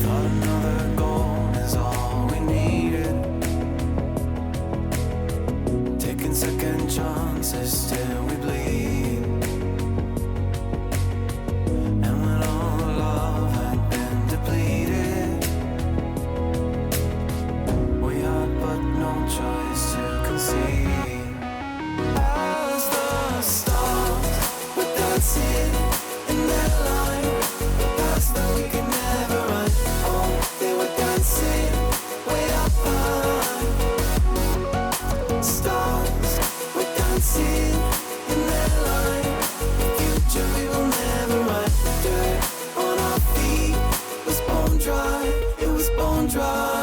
Thought another goal is all we needed. Taking second chances till we bleed. And when all love had been depleted, we had but no choice to concede. As the stars were dancing in their line, past that we could never run. Oh, they were dancing way up high. Stars were dancing in their line. The future we will never run. Dirt on our feet was bone dry. It was bone dry.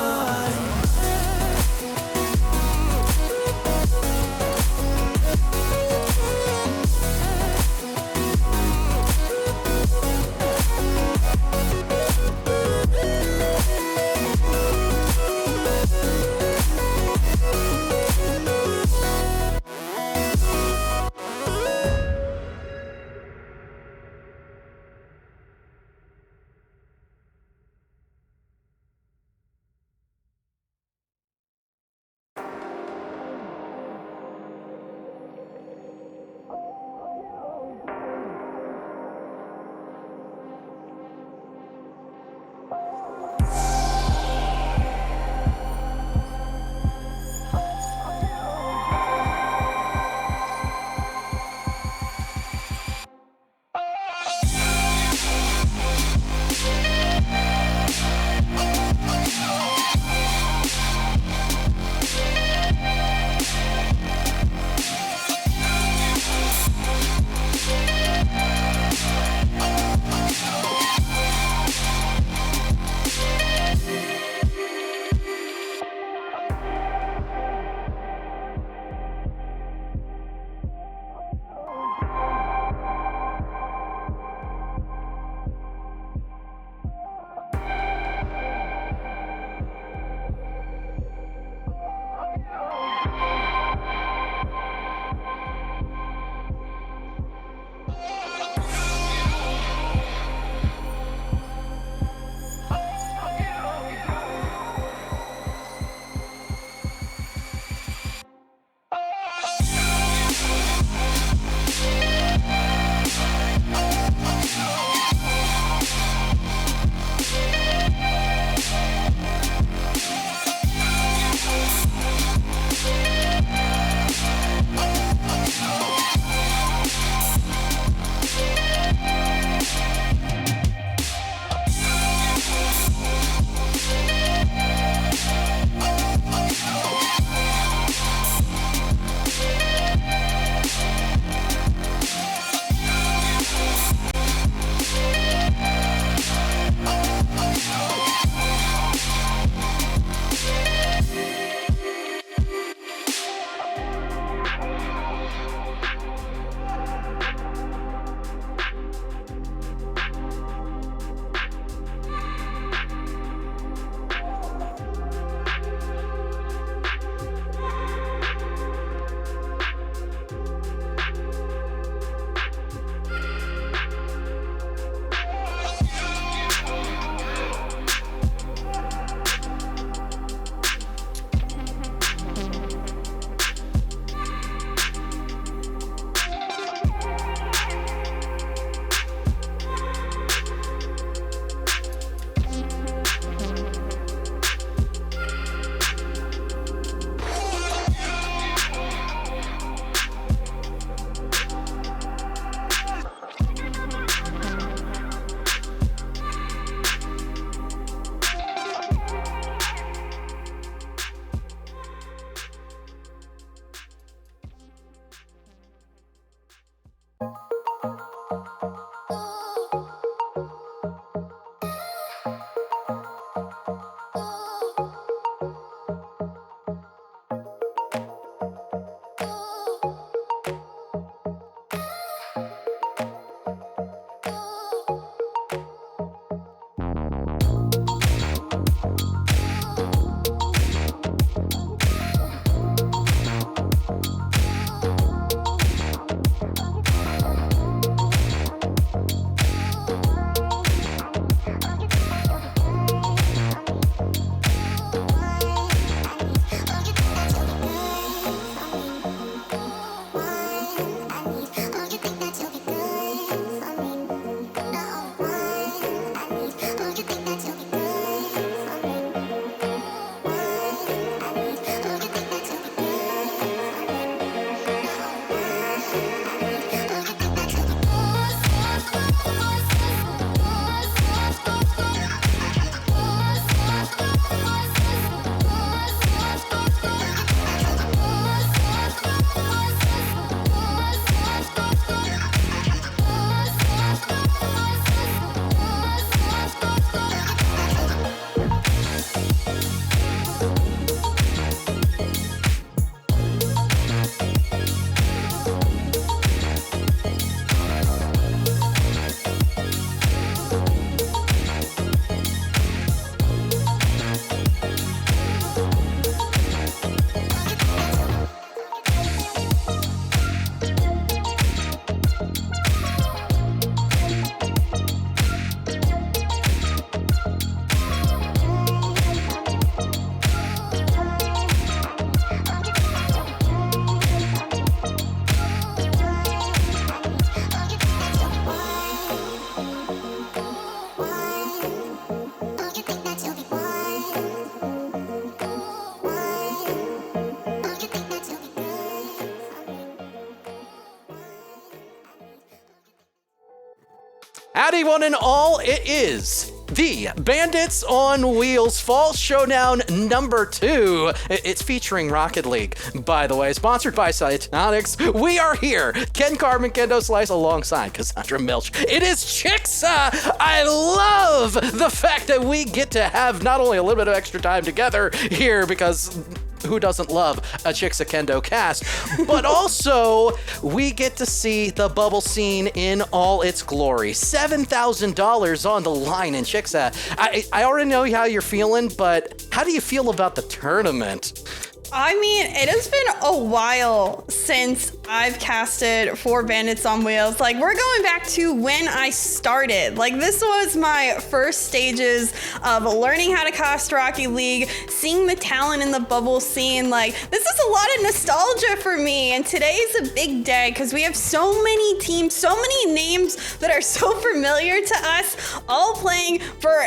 Howdy one and all, it is the Bandits on Wheels Fall Showdown number 2. It's featuring Rocket League, by the way, sponsored by Psyonix. We are here, Ken Carbon, Kendo Slice, alongside Cassandra Milch. It is Chixa. I love the fact that we get to have not only a little bit of extra time together here, because who doesn't love a Chixa Kendo cast, but also we get to see the bubble scene in all its glory. $7,000 on the line in Chixa. I already know how you're feeling, but how do you feel about the tournament? I mean, it has been a while since I've casted for Bandits on Wheels. Like, we're going back to when I started. Like, this was my first stages of learning how to cast Rocket League, seeing the talent in the bubble scene. Like, this is a lot of nostalgia for me. And today is a big day because we have so many teams, so many names that are so familiar to us, all playing for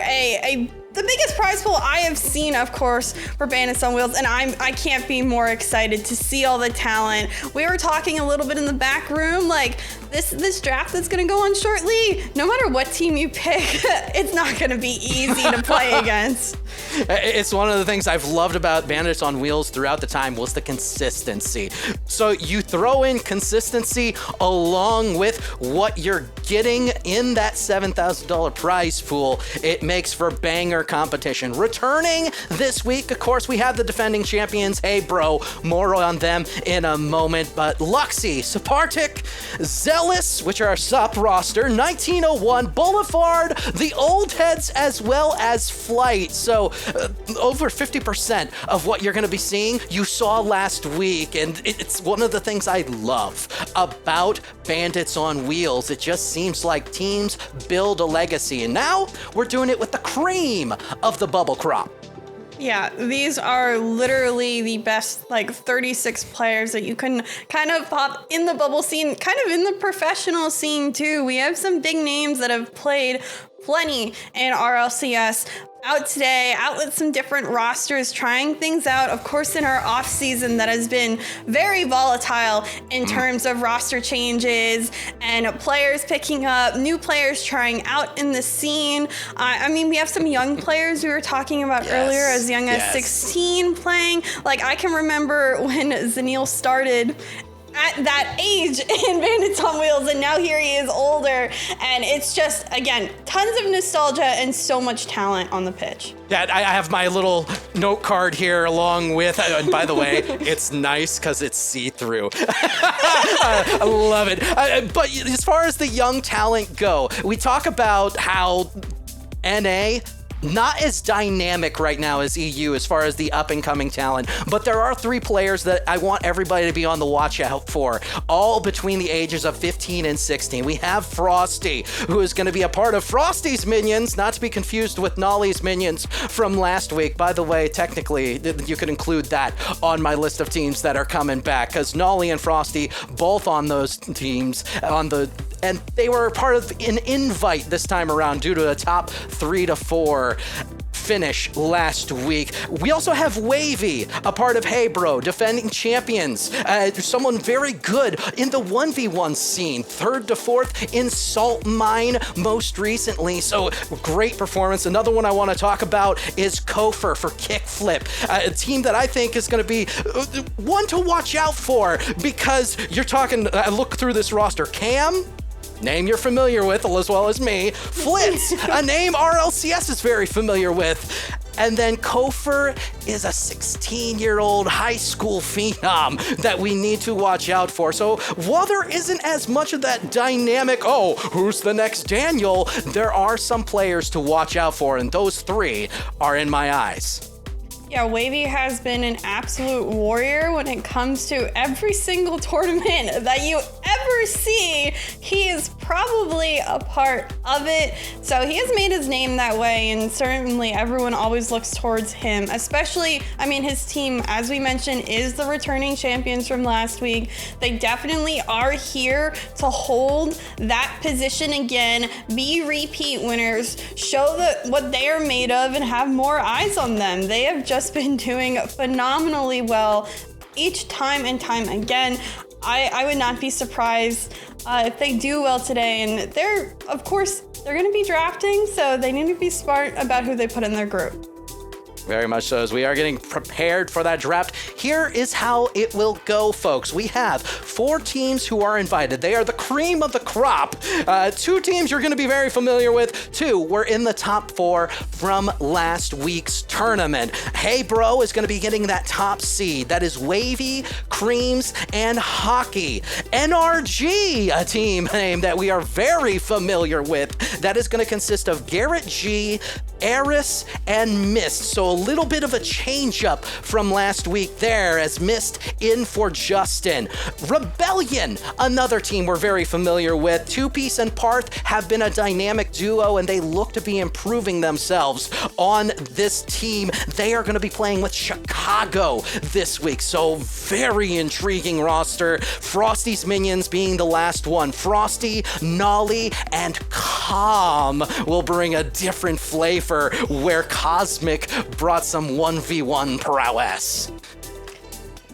the biggest prize pool I have seen, of course, for Bandits on Wheels, and I can't be more excited to see all the talent. We were talking a little bit in the back room, like, this draft that's gonna go on shortly, no matter what team you pick, it's not gonna be easy to play against. It's one of the things I've loved about Bandits on Wheels throughout the time was the consistency. So you throw in consistency along with what you're getting in that $7,000 prize pool, it makes for banger competition. Returning this week, of course, we have the defending champions. Hey bro, more on them in a moment, but Luxie, Sapartic, Zealous, which are our SUP roster, 1901, Boulevard, the Old Heads, as well as Flight. So over 50% of what you're going to be seeing, you saw last week, and it's one of the things I love about Bandits on Wheels. It just seems like teams build a legacy, and now we're doing it with the cream of the bubble crop. Yeah, these are literally the best, 36 players that you can kind of pop in the bubble scene, kind of in the professional scene too. We have some big names that have played plenty in RLCS out today, out with some different rosters, trying things out. Of course, in our off season that has been very volatile in terms of roster changes and players picking up, new players trying out in the scene. I mean, we have some young players we were talking about earlier, as young as 16 playing. Like, I can remember when Zanil started at that age in Bandits on Wheels, and now here he is older, and it's just, again, tons of nostalgia and so much talent on the pitch. Yeah, I have my little note card here along with, and by the way, it's nice because it's see-through. I love it. But as far as the young talent go, we talk about how NA not as dynamic right now as EU as far as the up-and-coming talent, but there are 3 players that I want everybody to be on the watch out for, all between the ages of 15 and 16. We have Frosty, who is going to be a part of Frosty's minions, not to be confused with Nolly's minions from last week. By the way, technically, you could include that on my list of teams that are coming back, because Nolly and Frosty, both on those teams, and they were part of an invite this time around due to a top 3 to 4 finish last week. We also have Wavy, a part of Hey Bro, defending champions, someone very good in the 1v1 scene, 3rd to 4th in Salt Mine most recently, so great performance. Another one I want to talk about is Kofer for KickFlip, a team that I think is going to be one to watch out for, because you're talking, look through this roster, Cam, name you're familiar with as well as me. Flitz, a name RLCS is very familiar with. And then Kofer is a 16-year-old high school phenom that we need to watch out for. So while there isn't as much of that dynamic, who's the next Daniel, there are some players to watch out for, and those 3 are in my eyes. Yeah, Wavy has been an absolute warrior when it comes to every single tournament that you ever see. He is probably a part of it. So he has made his name that way, and certainly everyone always looks towards him, especially, I mean, his team, as we mentioned, is the returning champions from last week. They definitely are here to hold that position again, be repeat winners, show what they are made of, and have more eyes on them. They have just been doing phenomenally well each time and time again. I would not be surprised if they do well today. And they're going to be drafting, so they need to be smart about who they put in their group. Very much so. As we are getting prepared for that draft, here is how it will go, folks. We have 4 teams who are invited. They are the cream of the crop. 2 teams you're going to be very familiar with. 2 were in the top 4 from last week's tournament. Hey Bro is going to be getting that top seed. That is Wavy, Creams, and Hockey. NRG, a team name that we are very familiar with. That is going to consist of Garrett G, Eris, and Mist. So a little bit of a change up from last week there, as Mist in for Justin. Rebellion, another team we're very familiar with. Two Piece and Parth have been a dynamic duo, and they look to be improving themselves on this team. They are going to be playing with Chicago this week, so very intriguing roster. Frosty's Minions being the last one. Frosty, Nolly, and Calm will bring a different flavor, where Cosmic brought some 1v1 prowess.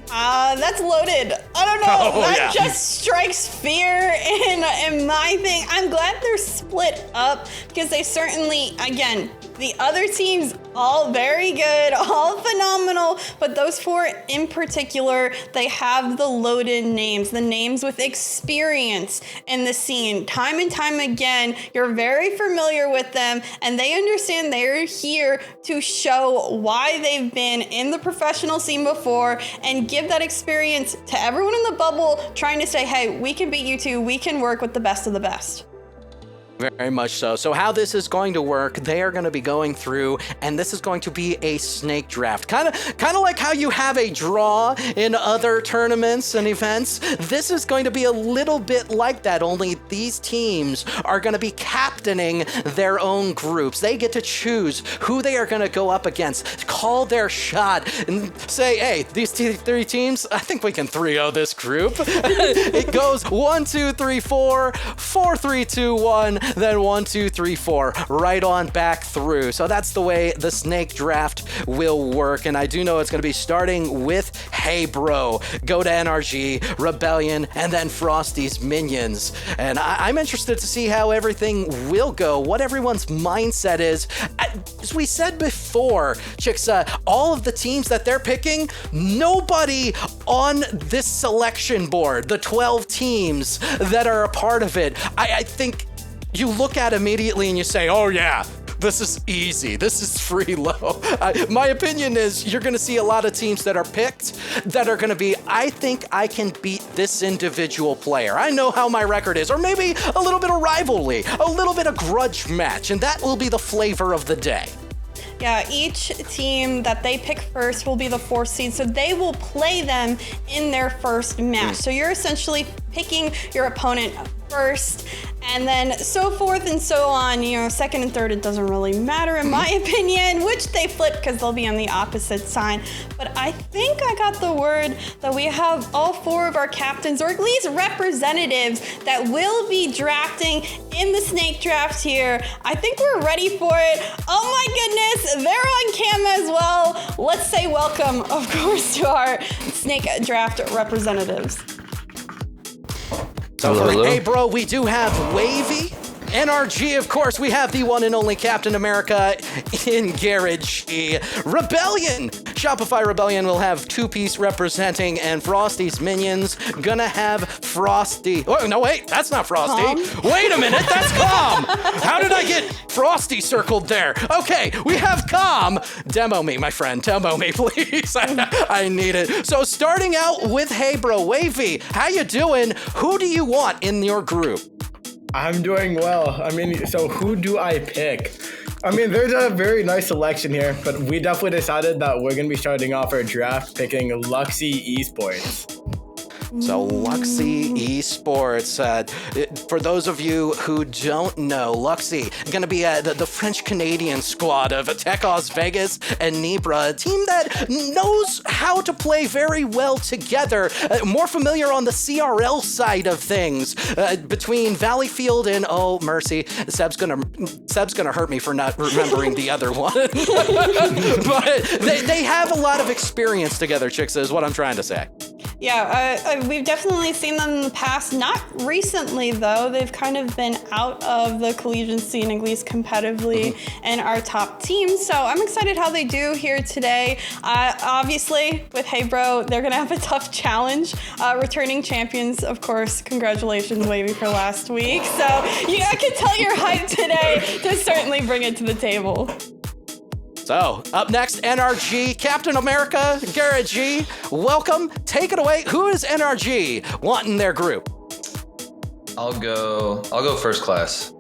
That's loaded. I don't know. That just strikes fear in my thing. I'm glad they're split up, because they certainly, again, the other teams, all very good, all phenomenal, but those 4 in particular, they have the loaded names, the names with experience in the scene. Time and time again, you're very familiar with them, and they understand they're here to show why they've been in the professional scene before and give that experience to everyone in the bubble, trying to say, hey, we can beat you two, we can work with the best of the best. Very much so. So how this is going to work, they are going to be going through, and this is going to be a snake draft. Kind of like how you have a draw in other tournaments and events. This is going to be a little bit like that, only these teams are going to be captaining their own groups. They get to choose who they are going to go up against, call their shot, and say, hey, these 3 teams, I think we can 3-0 this group. It goes 1, 2, 3, 4, 4, 3, 2, 1, then 1, 2, 3, 4, right on back through. So that's the way the snake draft will work. And I do know it's going to be starting with Hey Bro, go to NRG, Rebellion, and then Frosty's Minions. And I'm interested to see how everything will go, what everyone's mindset is. As we said before, Chicks, all of the teams that they're picking, nobody on this selection board, the 12 teams that are a part of it, I think you look at immediately and you say, oh yeah, this is easy. This is free low. My opinion is you're going to see a lot of teams that are picked that are going to be, I think I can beat this individual player. I know how my record is, or maybe a little bit of rivalry, a little bit of grudge match, and that will be the flavor of the day. Yeah, each team that they pick first will be the 4th seed, so they will play them in their first match. So you're essentially picking your opponent first, and then so forth and so on. You know, second and third, it doesn't really matter in my opinion, which they flip because they'll be on the opposite side. But I think I got the word that we have all 4 of our captains, or at least representatives, that will be drafting in the snake draft here. I think we're ready for it. Oh my goodness, they're on cam as well. Let's say welcome, of course, to our snake draft representatives. So for Hey Bro, we do have Wavy. NRG, of course, we have the one and only Captain America in Garrett G. Rebellion! Shopify Rebellion will have 2 Piece representing, and Frosty's Minions gonna have Frosty. Oh, no, wait, that's not Frosty. Wait a minute, that's Calm! How did I get Frosty circled there? Okay, we have Calm. Demo me, my friend. Demo me, please. I need it. So starting out with Hey Bro, Wavy, how you doing? Who do you want in your group? I'm doing well. I mean, so who do I pick? I mean, there's a very nice selection here, but we definitely decided that we're going to be starting off our draft picking Luxy Esports. So Luxy Esports, for those of you who don't know, Luxy going to be the French-Canadian squad of Tekos Vegas and Nibra, a team that knows how to play very well together, more familiar on the CRL side of things, between Valleyfield and, oh mercy, Seb's gonna hurt me for not remembering the other one. But they have a lot of experience together, Chicks, is what I'm trying to say. Yeah, we've definitely seen them in the past. Not recently, though. They've kind of been out of the collegiate scene, at least competitively, in our top teams. So I'm excited how they do here today. Obviously, with Hey Bro, they're going to have a tough challenge. Returning champions, of course. Congratulations, Wavy, for last week. So I can tell you're hyped today to certainly bring it to the table. So, up next, NRG, Captain America, Garrett G. Welcome. Take it away. Who is NRG wanting their group? I'll go first class.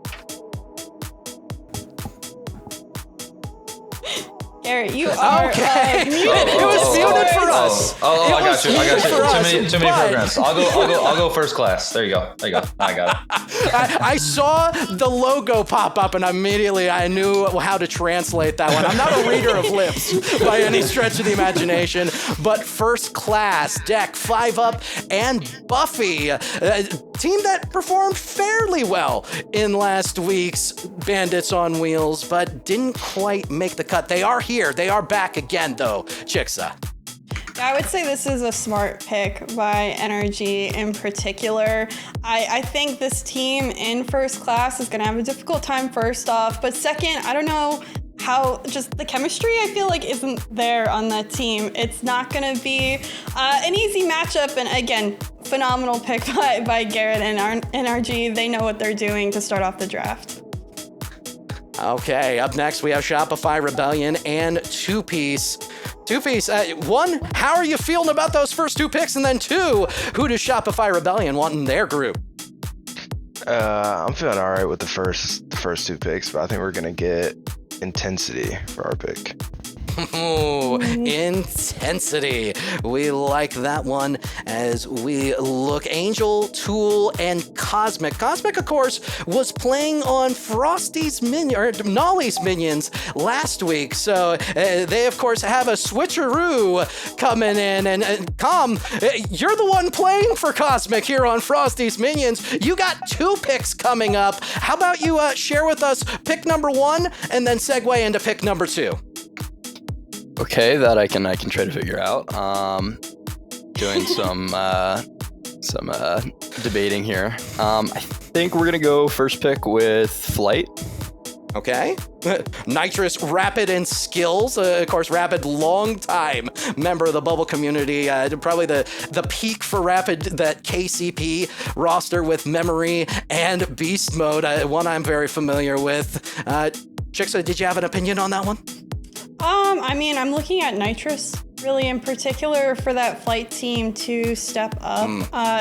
Garrett, you are okay. muted. It was muted for us. I got you. Too many but- programs. I'll go first class. There you go. I got it. I saw the logo pop up and immediately I knew how to translate that one. I'm not a reader of lips by any stretch of the imagination, but first class, Deck, 5-Up, and Buffy. Team that performed fairly well in last week's Bandits on Wheels, but didn't quite make the cut. They are here. They are back again, though, Chicksa. I would say this is a smart pick by NRG in particular. I think this team in first class is going to have a difficult time first off, but second, I don't know how just the chemistry I feel like isn't there on that team. It's not going to be an easy matchup, and again, phenomenal pick by Garrett and NRG. They know what they're doing to start off the draft. Okay, up next we have Shopify Rebellion and Two Piece. One, how are you feeling about those first two picks? And then two, who does Shopify Rebellion want in their group? I'm feeling all right with the first two picks, but I think we're gonna get Intensity for our pick. Ooh, Intensity. We like that one as we look. Angel, Tool, and Cosmic. Cosmic, of course, was playing on Nolly's minions last week. So they, of course, have a switcheroo coming in. And Com, you're the one playing for Cosmic here on Frosty's Minions. You got two picks coming up. How about you share with us pick number one and then segue into pick number two? Okay, that I can try to figure out. Doing some debating here. I think we're gonna go first pick with Flight. Okay. Nitrous, Rapid, and Skills. Of course, Rapid, long time member of the Bubble community. Probably the peak for Rapid, that KCP roster with Memory and Beast Mode. One I'm very familiar with. Chicksa, did you have an opinion on that one? I mean, I'm looking at Nitrous really in particular for that Flight team to step up.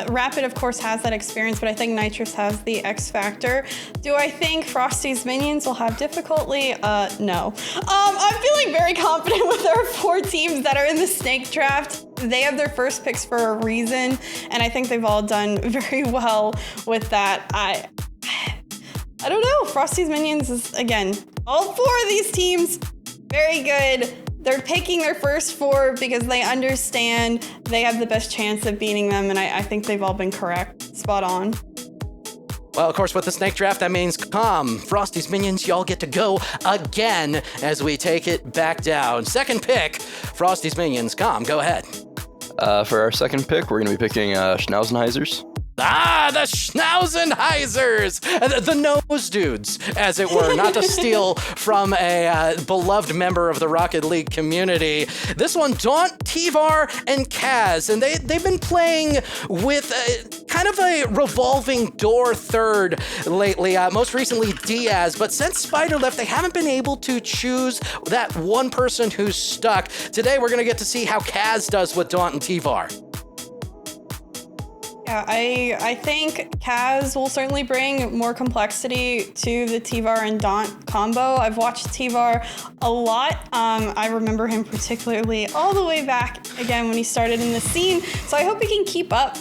Rapid, of course, has that experience, but I think Nitrous has the X factor. Do I think Frosty's Minions will have difficulty? No. I'm feeling very confident with our four teams that are in the Snake Draft. They have their first picks for a reason, and I think they've all done very well with that. I don't know. Frosty's Minions is, again, all four of these teams, very good. They're picking their first four because they understand they have the best chance of beating them, and I think they've all been correct. Spot on. Well, of course, with the Snake Draft, that means Frosty's Minions, y'all get to go again as we take it back down. Second pick, Frosty's Minions. Go ahead. For our second pick, we're going to be picking Schnauzenheisers. The Schnauzenheisers! The nose dudes, as it were, not to steal from a beloved member of the Rocket League community. This one, Daunt, Tivar, and Kaz, and they've been playing with kind of a revolving door third lately, most recently Diaz, but since Spider left, they haven't been able to choose that one person who's stuck. Today, we're going to get to see how Kaz does with Daunt and Tivar. Yeah, I think Kaz will certainly bring more complexity to the Tivar and Daunt combo. I've watched Tivar a lot. I remember him particularly all the way back, again, when he started in the scene. So I hope he can keep up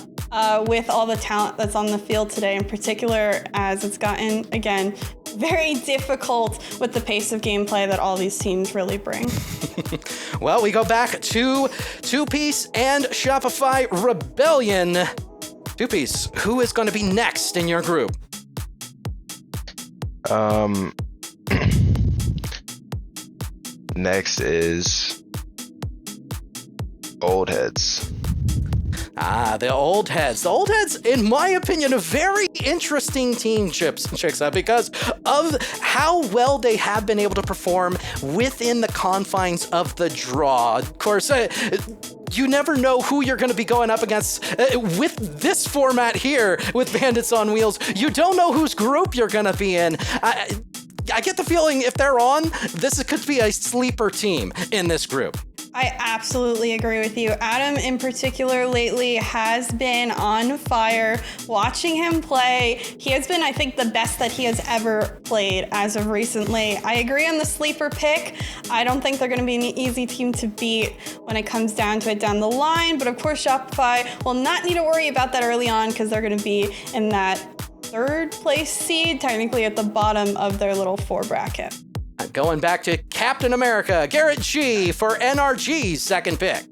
with all the talent that's on the field today, in particular, as it's gotten, again, very difficult with the pace of gameplay that all these teams really bring. Well, we go back to Two Piece and Shopify Rebellion. Two Piece, who is going to be next in your group? Next is Old Heads. The Old Heads. The Old Heads, in my opinion, a very interesting team, Chicksa, because of how well they have been able to perform within the confines of the draw. Of course, you never know who you're going to be going up against with this format here with Bandits on Wheels. You don't know whose group you're going to be in. I get the feeling if they're on, this could be a sleeper team in this group. I absolutely agree with you. Adam in particular lately has been on fire. Watching him play, he has been, I think, the best that he has ever played as of recently. I agree on the sleeper pick. I don't think they're going to be an easy team to beat when it comes down to it down the line. But of course, Shopify will not need to worry about that early on because they're going to be in that third place seed, technically at the bottom of their little 4 bracket. Going back to Captain America, Garrett G for NRG's second pick.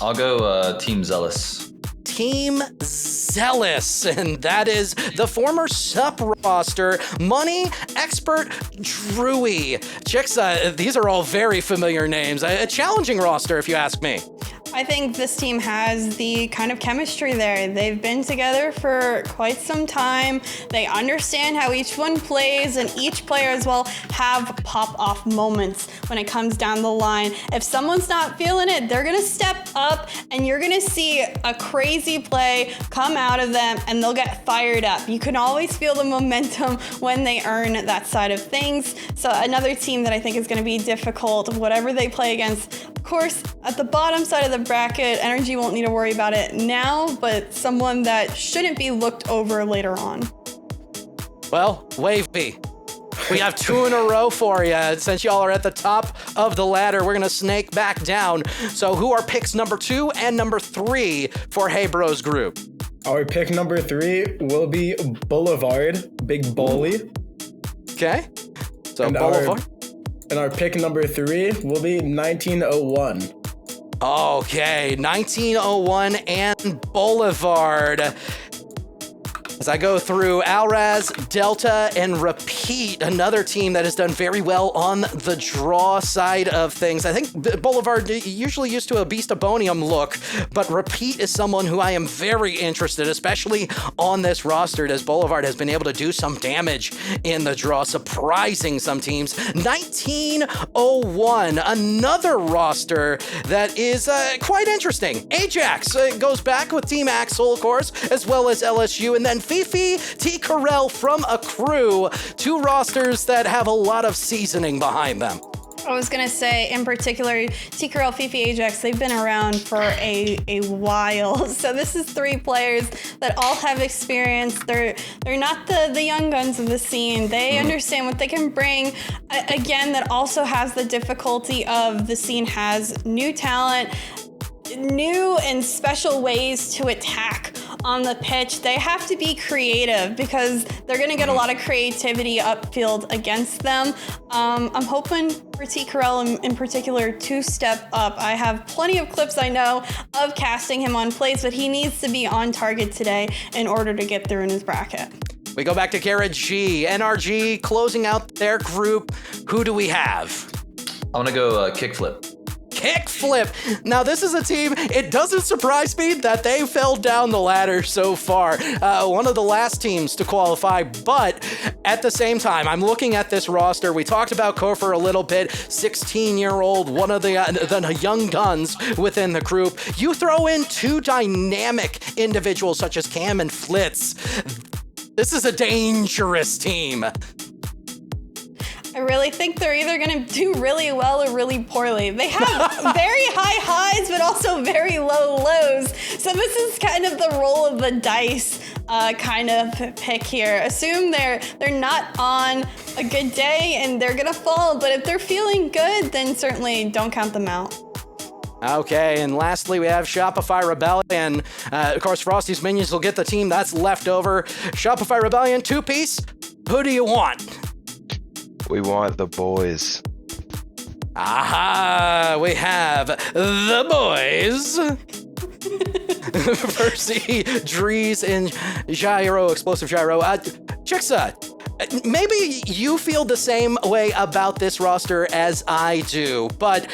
I'll go Team Zealous. Team Zealous, and that is the former SUP roster, Money, Expert, Drewy. Chicksa, these are all very familiar names. A challenging roster, if you ask me. I think this team has the kind of chemistry there. They've been together for quite some time. They understand how each one plays, and each player as well have pop-off moments when it comes down the line. If someone's not feeling it, they're gonna step up, and you're gonna see a crazy play come out of them, and they'll get fired up. You can always feel the momentum when they earn that side of things. So another team that I think is gonna be difficult, whatever they play against. Of course, at the bottom side of the bracket, Energy won't need to worry about it now, but someone that shouldn't be looked over later on. Well, Wavy, we have 2 in a row for you. Since y'all are at the top of the ladder, we're gonna snake back down. So who are picks number 2 and number 3 for Hey Bros group? Our pick number 3 will be Boulevard, Big Bully. Okay, so And Boulevard. And our pick number 3 will be 1901. Okay, 1901 and Boulevard. As I go through Alraz, Delta, and Repeat, another team that has done very well on the draw side of things. I think Boulevard usually used to a Beast of Bonium look, but Repeat is someone who I am very interested, especially on this roster, as Boulevard has been able to do some damage in the draw, surprising some teams. 1901, another roster that is quite interesting. Ajax goes back with Team Axel, of course, as well as LSU, and then Fifi, T. Carell from a crew, 2 rosters that have a lot of seasoning behind them. I was gonna say, in particular, T. Carell, Fifi, Ajax, they've been around for a while. So this is 3 players that all have experience. They're not the young guns of the scene. They understand what they can bring. Again, that also has the difficulty of the scene has new talent, new and special ways to attack on the pitch. They have to be creative because they're going to get a lot of creativity upfield against them. I'm hoping for T. Carell in particular to step up. I have plenty of clips I know of casting him on plays, but he needs to be on target today in order to get through in his bracket. We go back to Garrett G. NRG closing out their group. Who do we have? I'm gonna go KickFlip. KickFlip. Now, this is a team, it doesn't surprise me that they fell down the ladder so far. One of the last teams to qualify, but at the same time, I'm looking at this roster. We talked about Kofor a little bit, 16-year-old, one of the young guns within the group. You throw in 2 dynamic individuals such as Cam and Flitz. This is a dangerous team. I really think they're either going to do really well or really poorly. They have very high highs, but also very low lows. So this is kind of the roll of the dice kind of pick here. Assume they're not on a good day and they're going to fall. But if they're feeling good, then certainly don't count them out. Okay, and lastly, we have Shopify Rebellion. Of course, Frosty's Minions will get the team that's left over. Shopify Rebellion, 2-piece. Who do you want? We want the boys. Aha! We have the boys. Percy, Drees, and Gyro, Explosive Gyro. Chicksa, maybe you feel the same way about this roster as I do, but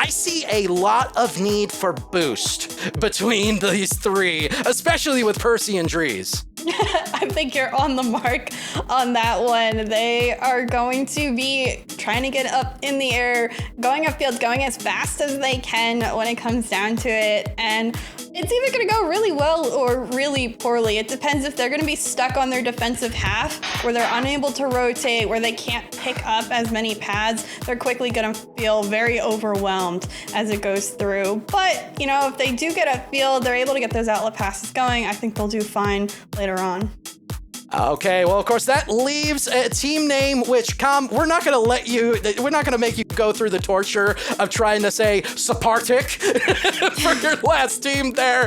I see a lot of need for boost between these three, especially with Percy and Dries. I think you're on the mark on that one. They are going to be trying to get up in the air, going upfield, going as fast as they can when it comes down to it. And it's either going to go really well or really poorly. It depends if they're going to be stuck on their defensive half, where they're unable to rotate, where they can't pick up as many pads. They're quickly going to feel very overwhelmed as it goes through. But, you know, if they do get upfield, they're able to get those outlet passes going, I think they'll do fine later on. Okay, well, of course, that leaves a team name, which, we're not going to make you go through the torture of trying to say Sapartic for your last team there.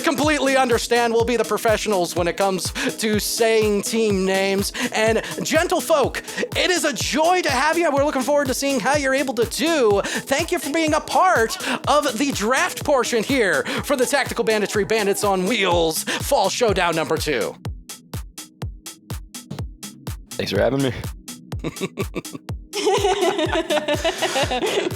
Completely understand. We'll be the professionals when it comes to saying team names. And gentle folk, it is a joy to have you. We're looking forward to seeing how you're able to do. Thank you for being a part of the draft portion here for the Tactical Banditry Bandits on Wheels Fall Showdown number 2. Thanks for having me.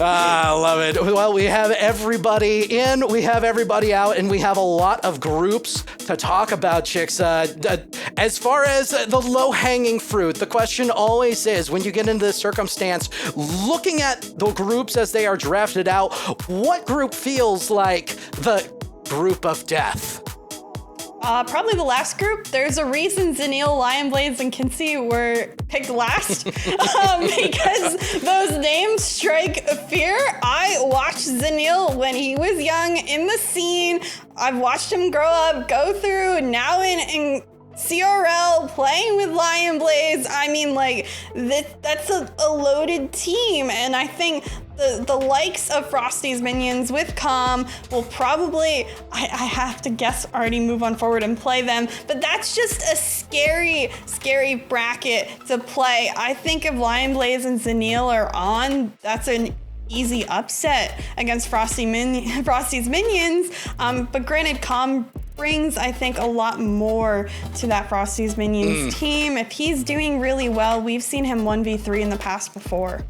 I love it. Well, we have everybody in, we have everybody out, and we have a lot of groups to talk about, chicks. As far as the low-hanging fruit, the question always is, when you get into this circumstance, looking at the groups as they are drafted out, what group feels like the group of death? Probably the last group. There's a reason Zanil, Lionblades, and Kinsey were picked last because those names strike fear. I watched Zanil when he was young in the scene. I've watched him grow up, go through, now in CRL, playing with Lionblades. I mean, like, that's a loaded team, and I think the likes of Frosty's minions with Calm will probably, I have to guess, already move on forward and play them, but that's just a scary bracket to play. I think if Lionblades and Zanil are on, that's an easy upset against Frosty's minions, but granted, Calm brings, I think, a lot more to that Frosty's Minions team. If he's doing really well, we've seen him 1v3 in the past before.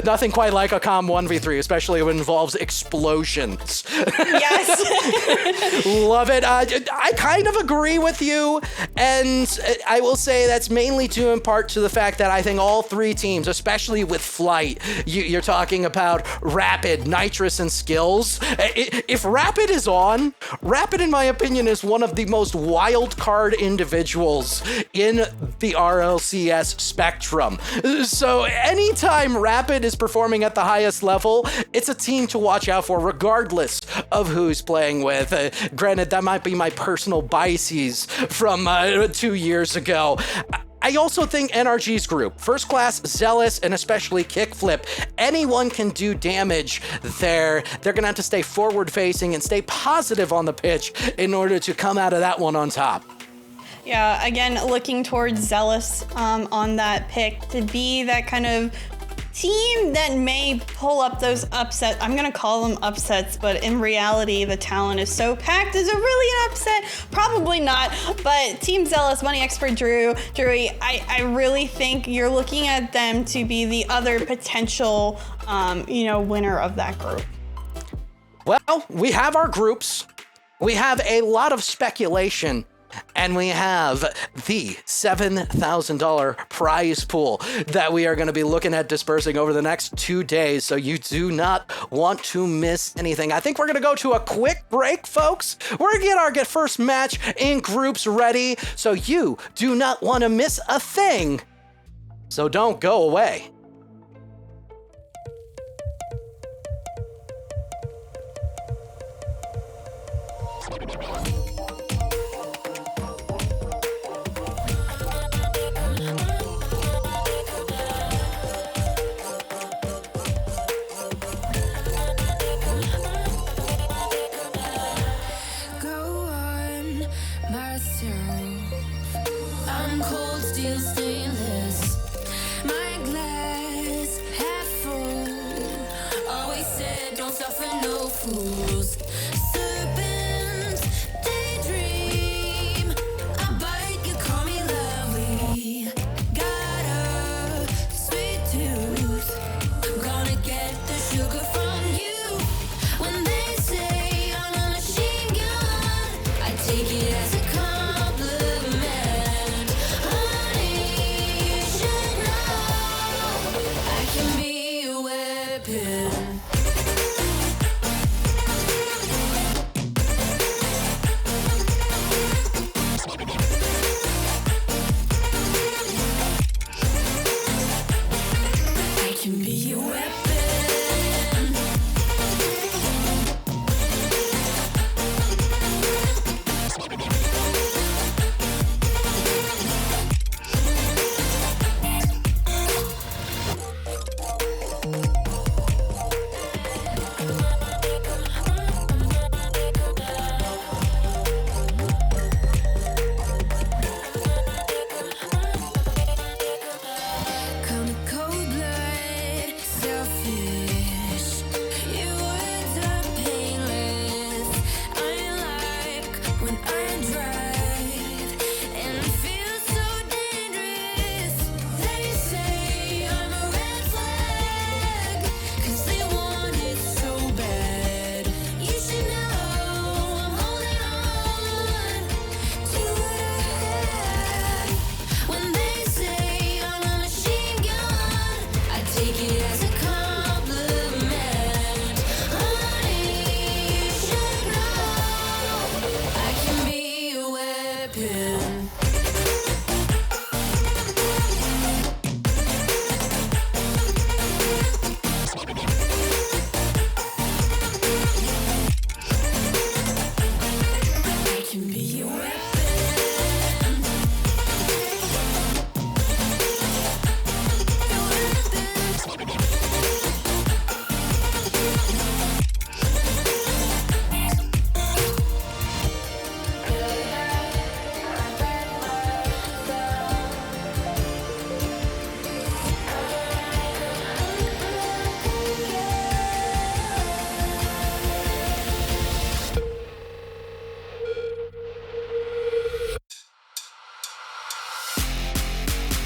Nothing quite like a Calm 1v3, especially when it involves explosions. Yes. Love it. I kind of agree with you, and I will say that's mainly due in part to the fact that I think all three teams, especially with Flight, you're talking about Rapid, Nitrous, and Skills. If Rapid is on, Rapid, in my opinion, is one of the most wild card individuals in the RLCS spectrum. So anytime Rapid is performing at the highest level, it's a team to watch out for, regardless of who's playing with. Granted, that might be my personal biases from 2 years ago. I also think NRG's group, First Class, Zealous, and especially KickFlip, anyone can do damage there. They're going to have to stay forward-facing and stay positive on the pitch in order to come out of that one on top. Yeah, again, looking towards Zealous on that pick to be that kind of team that may pull up those upsets. I'm gonna call them upsets, but in reality, the talent is so packed. Is it really an upset? Probably not. But Team Zealous, Money Expert Drewy, I really think you're looking at them to be the other potential, winner of that group. Well, we have our groups. We have a lot of speculation. And we have the $7,000 prize pool that we are going to be looking at dispersing over the next 2 days. So you do not want to miss anything. I think we're going to go to a quick break, folks. We're going to get our first match in groups ready. So you do not want to miss a thing. So don't go away. Sugar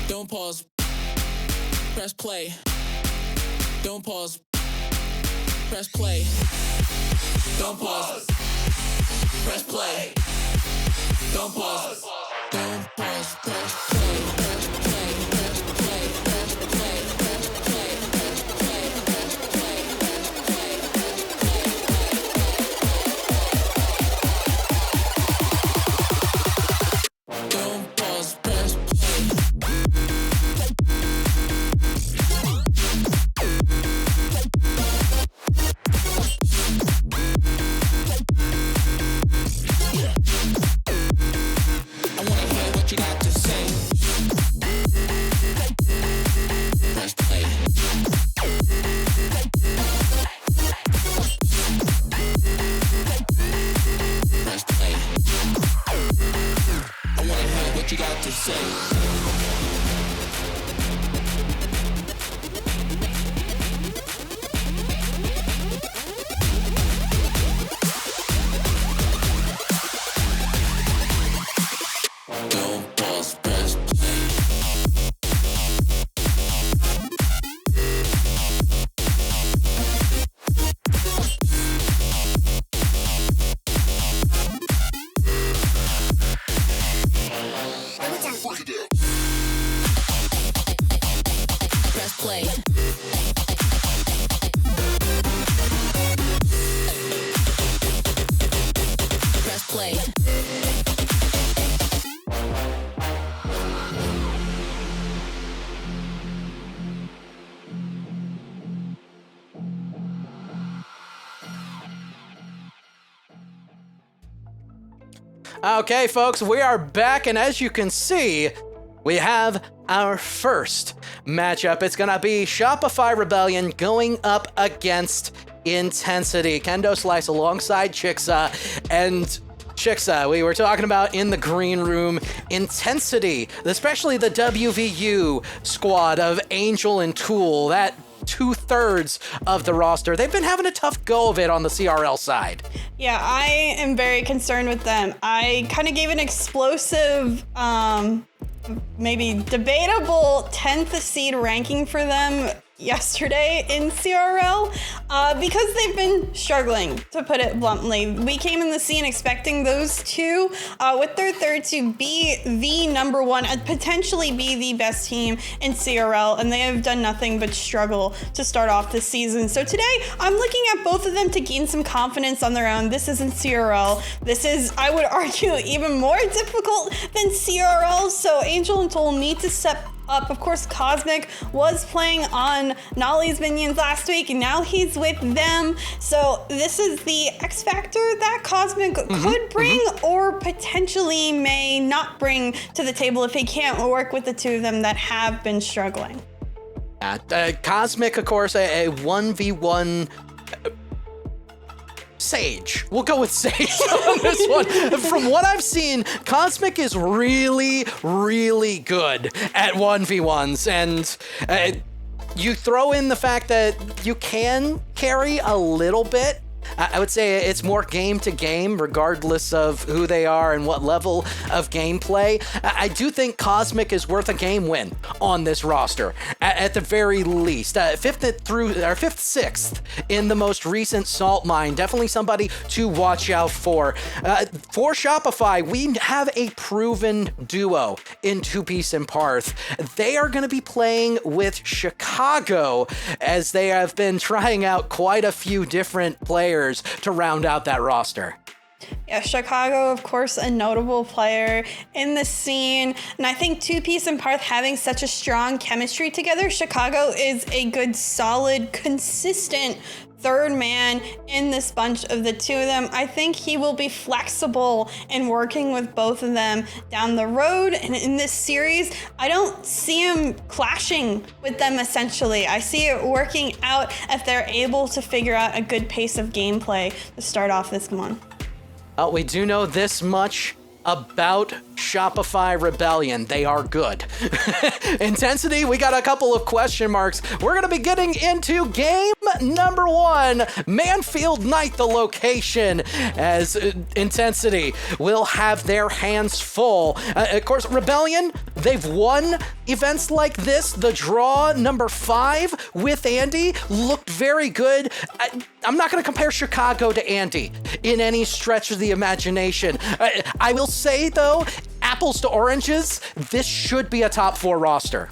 Don't pause. Press play. Don't pause. Press play. Don't pause. Press play. Don't pause. Don't pause. Press play. Press play. Press play. Press play. Press play. Press play. Press play. Press play. Don't pause. Press play. What you got to say? Press play. Press play. I wanna hear what you got to say. Don't pause, press play. Press play. Press play. Okay, folks, we are back, and as you can see, we have our first matchup. It's gonna be Shopify Rebellion going up against Intensity. Kendo Slice alongside Chixa, and Chixa, we were talking about in the green room, Intensity, especially the WVU squad of Angel and Tool, that 2/3 of the roster. They've been having a tough go of it on the CRL side. Yeah, I am very concerned with them. I kind of gave an explosive, maybe debatable 10th seed ranking for them yesterday in CRL because they've been struggling, to put it bluntly. We came in the scene expecting those two with their third to be the number one and potentially be the best team in CRL, and they have done nothing but struggle to start off this season. So today I'm looking at both of them to gain some confidence on their own. This isn't CRL. This is, I would argue, even more difficult than CRL. So Angel and Toll need to step up. Of course, Cosmic was playing on Nolly's Minions last week, and now he's with them. So this is the X Factor that Cosmic could bring or potentially may not bring to the table if he can't work with the two of them that have been struggling. Cosmic, of course, a 1v1 Sage. We'll go with Sage on this one. From what I've seen, Cosmic is really, really good at 1v1s, and you throw in the fact that you can carry a little bit. I would say it's more game to game, regardless of who they are and what level of gameplay. I do think Cosmic is worth a game win on this roster, at the very least. Fifth, 6th in the most recent Salt Mine. Definitely somebody to watch out for. For Shopify, we have a proven duo in Two Piece and Parth. They are going to be playing with Chicago, as they have been trying out quite a few different players to round out that roster. Yeah, Chicago, of course, a notable player in the scene. And I think Two Piece and Parth having such a strong chemistry together, Chicago is a good, solid, consistent third man in this bunch of the two of them. I think he will be flexible in working with both of them down the road. And in this series, I don't see him clashing with them, essentially. I see it working out if they're able to figure out a good pace of gameplay to start off this one. We do know this much about Shopify Rebellion. They are good. Intensity, we got a couple of question marks. We're going to be getting into game number 1, Manfield Night, the location, as Intensity will have their hands full. Of course, Rebellion, They've won events like this. The draw number 5 with Andy looked very good. I'm not going to compare Chicago to Andy in any stretch of the imagination. I will say, though, apples to oranges, this should be a top 4 roster.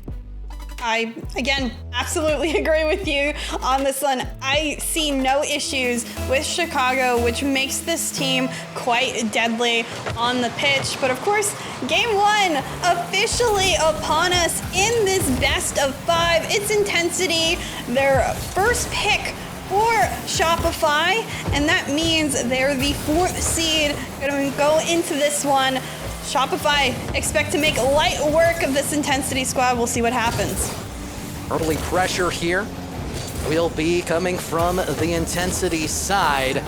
I, again, absolutely agree with you on this one. I see no issues with Chicago, which makes this team quite deadly on the pitch. But of course, game 1 officially upon us in this best of 5. It's Intensity, their first pick for Shopify, and that means they're the 4th seed. Gonna go into this one. Shopify expect to make light work of this Intensity squad. We'll see what happens. Early pressure here will be coming from the Intensity side.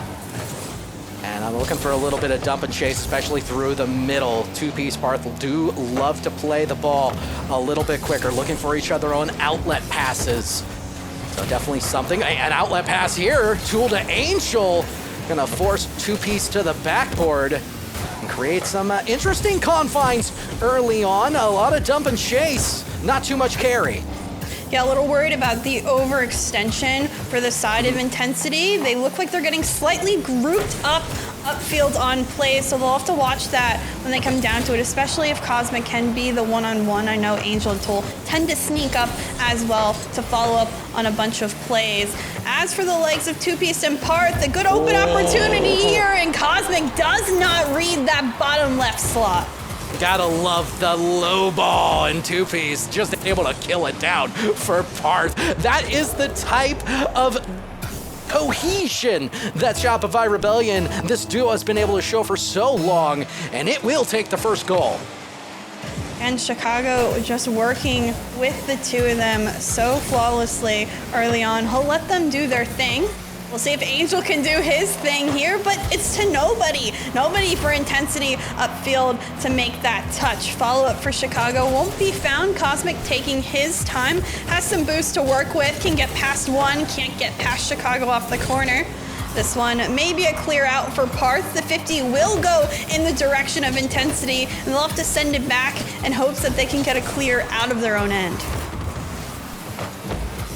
And I'm looking for a little bit of dump and chase, especially through the middle. Two-piece Parth do love to play the ball a little bit quicker, looking for each other on outlet passes. So definitely something. An outlet pass here, Tool to Angel. Gonna force Two-piece to the backboard and create some interesting confines early on. A lot of dump and chase, not too much carry. Yeah, a little worried about the overextension for the side of Intensity. They look like they're getting slightly grouped upfield on plays, so they'll have to watch that when they come down to it, especially if Cosmic can be the one-on-one. I know Angel and Tool tend to sneak up as well to follow up on a bunch of plays. As for the legs of Two-Piece and Parth, a good open opportunity here, and Cosmic does not read that bottom left slot. Gotta love the low ball and Two-Piece, just able to kill it down for Parth. That is the type of cohesion that Shopify Rebellion, this duo, has been able to show for so long, and it will take the first goal. And Chicago just working with the two of them so flawlessly early on. He'll let them do their thing. We'll see if Angel can do his thing here, but it's to nobody. Nobody for Intensity upfield to make that touch. Follow-up for Chicago won't be found. Cosmic taking his time, has some boost to work with, can get past one, can't get past Chicago off the corner. This one may be a clear out for Parth. The 50 will go in the direction of Intensity, and they'll have to send it back in hopes that they can get a clear out of their own end.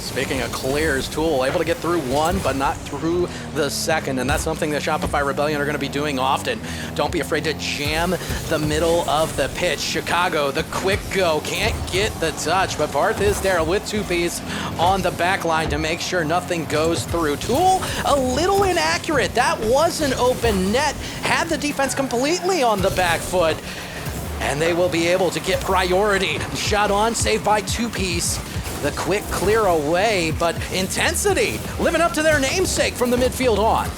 Speaking of clears, Tool able to get through one, but not through the second, and that's something that Shopify Rebellion are going to be doing often. Don't be afraid to jam the middle of the pitch. Chicago, the quick go, can't get the touch, but Parth is there with Two-Piece on the back line to make sure nothing goes through. Tool, a little inaccurate. That was an open net, had the defense completely on the back foot, and they will be able to get priority. Shot on, saved by Two-Piece. The quick clear away, but Intensity living up to their namesake from the midfield on.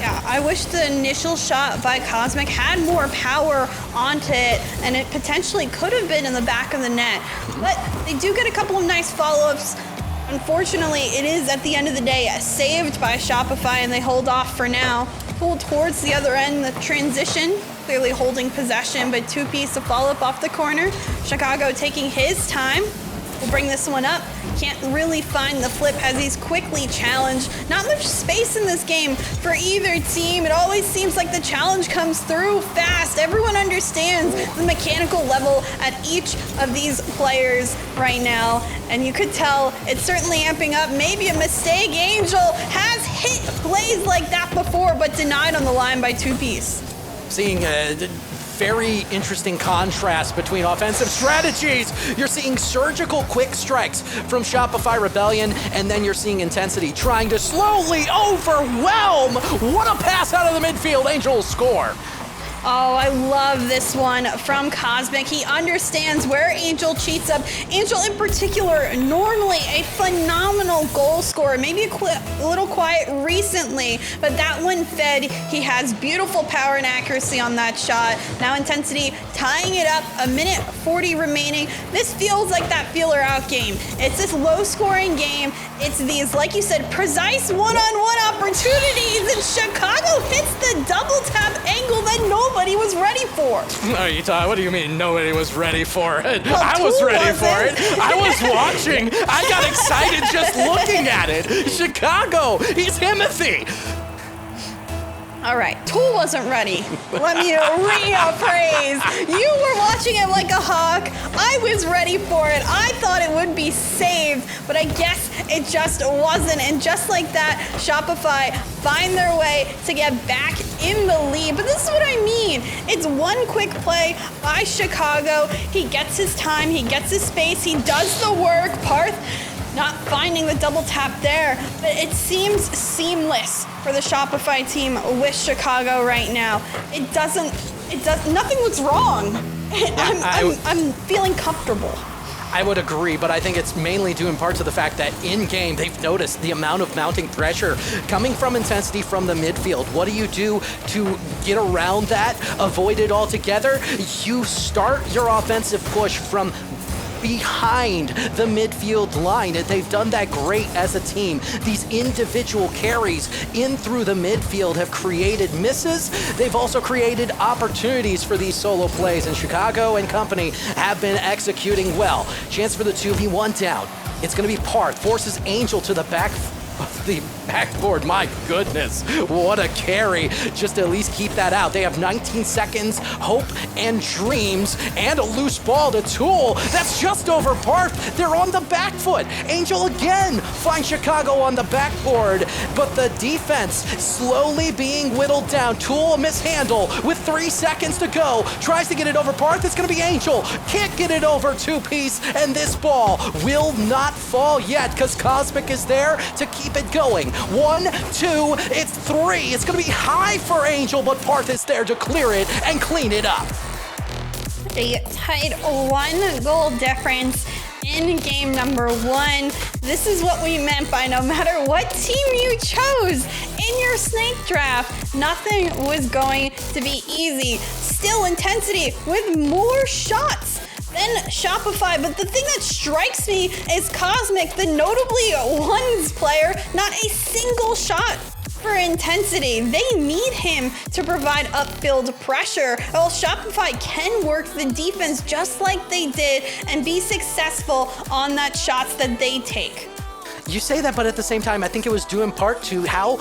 Yeah, I wish the initial shot by Cosmic had more power onto it, and it potentially could have been in the back of the net. But they do get a couple of nice follow-ups. Unfortunately, it is, at the end of the day, saved by Shopify, and they hold off for now. Pull towards the other end, the transition, clearly holding possession, but Two-Piece to follow up off the corner. Chicago taking his time. We'll bring this one up. Can't really find the flip as he's quickly challenged. Not much space in this game for either team. It always seems like the challenge comes through fast. Everyone understands the mechanical level at each of these players right now. And you could tell it's certainly amping up. Maybe a mistake. Angel has hit plays like that before, but denied on the line by Two-Piece. Seeing very interesting contrast between offensive strategies. You're seeing surgical quick strikes from Shopify Rebellion, and then you're seeing Intensity trying to slowly overwhelm. What a pass out of the midfield. Angel will score. Oh, I love this one from Cosmic. He understands where Angel cheats up. Angel in particular, normally a phenomenal goal scorer, maybe a little quiet recently, but that one fed. He has beautiful power and accuracy on that shot. Now Intensity tying it up, 1:40 remaining. This feels like that feeler out game. It's this low scoring game. It's these, like you said, precise one-on-one opportunities, and Chicago hits the double tap angle that nobody was ready for. What do you mean nobody was ready for it? I was ready for it. I was watching. I got excited just looking at it. Chicago, he's Timothy. All right, Tool wasn't ready. Let me rephrase. You were watching it like a hawk. I was ready for it. I thought it would be saved, but I guess it just wasn't. And just like that, Shopify find their way to get back in the lead. But this is what I mean. It's one quick play by Chicago. He gets his time, he gets his space, he does the work. Parth not finding the double tap there, but it seems seamless for the Shopify team with Chicago right now. Nothing was wrong. I'm feeling comfortable. I would agree, but I think it's mainly due in part to the fact that in-game they've noticed the amount of mounting pressure coming from intensity from the midfield. What do you do to get around that, avoid it altogether? You start your offensive push from behind the midfield line. They've done that great as a team. These individual carries in through the midfield have created misses. They've also created opportunities for these solo plays, and Chicago and company have been executing well. Chance for the 2v1 down. It's going to be Parth. Forces Angel to the back of the backboard. My goodness, what a carry. Just to at least keep that out. They have 19 seconds, hope and dreams, and a loose ball to Tool. That's just over Parth. They're on the back foot. Angel again finds Chicago on the backboard, but the defense slowly being whittled down. Tool mishandle with 3 seconds to go. Tries to get it over Parth. It's going to be Angel. Can't get it over two-piece, and this ball will not fall yet because Cosmic is there to keep it going. 1, 2, it's 3. It's going to be high for Angel, but Parth is there to clear it and clean it up. A tight 1 goal difference in game number 1. This is what we meant by no matter what team you chose in your snake draft, nothing was going to be easy. Still intensity with more shots than Shopify, but the thing that strikes me is Cosmic, the notably ones player, not a single shot for intensity. They need him to provide upfield pressure, while Shopify can work the defense just like they did and be successful on that shots that they take. You say that, but at the same time, I think it was due in part to how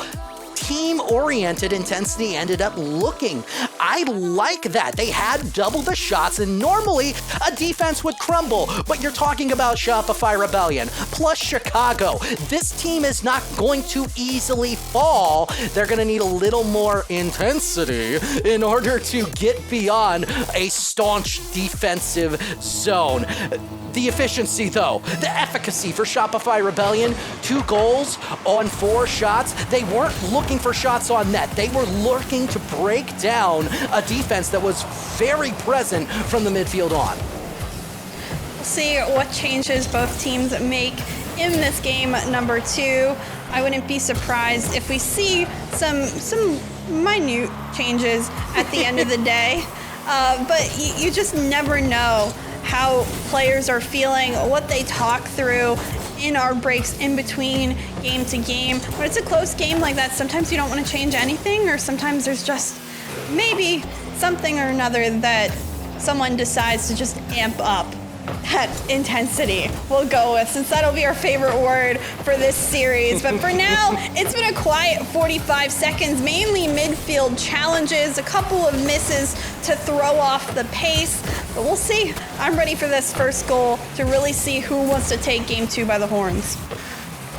team-oriented intensity ended up looking. I like that. They had double the shots, and normally a defense would crumble, but you're talking about Shopify Rebellion plus Chicago. This team is not going to easily fall. They're going to need a little more intensity in order to get beyond a staunch defensive zone. The efficiency, though, the efficacy for Shopify Rebellion, 2 goals on 4 shots. They weren't looking for shots on net. They were looking to break down a defense that was very present from the midfield on. We'll see what changes both teams make in this game number 2. I wouldn't be surprised if we see some minute changes at the end of the day, but you just never know how players are feeling, what they talk through in our breaks in between game to game. When it's a close game like that, sometimes you don't want to change anything, or sometimes there's just maybe something or another that someone decides to just amp up that intensity. We'll go with, since that'll be our favorite word for this series. But for now, it's been a quiet 45 seconds, mainly midfield challenges, a couple of misses to throw off the pace, but we'll see. I'm ready for this first goal to really see who wants to take game 2 by the horns.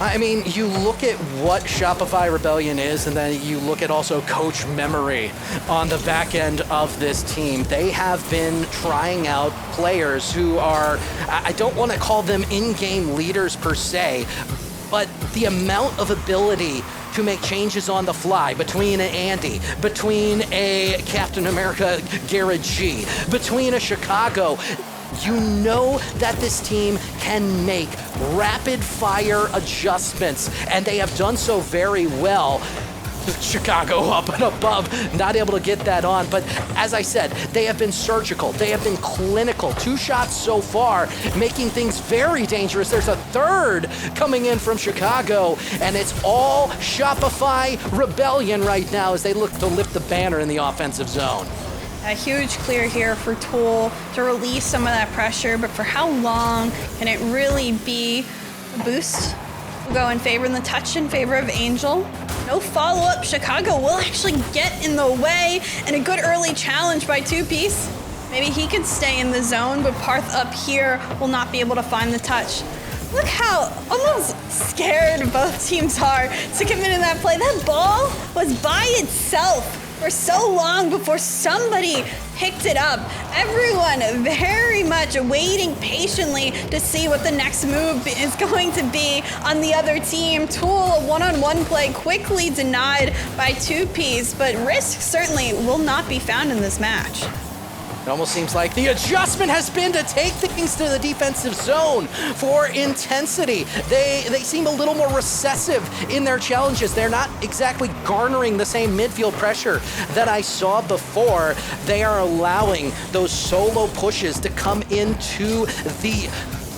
I mean, you look at what Shopify Rebellion is, and then you look at also coach memory on the back end of this team. They have been trying out players who are, I don't want to call them in-game leaders per se, but the amount of ability to make changes on the fly between an Andy, between a Captain America Garrett G, between a Chicago. You know that this team can make rapid fire adjustments, and they have done so very well. Chicago up and above, not able to get that on. But as I said, they have been surgical. They have been clinical. 2 shots so far, making things very dangerous. There's a third coming in from Chicago, and it's all Shopify Rebellion right now as they look to lift the banner in the offensive zone. A huge clear here for Tool to release some of that pressure, but for how long can it really be a boost will go in favor, and the touch in favor of Angel. No follow-up. Chicago will actually get in the way, and a good early challenge by Two Piece. Maybe he could stay in the zone, but Parth up here will not be able to find the touch. Look how almost scared both teams are to commit in that play. That ball was by itself for so long before somebody picked it up. Everyone very much waiting patiently to see what the next move is going to be on the other team. Tool, a one-on-one play quickly denied by Two Piece, but risk certainly will not be found in this match. It almost seems like the adjustment has been to take things to the defensive zone for intensity. They seem a little more recessive in their challenges. They're not exactly garnering the same midfield pressure that I saw before. They are allowing those solo pushes to come into the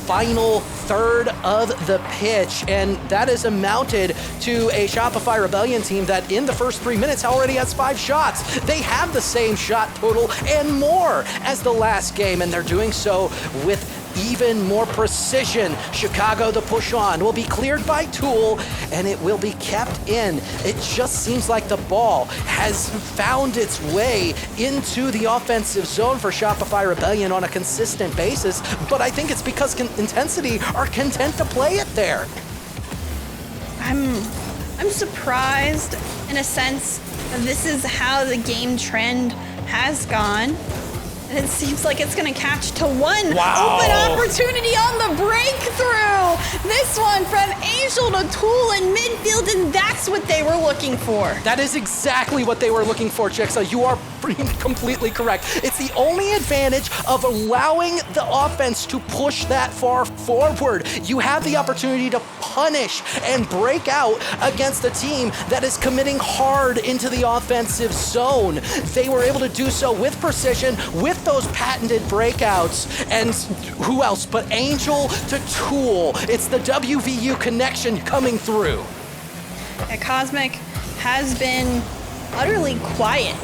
final third of the pitch, and that is amounted to a Shopify Rebellion team that in the first 3 minutes already has 5 shots. They have the same shot total and more as the last game, and they're doing so with even more precision. Chicago, the push on, will be cleared by Tool, and it will be kept in. It just seems like the ball has found its way into the offensive zone for Shopify Rebellion on a consistent basis, but I think it's because Intensity are content to play it there. I'm surprised in a sense that this is how the game trend has gone. And it seems like it's going to catch to one open opportunity on the breakthrough. This one from Angel to Tool in midfield, and that's what they were looking for. That is exactly what they were looking for, Jigsaw. You are completely correct. It's the only advantage of allowing the offense to push that far forward. You have the opportunity to punish and break out against a team that is committing hard into the offensive zone. They were able to do so with precision, with those patented breakouts, and who else but Angel to Tool. It's the WVU connection coming through. Yeah, Cosmic has been utterly quiet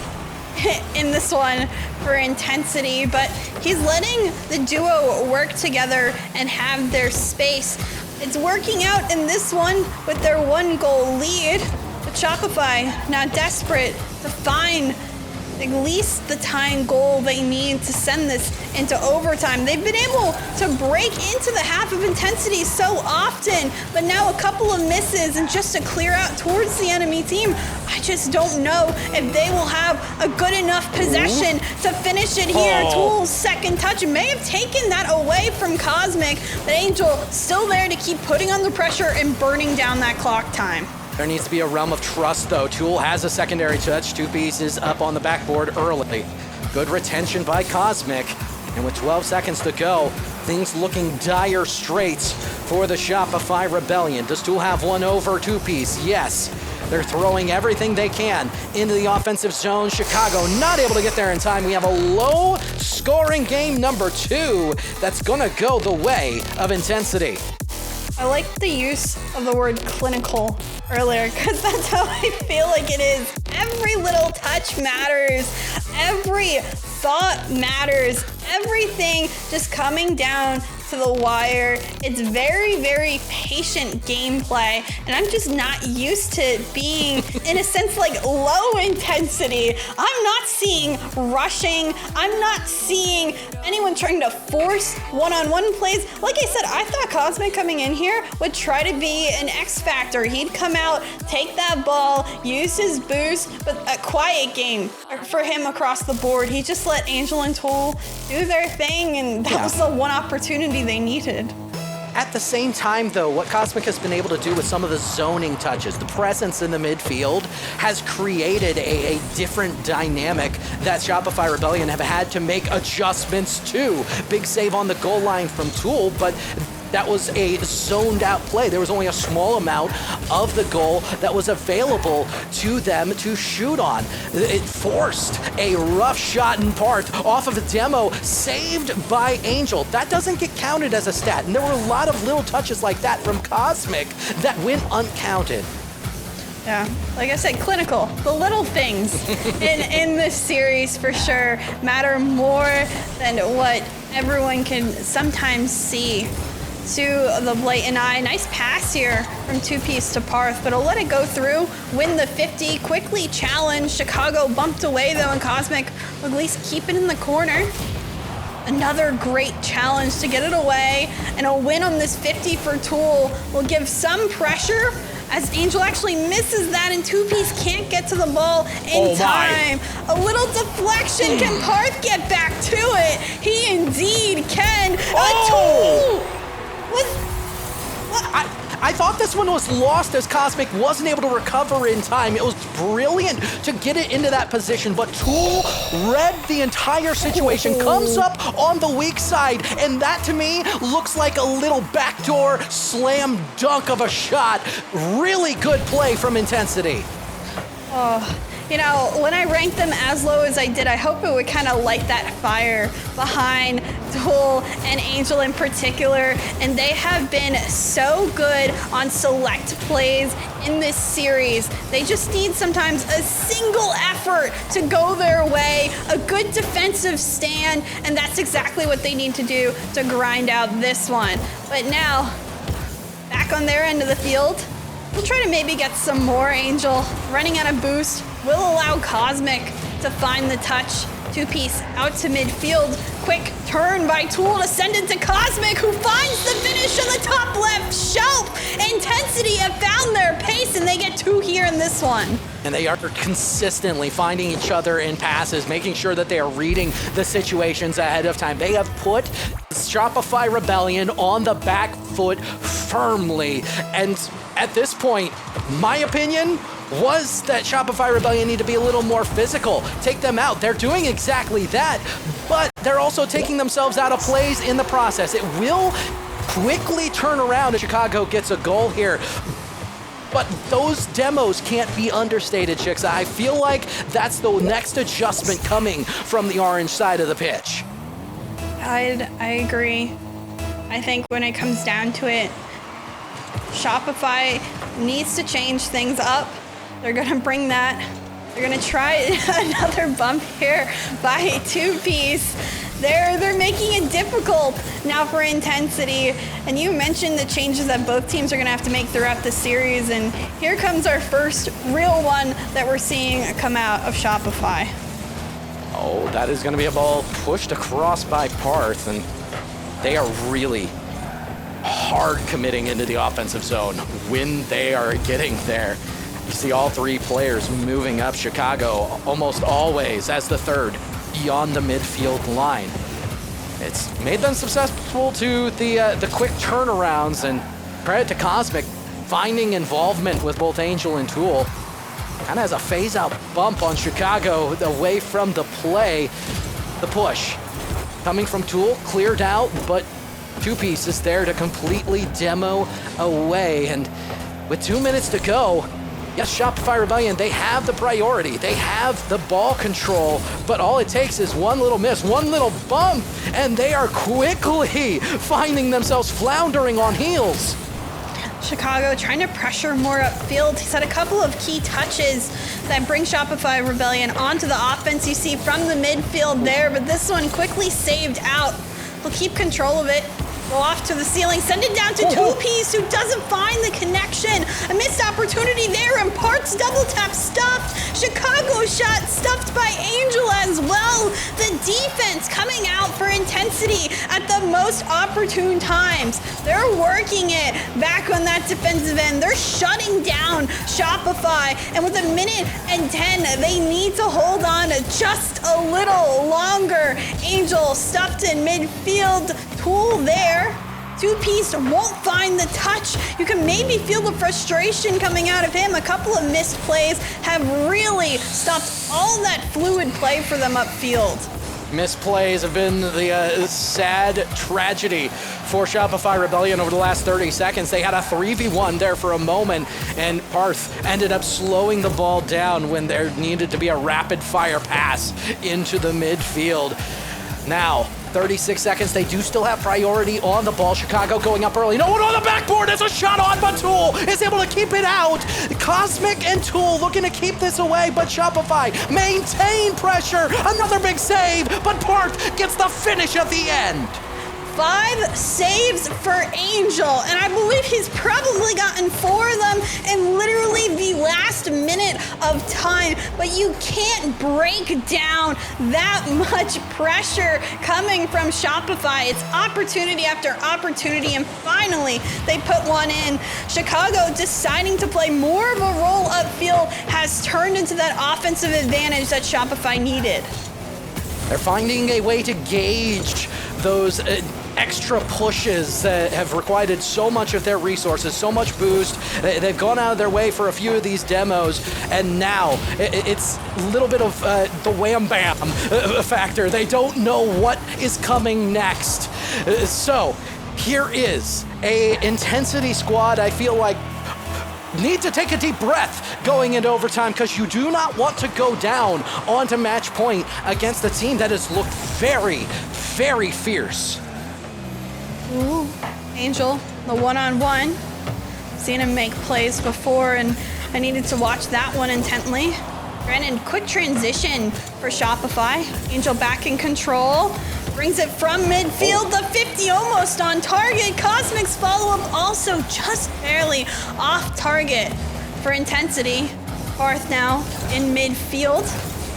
in this one for Intensity, but he's letting the duo work together and have their space. It's working out in this one with their 1-goal lead, but Shopify now desperate to find at least the tying goal they need to send this into overtime. They've been able to break into the half of Intensity so often, but now a couple of misses and just to clear out towards the enemy team. I just don't know if they will have a good enough possession to finish it here. Tool's second touch may have taken that away from Cosmic, but Angel still there to keep putting on the pressure and burning down that clock time. There needs to be a realm of trust, though. Tool has a secondary touch. Two pieces up on the backboard early. Good retention by Cosmic. And with 12 seconds to go, things looking dire straits for the Shopify Rebellion. Does Tool have one over Two Piece? Yes. They're throwing everything they can into the offensive zone. Chicago not able to get there in time. We have a low-scoring game number 2 that's going to go the way of Intensity. I like the use of the word clinical earlier because that's how I feel like it is. Every little touch matters. Every thought matters. Everything just coming down to the wire. It's very, very patient gameplay, and I'm just not used to being, in a sense, like low intensity. I'm not seeing rushing. I'm not seeing anyone trying to force one-on-one plays. Like I said, I thought Cosmic coming in here would try to be an X factor. He'd come out, take that ball, use his boost, but a quiet game for him across the board. He just let Angel and Tool do their thing, and that was the one opportunity they needed. At the same time, though, what Cosmic has been able to do with some of the zoning touches, the presence in the midfield, has created a different dynamic that Shopify Rebellion have had to make adjustments to. Big save on the goal line from Tool, but that was a zoned out play. There was only a small amount of the goal that was available to them to shoot on. It forced a rough shot in Parth off of a demo, saved by Angel. That doesn't get counted as a stat. And there were a lot of little touches like that from Cosmic that went uncounted. Yeah, like I said, clinical. The little things in this series for sure matter more than what everyone can sometimes see. to the Blatant Eye. Nice pass here from two-piece to Parth, but he'll let it go through, win the 50, quickly challenge. Chicago bumped away though, and Cosmic will at least keep it in the corner. Another great challenge to get it away, and a win on this 50 for Tool will give some pressure as Angel actually misses that, and two-piece can't get to the ball in time. A little deflection. Can Parth get back to it? He indeed can. Tool! I thought this one was lost as Cosmic wasn't able to recover in time. It was brilliant to get it into that position, but Tool read the entire situation, comes up on the weak side, and that to me looks like a little backdoor slam dunk of a shot. Really good play from Intensity. You know, when I ranked them as low as I did, I hope it would kind of light that fire behind Tool and Angel in particular. And they have been so good on select plays in this series. They just need sometimes a single effort to go their way, a good defensive stand, and that's exactly what they need to do to grind out this one. But now, back on their end of the field, we'll try to maybe get some more. Angel running out of boost will allow Cosmic to find the touch. Two-piece out to midfield. Quick turn by Tool to send it to Cosmic, who finds the finish on the top left shelf. Intensity have found their pace, and they get two here in this one. And they are consistently finding each other in passes, making sure that they are reading the situations ahead of time. They have put Shopify Rebellion on the back foot firmly. And at this point, my opinion was that Shopify Rebellion need to be a little more physical. Take them out. They're doing exactly that, but they're also taking themselves out of plays in the process. It will quickly turn around if Chicago gets a goal here. But those demos can't be understated, Chicks. I feel like that's the next adjustment coming from the orange side of the pitch. I agree. I think when it comes down to it, Shopify needs to change things up. They're gonna bring that. They're gonna try another bump here by two-piece. They're making it difficult now for Intensity. And you mentioned the changes that both teams are gonna have to make throughout the series. And here comes our first real one that we're seeing come out of Shopify. Oh, that is gonna be a ball pushed across by Parth, and they are really hard committing into the offensive zone when they are getting there. You see all three players moving up Chicago almost always as the third beyond the midfield line. It's made them successful to the quick turnarounds, and credit to Cosmic finding involvement with both Angel and Tool. Kind of has a phase-out bump on Chicago away from the play. The push coming from Tool, cleared out, but two-piece is there to completely demo away. And with 2 minutes to go, yes, Shopify Rebellion, they have the priority. They have the ball control, but all it takes is one little miss, one little bump, and they are quickly finding themselves floundering on heels. Chicago trying to pressure more upfield. He's had a couple of key touches that bring Shopify Rebellion onto the offense. You see from the midfield there, but this one quickly saved out. He'll keep control of it. Go off to the ceiling, send it down to two-piece, who doesn't find the connection. A missed opportunity there, and Parts double tap stuffed. Chicago shot stuffed by Angel as well. The defense coming out for Intensity at the most opportune times. They're working it back on that defensive end. They're shutting down Shopify, and with 1:10, they need to hold on just a little longer. Angel stuffed in midfield. Tool there. Two-piece won't find the touch. You can maybe feel the frustration coming out of him. A couple of missed plays have really stopped all that fluid play for them upfield. Misplays have been the sad tragedy for Shopify Rebellion over the last 30 seconds. They had a 3v1 there for a moment, and Parth ended up slowing the ball down when there needed to be a rapid-fire pass into the midfield. Now, 36 seconds, they do still have priority on the ball. Chicago going up early. No one on the backboard. There's a shot on, but Tool is able to keep it out. Cosmic and Tool looking to keep this away, but Shopify maintain pressure. Another big save, but Parth gets the finish at the end. 5 saves for Angel, and I believe he's probably gotten 4 of them in literally the last minute of time, but you can't break down that much pressure coming from Shopify. It's opportunity after opportunity, and finally they put one in. Chicago deciding to play more of a role upfield has turned into that offensive advantage that Shopify needed. They're finding a way to gauge those extra pushes that have required so much of their resources, so much boost. They've gone out of their way for a few of these demos, and now it's a little bit of the wham bam factor. They don't know what is coming next. So here is a intensity squad I feel like need to take a deep breath going into overtime, because you do not want to go down onto match point against a team that has looked very, very fierce. Ooh, Angel, the one-on-one. Seen him make plays before, and I needed to watch that one intently. Granted, quick transition for Shopify. Angel back in control. Brings it from midfield, the 50 almost on target. Cosmic's follow-up also just barely off target for intensity. Barth now in midfield,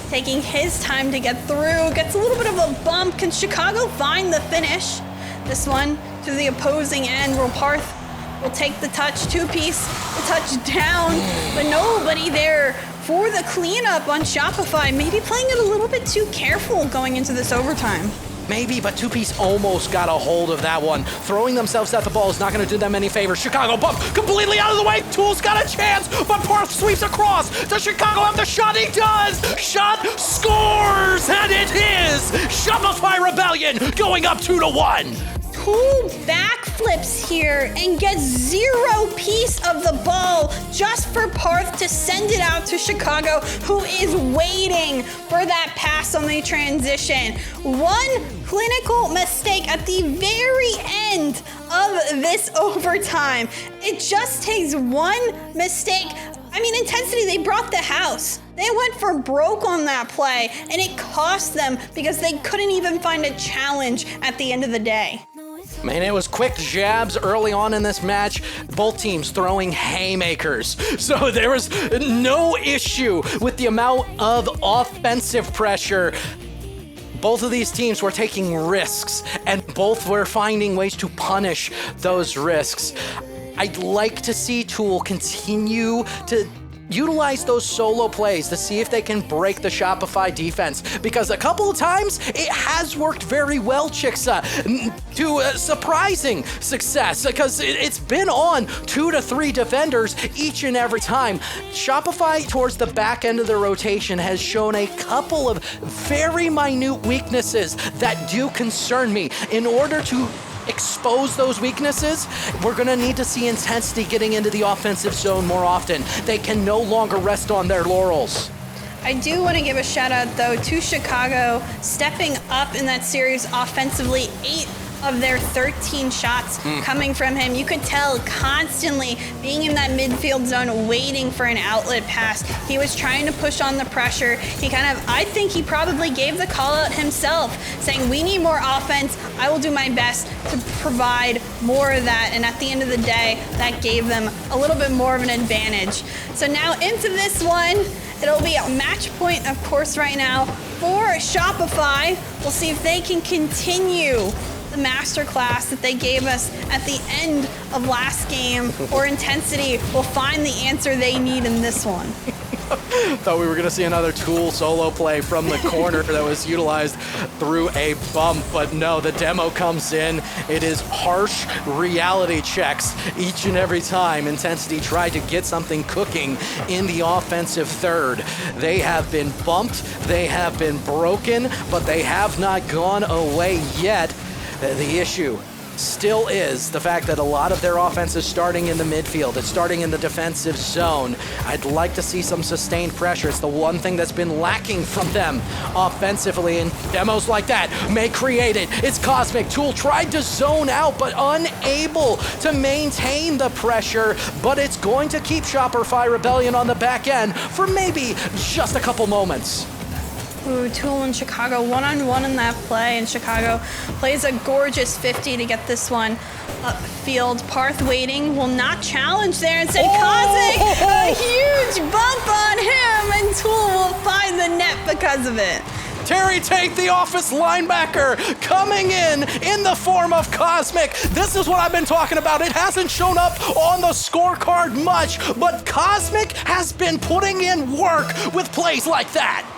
taking his time to get through. Gets a little bit of a bump. Can Chicago find the finish? This one to the opposing end. Parth will take the touch, 2-piece, the touchdown, but nobody there for the cleanup on Shopify. Maybe playing it a little bit too careful going into this overtime. Maybe, but 2-piece almost got a hold of that one. Throwing themselves at the ball is not going to do them any favors. Chicago bump completely out of the way. Tool's got a chance, but Parth sweeps across. Does Chicago have the shot? He does. Shot scores, and it is Shopify Rebellion going up 2-1. 2 backflips here and gets 0 piece of the ball just for Parth to send it out to Chicago, who is waiting for that pass on the transition. One clinical mistake at the very end of this overtime. It just takes one mistake. I mean, intensity, they brought the house. They went for broke on that play, and it cost them because they couldn't even find a challenge at the end of the day. Man, it was quick jabs early on in this match. Both teams throwing haymakers. So there was no issue with the amount of offensive pressure. Both of these teams were taking risks, and both were finding ways to punish those risks. I'd like to see Tool continue to utilize those solo plays to see if they can break the Shopify defense, because a couple of times it has worked very well, Chicksa, to surprising success, because it's been on 2 to 3 defenders each and every time. Shopify towards the back end of the rotation has shown a couple of very minute weaknesses that do concern me. In order to expose those weaknesses, we're going to need to see intensity getting into the offensive zone more often. They can no longer rest on their laurels. I do want to give a shout out though to Chicago stepping up in that series offensively. 8 of their 13 shots coming from him. You could tell constantly being in that midfield zone waiting for an outlet pass. He was trying to push on the pressure. I think he probably gave the call out himself, saying we need more offense. I will do my best to provide more of that. And at the end of the day, that gave them a little bit more of an advantage. So now into this one, it'll be a match point, of course, right now for Shopify. We'll see if they can continue the masterclass that they gave us at the end of last game, or intensity will find the answer they need in this one. Thought we were going to see another Tool solo play from the corner that was utilized through a bump, but no, the demo comes in. It is harsh reality checks each and every time Intensity tried to get something cooking in the offensive third. They have been bumped, they have been broken, but they have not gone away yet. The issue still is the fact that a lot of their offense is starting in the midfield. It's starting in the defensive zone. I'd like to see some sustained pressure. It's the one thing that's been lacking from them offensively, and demos like that may create it. It's Cosmic. Tool tried to zone out, but unable to maintain the pressure, but it's going to keep Shopify Rebellion on the back end for maybe just a couple moments. Ooh, Tool and Chicago one-on-one in that play, and Chicago plays a gorgeous 50 to get this one upfield. Parth waiting, will not challenge there. Instead, Cosmic, a huge bump on him, and Tool will find the net because of it. Terry Tate, the office linebacker, coming in the form of Cosmic. This is what I've been talking about. It hasn't shown up on the scorecard much, but Cosmic has been putting in work with plays like that.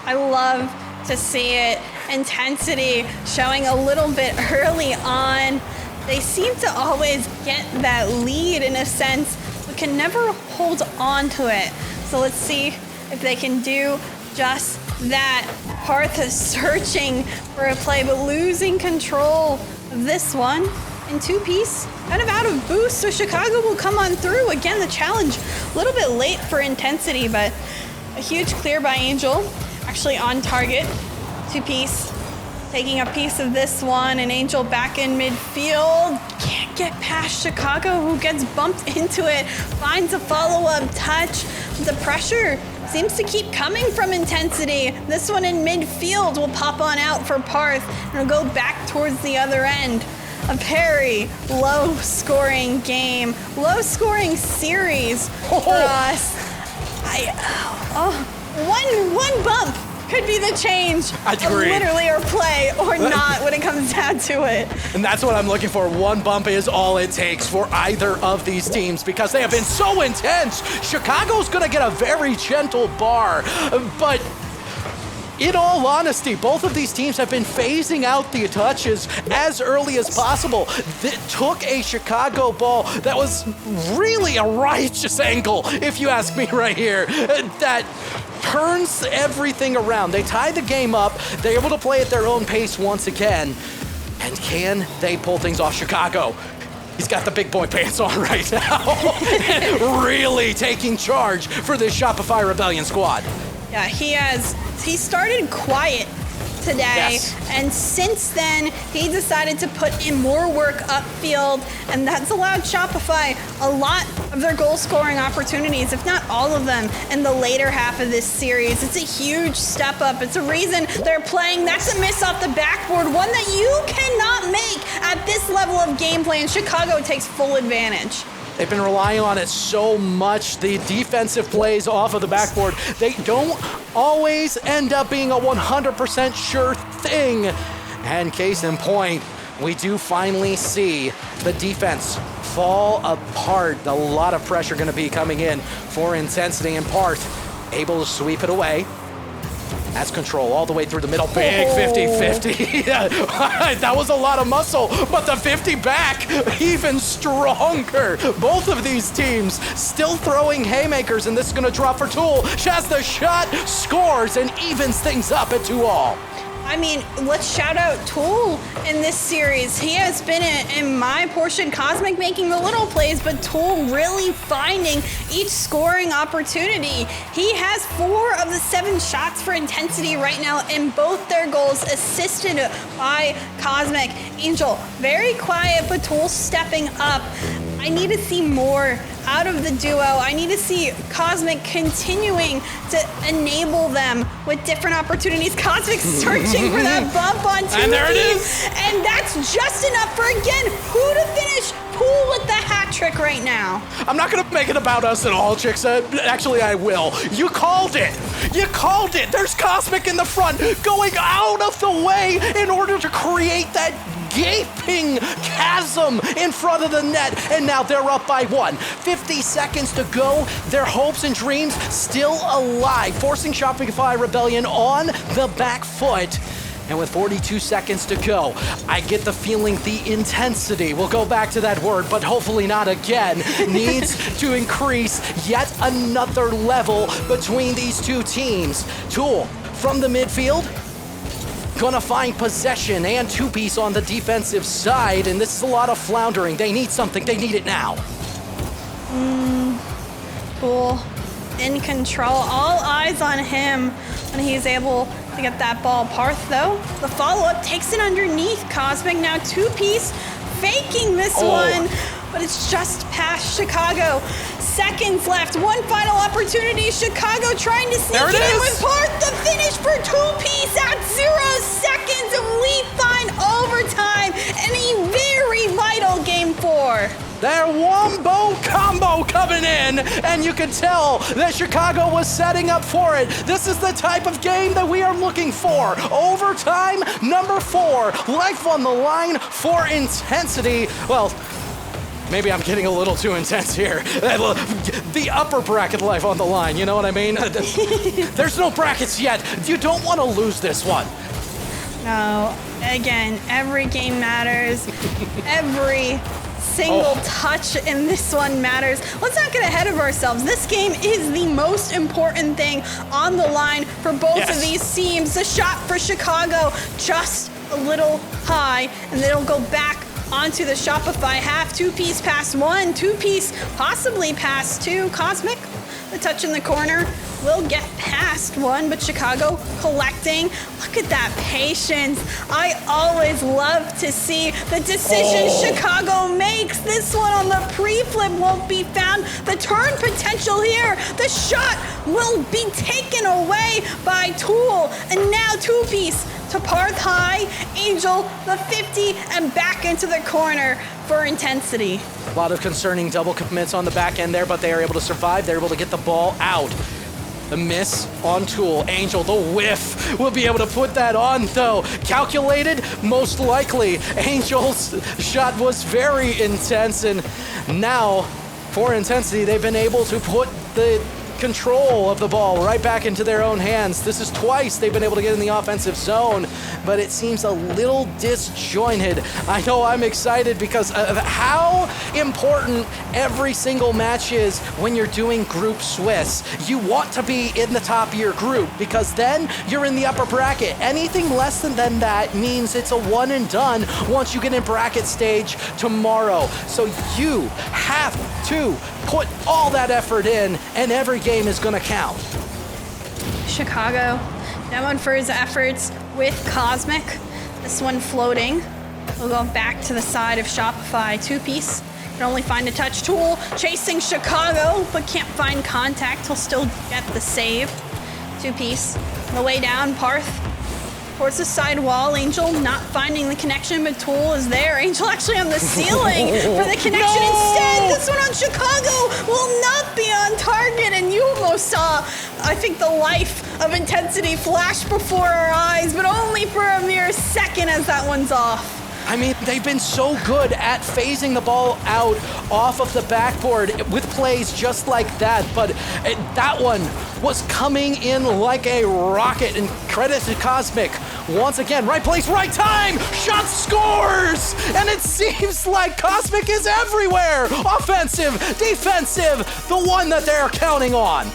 I love to see it. Intensity showing a little bit early on. They seem to always get that lead in a sense, but can never hold on to it. So let's see if they can do just that. Parth is searching for a play, but losing control of this one. And two-piece, kind of out of boost, so Chicago will come on through. Again, the challenge a little bit late for Intensity, but a huge clear by Angel. Actually on target. Two-piece, taking a piece of this one, and Angel back in midfield. Can't get past Chicago, who gets bumped into it. Finds a follow-up touch. The pressure seems to keep coming from Intensity. This one in midfield will pop on out for Parth, and it'll go back towards the other end. A very low-scoring game, low-scoring series for us. One bump could be the change of literally or play or not when it comes down to it. And that's what I'm looking for. One bump is all it takes for either of these teams because they have been so intense. Chicago's going to get a very gentle bar, but in all honesty, both of these teams have been phasing out the touches as early as possible. It took a Chicago ball that was really a righteous angle, if you ask me right here, that turns everything around. They tie the game up. They're able to play at their own pace once again. And can they pull things off Chicago? He's got the big boy pants on right now. Really taking charge for this Shopify Rebellion squad. Yeah, he started quiet today, and since then he decided to put in more work upfield, and that's allowed Shopify a lot of their goal scoring opportunities, if not all of them, in the later half of this series. It's a huge step up. It's a reason they're playing. That's a miss off the backboard, one that you cannot make at this level of gameplay, and Chicago takes full advantage. They've been relying on it so much. The defensive plays off of the backboard, they don't always end up being a 100% sure thing. And case in point, we do finally see the defense fall apart. A lot of pressure going to be coming in for Intensity, and Parth able to sweep it away. That's control all the way through the middle. Big 50-50. That was a lot of muscle, but the 50 back, even stronger. Both of these teams still throwing haymakers, and this is going to drop for Tool. She has the shot, scores, and evens things up at 2-all. I mean, let's shout out Tool in this series. He has been, in my portion, Cosmic making the little plays, but Tool really finding each scoring opportunity. He has 4 of the 7 shots for Intensity right now, and both their goals assisted by Cosmic. Angel, very quiet, but Tool stepping up. I need to see more out of the duo. I need to see Cosmic continuing to enable them with different opportunities. Cosmic searching for that bump on 2 And there it is. And that's just enough for, again, who to finish? Pool with the hat trick right now. I'm not going to make it about us at all, chicks. Actually, I will. You called it. You called it. There's Cosmic in the front, going out of the way in order to create that gaping chasm in front of the net, and now they're up by 1. 50 seconds to go. Their hopes and dreams still alive, forcing Shopify Rebellion on the back foot. And with 42 seconds to go, I get the feeling the intensity, we'll go back to that word, but hopefully not again, needs to increase yet another level between these two teams. Tool from the midfield, gonna find possession and 2-piece on the defensive side, and this is a lot of floundering. They need something. They need it now. Cool. In control. All eyes on him when he's able to get that ball. Parth, though, the follow-up takes it underneath Cosmic. Now 2-piece faking this one. but it's just past Chicago. Seconds left, one final opportunity. Chicago trying to sneak There it it in is. with Parth. The finish for 2-piece at 0 seconds, and we find overtime and a very vital game 4. Their wombo combo coming in, and you can tell that Chicago was setting up for it. This is the type of game that we are looking for. Overtime, number 4, life on the line for intensity. Well, maybe I'm getting a little too intense here. The upper bracket life on the line, you know what I mean? There's no brackets yet. You don't want to lose this one. No, again, every game matters. Every single touch in this one matters. Let's not get ahead of ourselves. This game is the most important thing on the line for both of these teams. The shot for Chicago just a little high, and then it'll go back onto the Shopify half. 2-piece past 1, 2-piece possibly past 2. Cosmic, the touch in the corner, will get past 1, but Chicago collecting. Look at that patience. I always love to see the decisions Chicago makes. This one on the pre-flip won't be found. The turn potential here. The shot will be taken away by Tool. And now 2-piece to Parth high. Angel, the 50, and back into the corner for intensity. A lot of concerning double commits on the back end there, but they are able to survive. They're able to get the ball out. The miss on Tool. Angel, the whiff, will be able to put that on, though. Calculated? Most likely. Angel's shot was very intense, and now, for intensity, they've been able to put the control of the ball right back into their own hands. This is twice they've been able to get in the offensive zone, but it seems a little disjointed. I know I'm excited because of how important every single match is when you're doing group Swiss. You want to be in the top of your group because then you're in the upper bracket. Anything less than that means it's a one and done once you get in bracket stage tomorrow. So you have to put all that effort in, and every game is going to count. Chicago, known for his efforts with Cosmic. This one floating. We'll go back to the side of Shopify. 2-piece. Can only find a touch. Tool chasing Chicago, but can't find contact. He'll still get the save. 2-piece. On the way down, Parth towards the side wall. Angel not finding the connection, but Tool is there. Angel actually on the ceiling for the connection instead. This one on Chicago will not be on target, and you almost saw, I think, the life of intensity flash before our eyes, but only for a mere second as that one's off. I mean, they've been so good at phasing the ball out off of the backboard with plays just like that, but that one was coming in like a rocket, and credit to Cosmic. Once again, right place, right time, shot scores! And it seems like Cosmic is everywhere! Offensive, defensive, the one that they're counting on.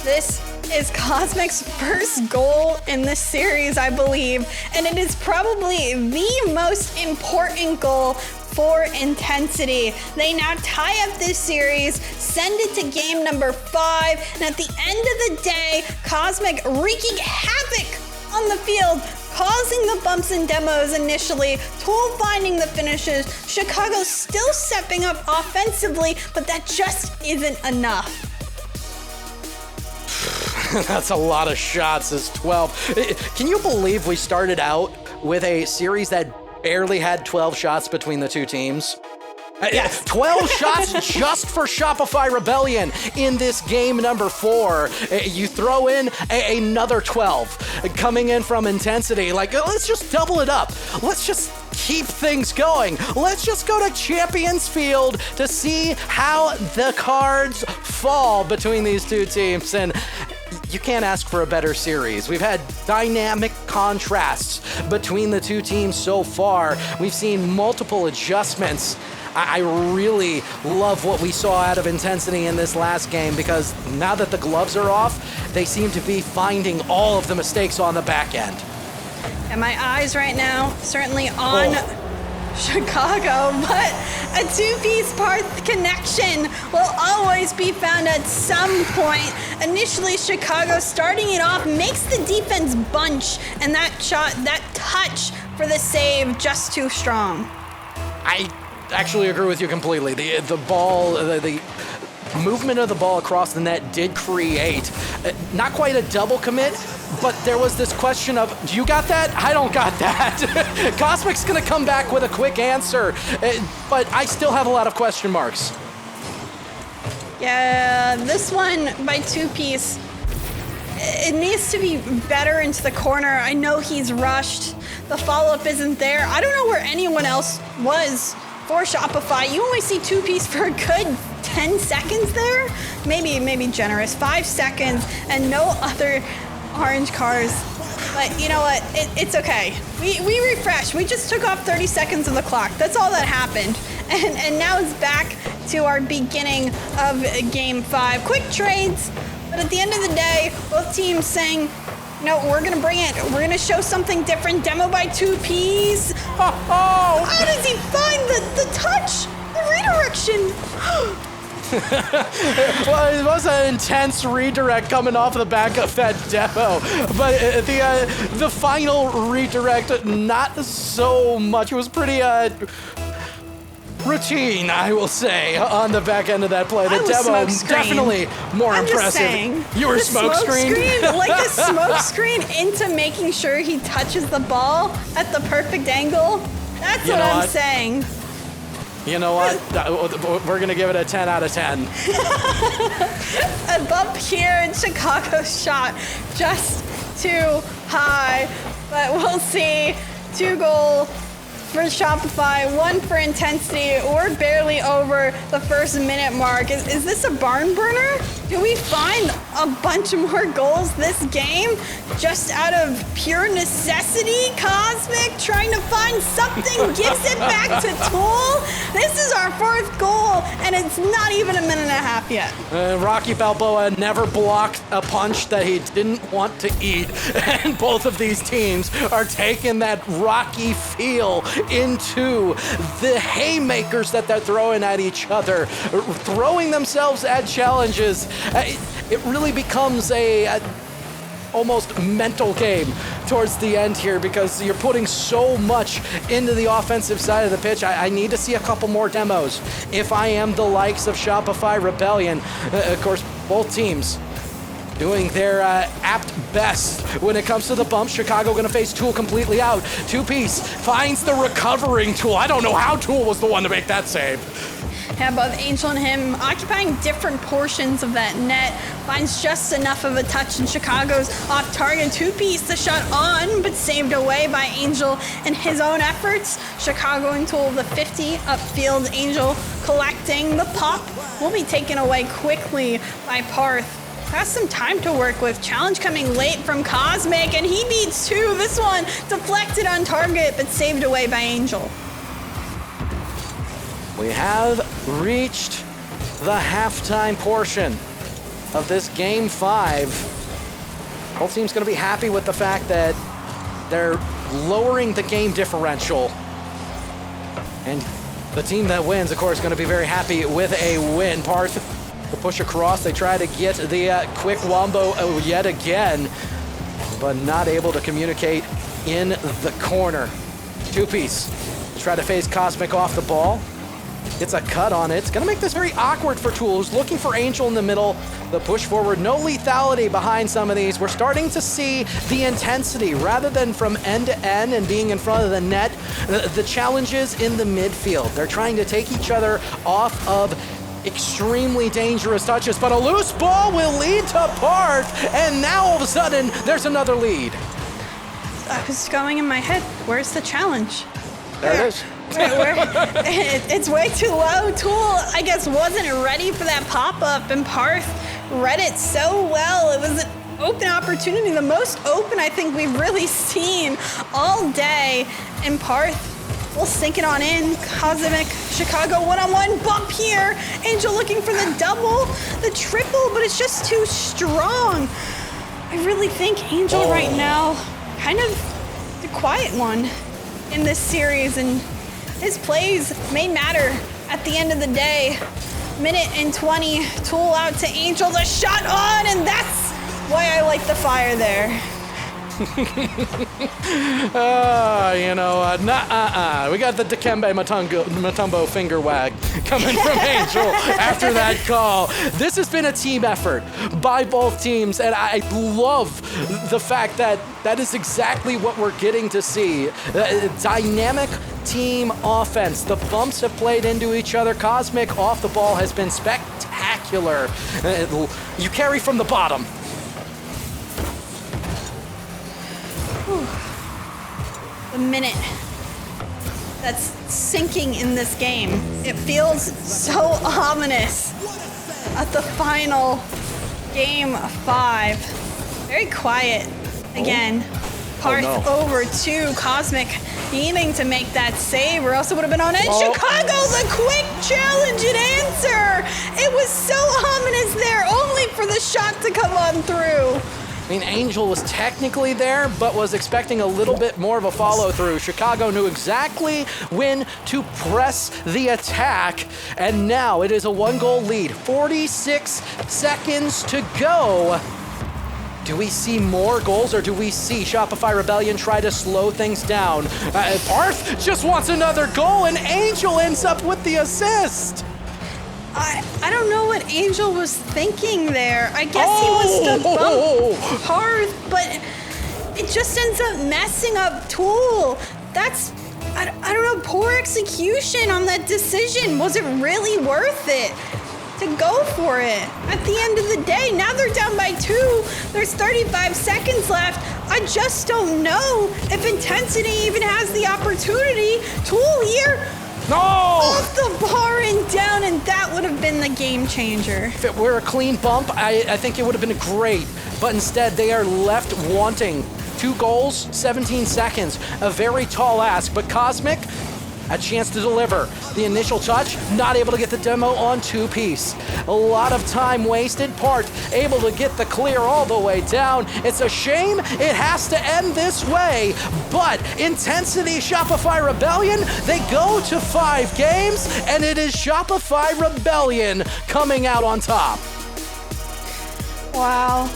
This is Cosmic's first goal in this series, I believe, and it is probably the most important goal for intensity. They now tie up this series, send it to game number 5, and at the end of the day, Cosmic wreaking havoc on the field, causing the bumps and demos initially, Tool finding the finishes, Chicago still stepping up offensively, but that just isn't enough. That's a lot of shots as 12. Can you believe we started out with a series that barely had 12 shots between the two teams? Yes. 12 shots just for Shopify Rebellion in this game number 4. You throw in another 12 coming in from intensity. Like, let's just double it up. Let's just keep things going. Let's just go to Champions Field to see how the cards fall between these two teams. And you can't ask for a better series. We've had dynamic contrasts between the two teams so far. We've seen multiple adjustments. I really love what we saw out of intensity in this last game, because now that the gloves are off, they seem to be finding all of the mistakes on the back end. And my eyes right now certainly on Chicago, but a 2-piece Parth connection will always be found at some point. Initially, Chicago starting it off makes the defense bunch, and that shot, that touch for the save, just too strong. actually agree with you completely. The ball, the movement of the ball across the net did create not quite a double commit, but there was this question of, do you got that? I don't got that. Cosmic's gonna come back with a quick answer, but I still have a lot of question marks. Yeah, this one by 2-piece. It needs to be better into the corner. I know he's rushed. The follow-up isn't there. I don't know where anyone else was for Shopify. You only see 2-piece for a good 10 seconds there. Maybe generous. 5 seconds and no other orange cars. But you know what? It's okay. We refreshed. We just took off 30 seconds of the clock. That's all that happened. And now it's back to our beginning of Game 5. Quick trades. But at the end of the day, both teams saying, no, we're gonna bring it. We're gonna show something different. Demo by 2-piece. Oh, how does he find the touch? The redirection. Well, it was an intense redirect coming off the back of that demo, but the final redirect, not so much. It was pretty routine, I will say, on the back end of that play. The demo definitely more I'm impressive. Just saying, you were smoke screened? Like a smoke screen into making sure he touches the ball at the perfect angle. That's what I'm saying. You know what? We're going to give it a 10 out of 10. A bump here in Chicago's shot just too high. But we'll see. 2 goal for Shopify, 1 for intensity. We're barely over the first minute mark. Is this a barn burner? Do we find a bunch of more goals this game just out of pure necessity? Cosmic trying to find something, gives it back to Tool. This is our 4th goal, and it's not even a minute and a half yet. Rocky Balboa never blocked a punch that he didn't want to eat, and both of these teams are taking that Rocky feel into the haymakers that they're throwing at each other, throwing themselves at challenges. It really becomes a almost mental game towards the end here because you're putting so much into the offensive side of the pitch. I need to see a couple more demos if I am the likes of Shopify Rebellion. Of course, both teams doing their apt best when it comes to the bump. Chicago gonna face Tool completely out. 2-piece finds the recovering Tool. I don't know how Tool was the one to make that save. Yeah, both Angel and him occupying different portions of that net. Finds just enough of a touch, and Chicago's off target. 2-piece, the shot on, but saved away by Angel and his own efforts. Chicago into the 50 upfield. Angel collecting the pop. Will be taken away quickly by Parth. Has some time to work with. Challenge coming late from Cosmic, and he beats 2. This one deflected on target, but saved away by Angel. We have reached the halftime portion of this Game 5. Both teams going to be happy with the fact that they're lowering the game differential. And the team that wins, of course, going to be very happy with a win. Parth, the push across. They try to get the quick wombo yet again, but not able to communicate in the corner. 2-piece. Try to face Cosmic off the ball. It's a cut on it. It's going to make this very awkward for Tool, who's looking for Angel in the middle. The push forward, no lethality behind some of these. We're starting to see the intensity rather than from end to end and being in front of the net. The challenges in the midfield. They're trying to take each other off of extremely dangerous touches, but a loose ball will lead to Parth, and now all of a sudden, there's another lead. I was going in my head, where's the challenge? There it is. It's way too low. Tool, I guess, wasn't ready for that pop-up, and Parth read it so well. It was an open opportunity, the most open I think we've really seen all day, and Parth will sink it on in. Cosmic, Chicago one-on-one bump here. Angel looking for the double, the triple, but it's just too strong. I really think Angel right now, kind of the quiet one in this series, and his plays may matter at the end of the day. Minute and 20, Tool out to Angel, the shot on, and that's why I like the fire there. We got the Dikembe Mutombo finger wag coming from Angel after that call. This has been a team effort by both teams, and I love the fact that that is exactly what we're getting to see. Dynamic team offense. The bumps have played into each other. Cosmic off the ball has been spectacular. You carry from the bottom. The minute that's sinking in this game. It feels so ominous at the final game 5. Very quiet again. Parth over to Cosmic, needing to make that save or else it would have been on. And Chicago, the quick challenge and answer. It was so ominous there, only for the shot to come on through. I mean, Angel was technically there, but was expecting a little bit more of a follow-through. Chicago knew exactly when to press the attack, and now it is a 1-goal lead. 46 seconds to go. Do we see more goals, or do we see Shopify Rebellion try to slow things down? Parth just wants another goal, and Angel ends up with the assist. I don't know what Angel was thinking there. I guess he was the bump Parth, but it just ends up messing up Tool. That's, I don't know, poor execution on that decision. Was it really worth it to go for it? At the end of the day, now they're down by 2. There's 35 seconds left. I just don't know if Intensity even has the opportunity. Tool here. No! Off the bar and down, and that would have been the game changer. If it were a clean bump, I think it would have been great. But instead, they are left wanting. 2 goals, 17 seconds. A very tall ask, but Cosmic, a chance to deliver. The initial touch, not able to get the demo on 2-piece. A lot of time wasted. Parth able to get the clear all the way down. It's a shame it has to end this way, but Intensity Shopify Rebellion, they go to 5 games, and it is Shopify Rebellion coming out on top. Wow.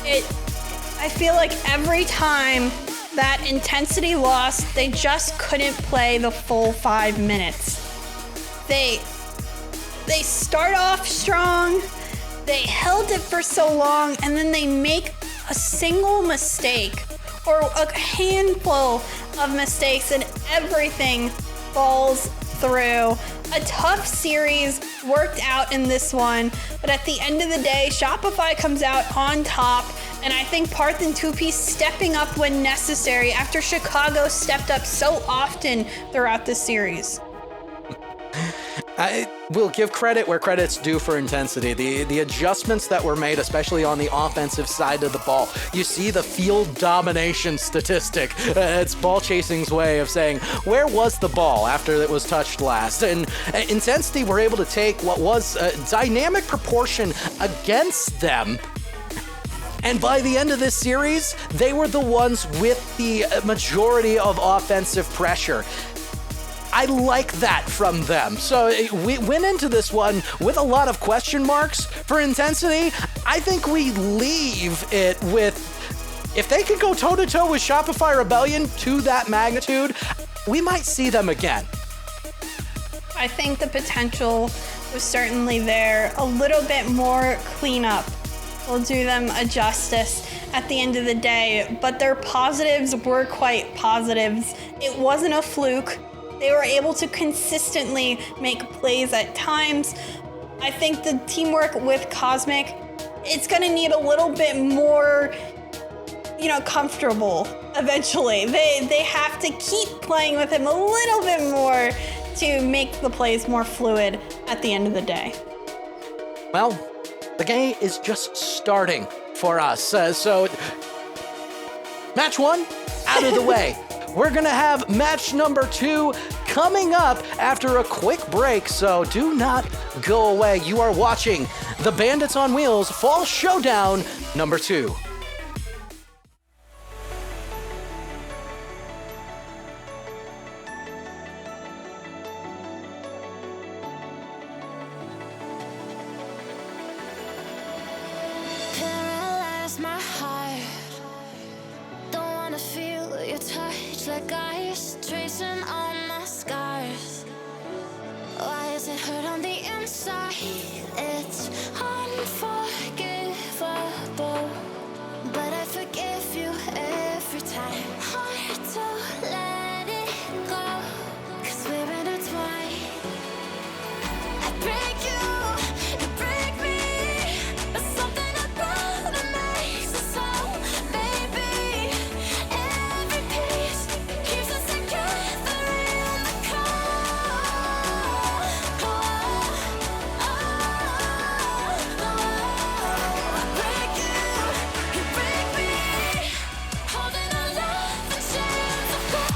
I feel like every time that Intensity lost, they just couldn't play the full 5 minutes. They start off strong, they held it for so long, and then they make a single mistake or a handful of mistakes and everything falls through. A tough series worked out in this one, but at the end of the day, Shopify comes out on top, and I think Parth and 2-piece stepping up when necessary after Chicago stepped up so often throughout the series. I will give credit where credit's due for Intensity. The adjustments that were made, especially on the offensive side of the ball. You see the field domination statistic. It's ball chasing's way of saying, where was the ball after it was touched last? And Intensity were able to take what was a dynamic proportion against them. And by the end of this series, they were the ones with the majority of offensive pressure. I like that from them. So we went into this one with a lot of question marks for Intensity. I think we leave it with, if they could go toe-to-toe with Shopify Rebellion to that magnitude, we might see them again. I think the potential was certainly there. A little bit more cleanup will do them a justice at the end of the day, but their positives were quite positives. It wasn't a fluke. They were able to consistently make plays at times. I think the teamwork with Cosmic, it's gonna need a little bit more, comfortable eventually. They have to keep playing with him a little bit more to make the plays more fluid at the end of the day. Well, the game is just starting for us. So match 1 out of the way. We're gonna have match number 2 coming up after a quick break, so do not go away. You are watching the Bandits on Wheels Fall Showdown number 2. Paralyze my heart. hurt on the inside. It's unforgivable, but I forgive you every time. Hard to let it go, 'cause we're intertwined. I break you, you break me, but something about it makes us so, baby. Every piece keeps us together in the cold. I break you, you break me, holding our love in chains of gold.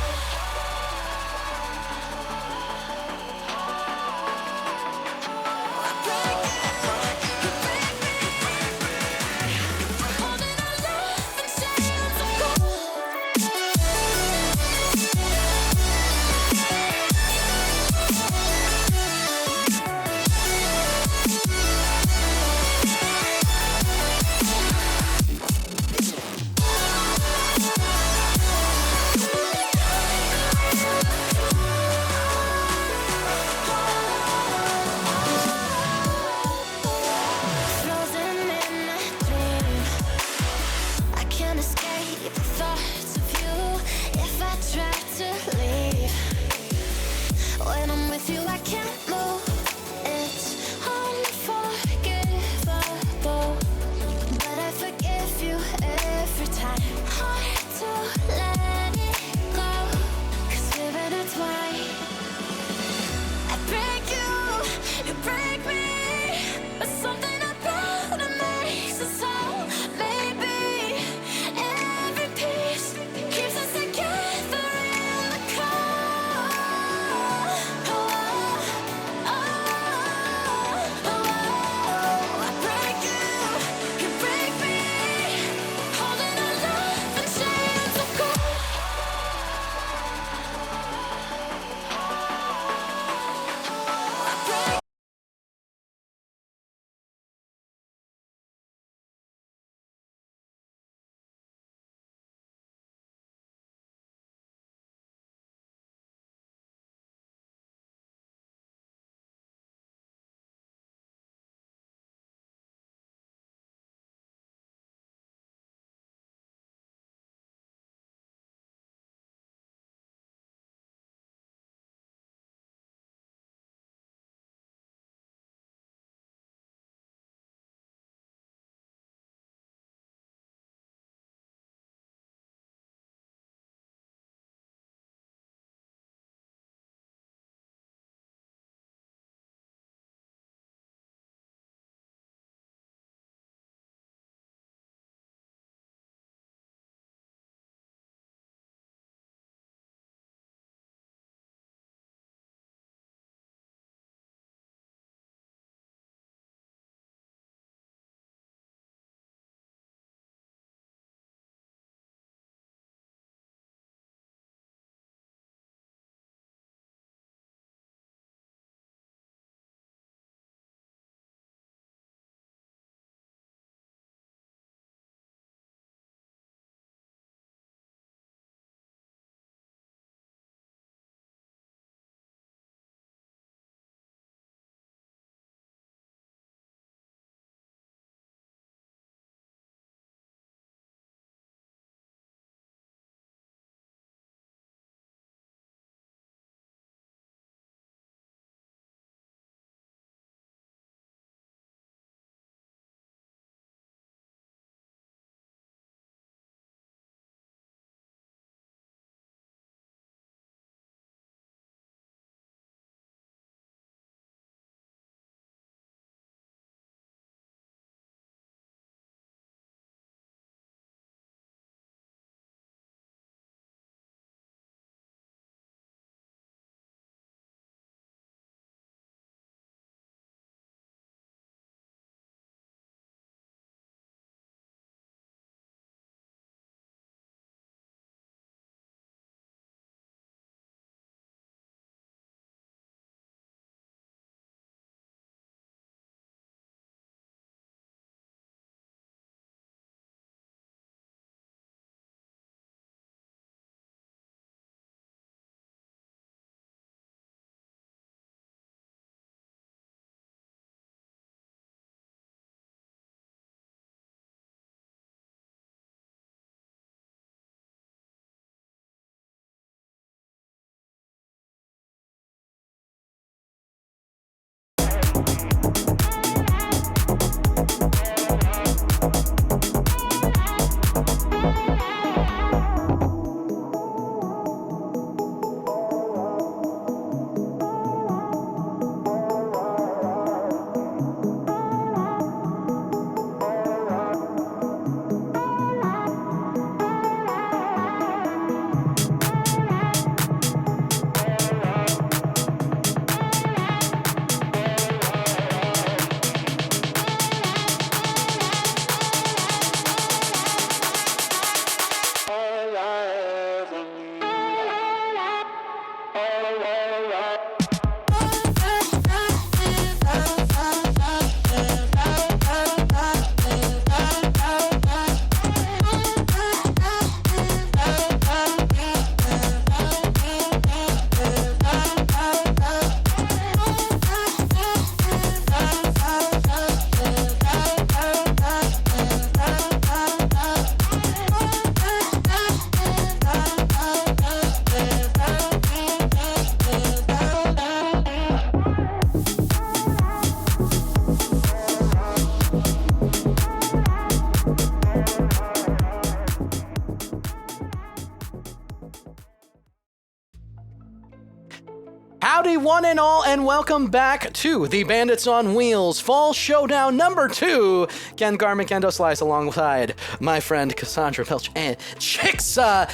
one and all, and welcome back to the Bandits on Wheels Fall Showdown number 2. Ken Garmin, Kendo Slice, alongside my friend Cassandra Pilch and Chixa.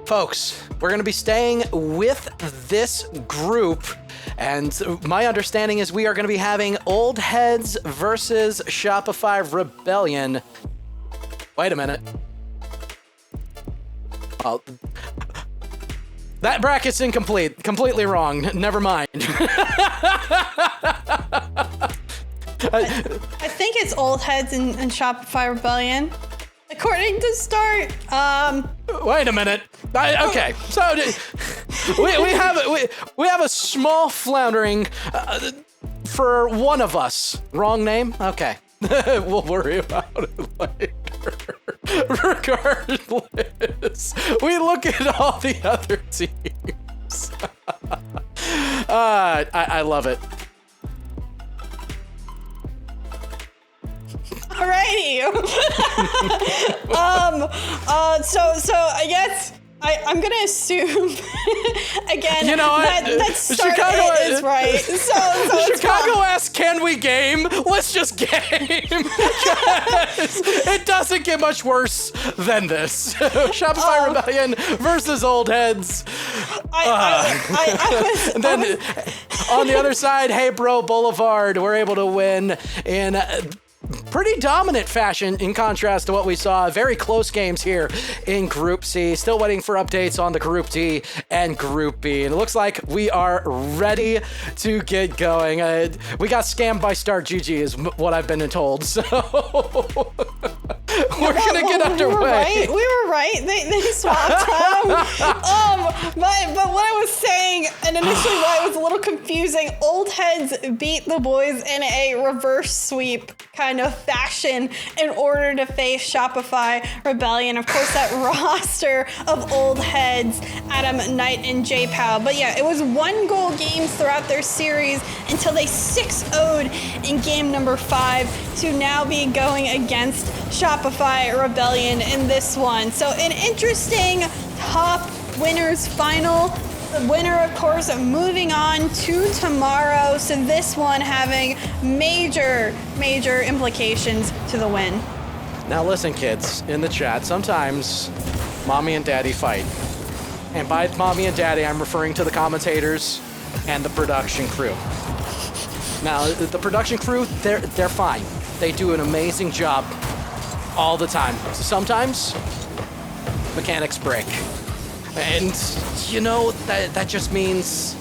Folks, we're going to be staying with this group, and my understanding is we are going to be having Old Heads versus Shopify Rebellion. Wait a minute. Oh. That bracket's incomplete. Completely wrong. Never mind. I think it's Old Heads and Shopify Rebellion. According to Start, Wait a minute. Okay, so we have a small floundering for one of us. Wrong name? Okay. We'll worry about it later. Regardless, we look at all the other teams. I love it. alrighty. So I guess I'm gonna assume again. You know what? That Start Chicago is right. So it's Chicago asks, "Can we game?" Let's just game. It doesn't get much worse than this. Shopify Rebellion versus Old Heads. And then on the other side, Hey Bro Boulevard, we're able to win in pretty dominant fashion in contrast to what we saw. Very close games here in Group C. Still waiting for updates on the Group D and Group B. And it looks like we are ready to get going. We got scammed by Start GG is what I've been told. So we're going to get underway. We were right. They swapped. But what I was saying, and initially why it was a little confusing, Old Heads beat the boys in a reverse sweep kind of fashion in order to face Shopify Rebellion. Of course, that roster of Old Heads, Adam, Knight, and J-Pow. But yeah, it was 1-goal games throughout their series until they 6-0'd in game number 5 to now be going against Shopify Rebellion in this one. So an interesting top winners final. The winner, of course, moving on to tomorrow. So this one having major implications to the win. Now listen, kids, in the chat, sometimes mommy and daddy fight. And by mommy and daddy, I'm referring to the commentators and the production crew. Now, the production crew, they're fine. They do an amazing job all the time. Sometimes mechanics break. And, you know, that just means,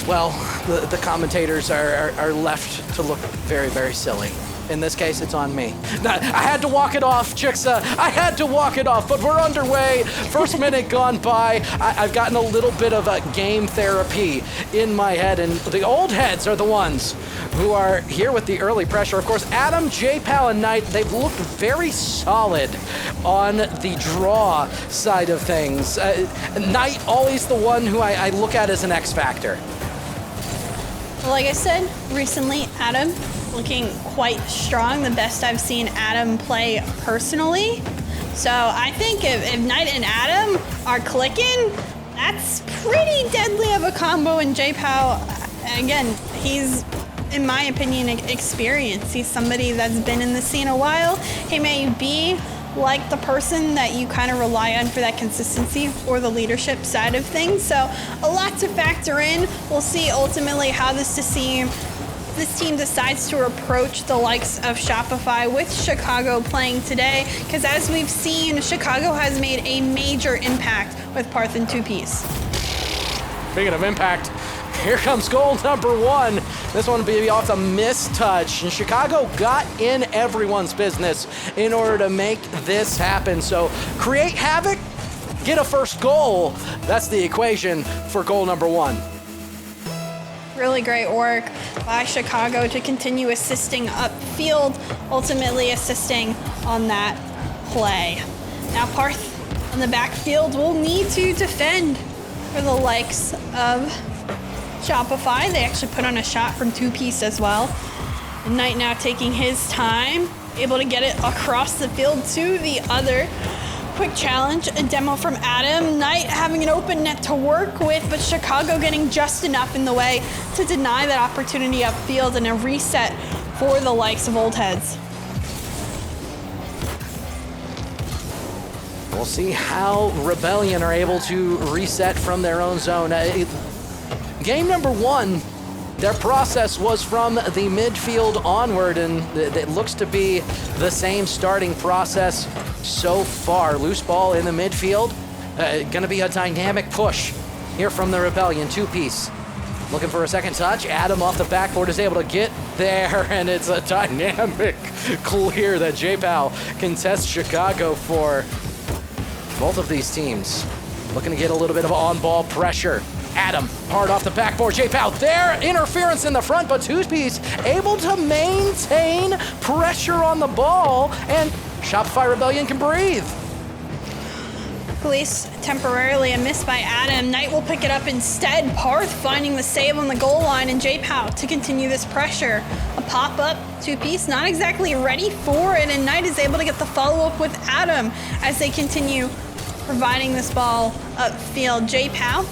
well, the commentators are left to look very, very silly. In this case, it's on me. I had to walk it off, Chixa. I had to walk it off, but we're underway. First minute gone by. I've gotten a little bit of a game therapy in my head, and the Old Heads are the ones who are here with the early pressure. Of course, Adam, J-Pow, and Knight, they've looked very solid on the draw side of things. Knight, always the one who I look at as an X factor. Well, like I said, recently, Adam looking quite strong. The best I've seen Adam play personally. So I think if Knight and Adam are clicking, that's pretty deadly of a combo. And J-Pow, again, he's, in my opinion, experienced. He's somebody that's been in the scene a while. He may be like the person that you kind of rely on for that consistency or the leadership side of things. So a lot to factor in. We'll see ultimately how this team decides to approach the likes of Shopify with Chicago playing today, because as we've seen, Chicago has made a major impact with Parth and 2-piece. Speaking of impact, here comes goal number 1. This one will be off a missed touch, and Chicago got in everyone's business in order to make this happen. So create havoc, get a first goal. That's the equation for goal number 1. Really great work by Chicago to continue assisting upfield, ultimately assisting on that play. Now Parth on the backfield will need to defend for the likes of Shopify. They actually put on a shot from 2-piece as well. Knight now taking his time, able to get it across the field to the other quick challenge, a demo from Adam. Knight having an open net to work with, but Chicago getting just enough in the way to deny that opportunity upfield and a reset for the likes of Old Heads. We'll see how Rebellion are able to reset from their own zone. Game number 1, their process was from the midfield onward, and it looks to be the same starting process so far. Loose ball in the midfield. Gonna be a dynamic push here from the Rebellion. 2-piece. Looking for a second touch. Adam off the backboard is able to get there, and it's a dynamic clear that J-Pal contests Chicago for. Both of these teams looking to get a little bit of on-ball pressure. Adam, hard off the backboard. J-Pal there, interference in the front, but 2-piece able to maintain pressure on the ball, and Shopify Rebellion can breathe. Police temporarily a miss by Adam. Knight will pick it up instead. Parth finding the save on the goal line, and J-Pal to continue this pressure. A pop-up, 2-piece, not exactly ready for it, and Knight is able to get the follow-up with Adam as they continue providing this ball upfield. J-Pal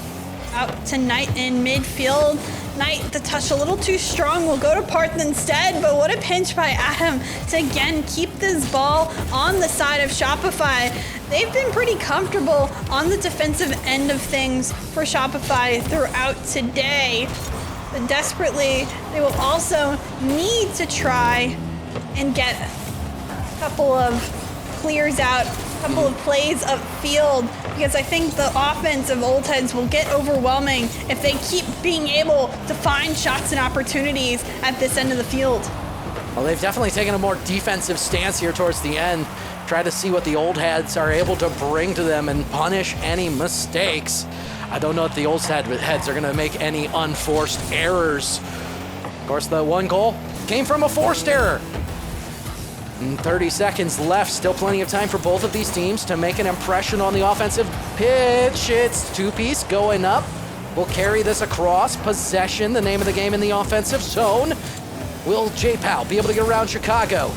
out to Knight in midfield. Knight, the touch a little too strong, will go to Parth instead, but what a pinch by Adam to again keep this ball on the side of Shopify. They've been pretty comfortable on the defensive end of things for Shopify throughout today, but desperately they will also need to try and get a couple of clears out, a couple of plays upfield, because I think the offense of Old Heads will get overwhelming if they keep being able to find shots and opportunities at this end of the field. Well, they've definitely taken a more defensive stance here towards the end. Try to see what the Old Heads are able to bring to them and punish any mistakes. I don't know if the Old Heads are going to make any unforced errors. Of course, the one goal came from a forced error. And 30 seconds left, still plenty of time for both of these teams to make an impression on the offensive pitch. It's 2-piece going up. We'll carry this across. Possession, the name of the game in the offensive zone. Will J-Pal be able to get around Chicago?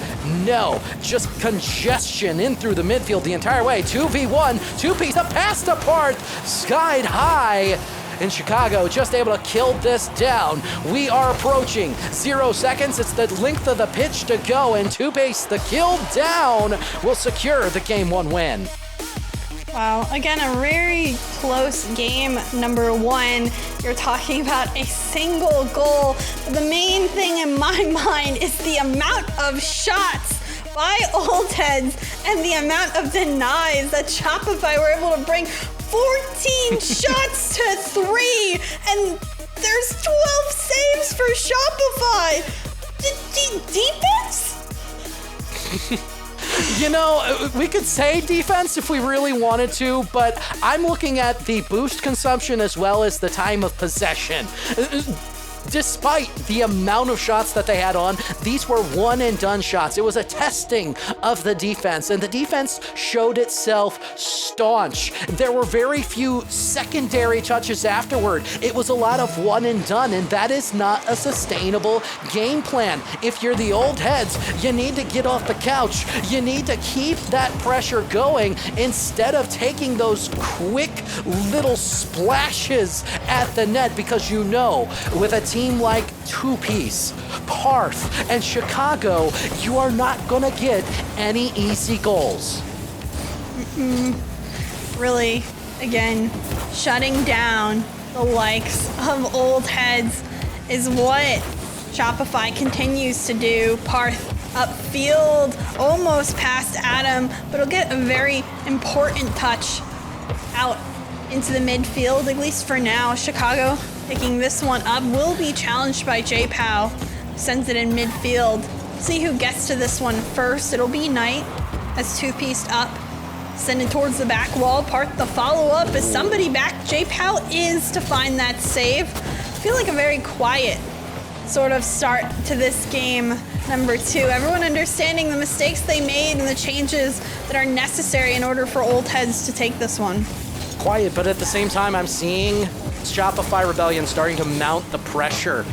No, just congestion in through the midfield the entire way. 2v1, 2-piece, a pass to Parth, skied high. In Chicago, just able to kill this down. We are approaching 0 seconds. It's the length of the pitch to go, and 2-piece, the kill down, will secure the Game 1 win. Wow, again, a very close game, number 1. You're talking about a single goal. The main thing in my mind is the amount of shots by Old Heads and the amount of denies that Shopify were able to bring. 14 shots to 3, and there's 12 saves for Shopify. Defense? You know, we could say defense if we really wanted to, but I'm looking at the boost consumption as well as the time of possession. Despite the amount of shots that they had on, these were one-and-done shots. It was a testing of the defense, and the defense showed itself staunch. There were very few secondary touches afterward. It was a lot of one-and-done, and that is not a sustainable game plan. If you're the Old Heads, you need to get off the couch. You need to keep that pressure going instead of taking those quick little splashes at the net, because you know, with a team like 2-piece, Parth, and Chicago, you are not gonna get any easy goals. Really, again, shutting down the likes of Old Heads is what Shopify continues to do. Parth upfield, almost past Adam, but he'll get a very important touch out into the midfield, at least for now. Chicago picking this one up, will be challenged by J-Pal, sends it in midfield. See who gets to this one first. It'll be Knight as 2-pieced up, send it towards the back wall. Parth the follow-up. Is somebody back? J-Pal is to find that save. I feel like a very quiet sort of start to this game, number 2. Everyone understanding the mistakes they made and the changes that are necessary in order for Old Heads to take this one. Quiet, but at the same time, I'm seeing Shopify Rebellion starting to mount the pressure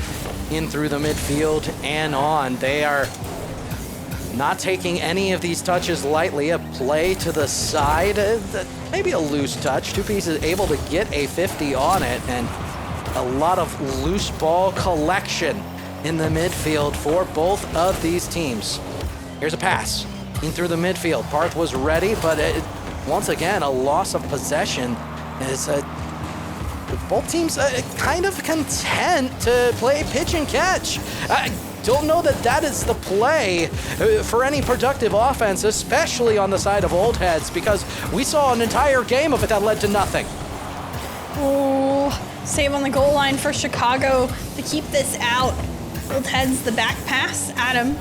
in through the midfield and on. They are not taking any of these touches lightly. A play to the side, maybe a loose touch. 2Piece is able to get a 50 on it, and a lot of loose ball collection in the midfield for both of these teams. Here's a pass in through the midfield. Parth was ready, but once again, a loss of possession as both teams kind of content to play pitch and catch. I don't know that is the play for any productive offense, especially on the side of Old Heads, because we saw an entire game of it that led to nothing. Oh, save on the goal line for Chicago to keep this out. Old Heads, the back pass. Adam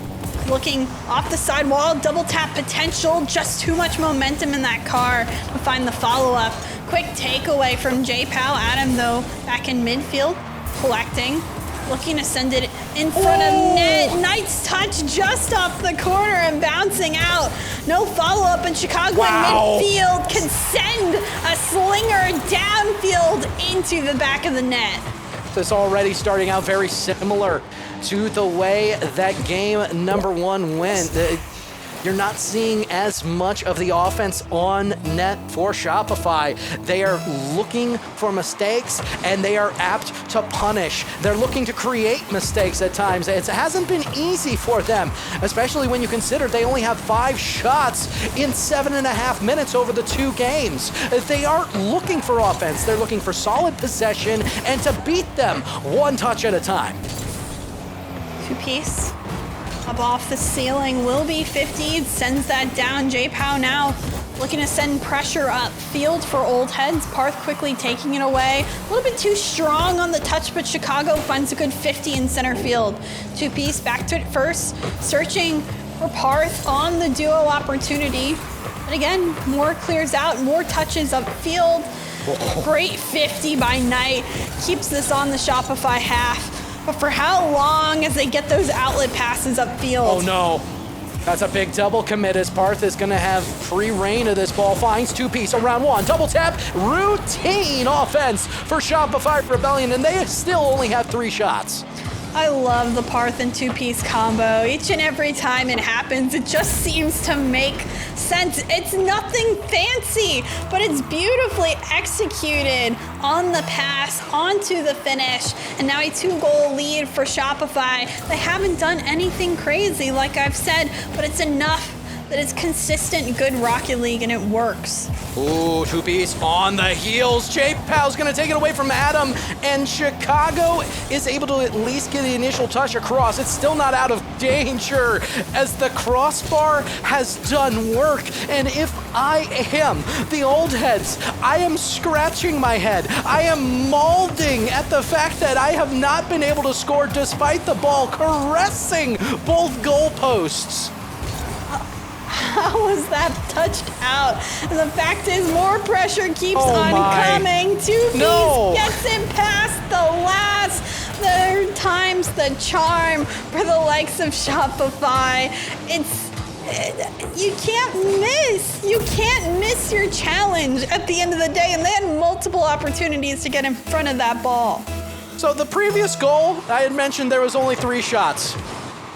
looking off the sidewall, double tap potential, just too much momentum in that car to find the follow-up. Quick takeaway from J-Pow. Adam, though, back in midfield, collecting, looking to send it in front of net. Nice touch just off the corner and bouncing out. No follow-up, and Chicago in midfield can send a slinger downfield into the back of the net. This already starting out very similar to the way that game number one went. You're not seeing as much of the offense on net for Shopify. They are looking for mistakes, and they are apt to punish. They're looking to create mistakes at times. It hasn't been easy for them, especially when you consider they only have 5 shots in 7.5 minutes over the 2 games. They aren't looking for offense. They're looking for solid possession and to beat them 1 touch at a time. 2Piece. Up off the ceiling will be 50. Sends that down. J-Pow now looking to send pressure up field for Old Heads. Parth quickly taking it away. A little bit too strong on the touch, but Chicago finds a good 50 in center field. 2Piece back to it first. Searching for Parth on the duo opportunity. But again, more clears out, more touches up field. Great 50 by Knight. Keeps this on the Shopify half. But for how long as they get those outlet passes upfield? Oh no, that's a big double commit as Parth is gonna have free reign of this ball. Finds 2Piece around 1, double tap, routine offense for Shopify Rebellion, and they still only have 3 shots. I love the Parth and 2Piece combo. Each and every time it happens, it just seems to make sense. It's nothing fancy, but it's beautifully executed on the pass, onto the finish, and now a 2-goal lead for Shopify. They haven't done anything crazy, like I've said, but it's enough that it's consistent, good Rocket League, and it works. Ooh, 2Piece on the heels. J-Pow's gonna take it away from Adam, and Chicago is able to at least get the initial touch across. It's still not out of danger as the crossbar has done work. And if I am the Old Heads, I am scratching my head. I am mauling at the fact that I have not been able to score despite the ball caressing both goalposts. How was that touched out? And the fact is, more pressure keeps on coming. 2Piece gets it past the last. There times the charm for the likes of Shopify. You can't miss. You can't miss your challenge at the end of the day. And they had multiple opportunities to get in front of that ball. So the previous goal, I had mentioned there was only 3 shots.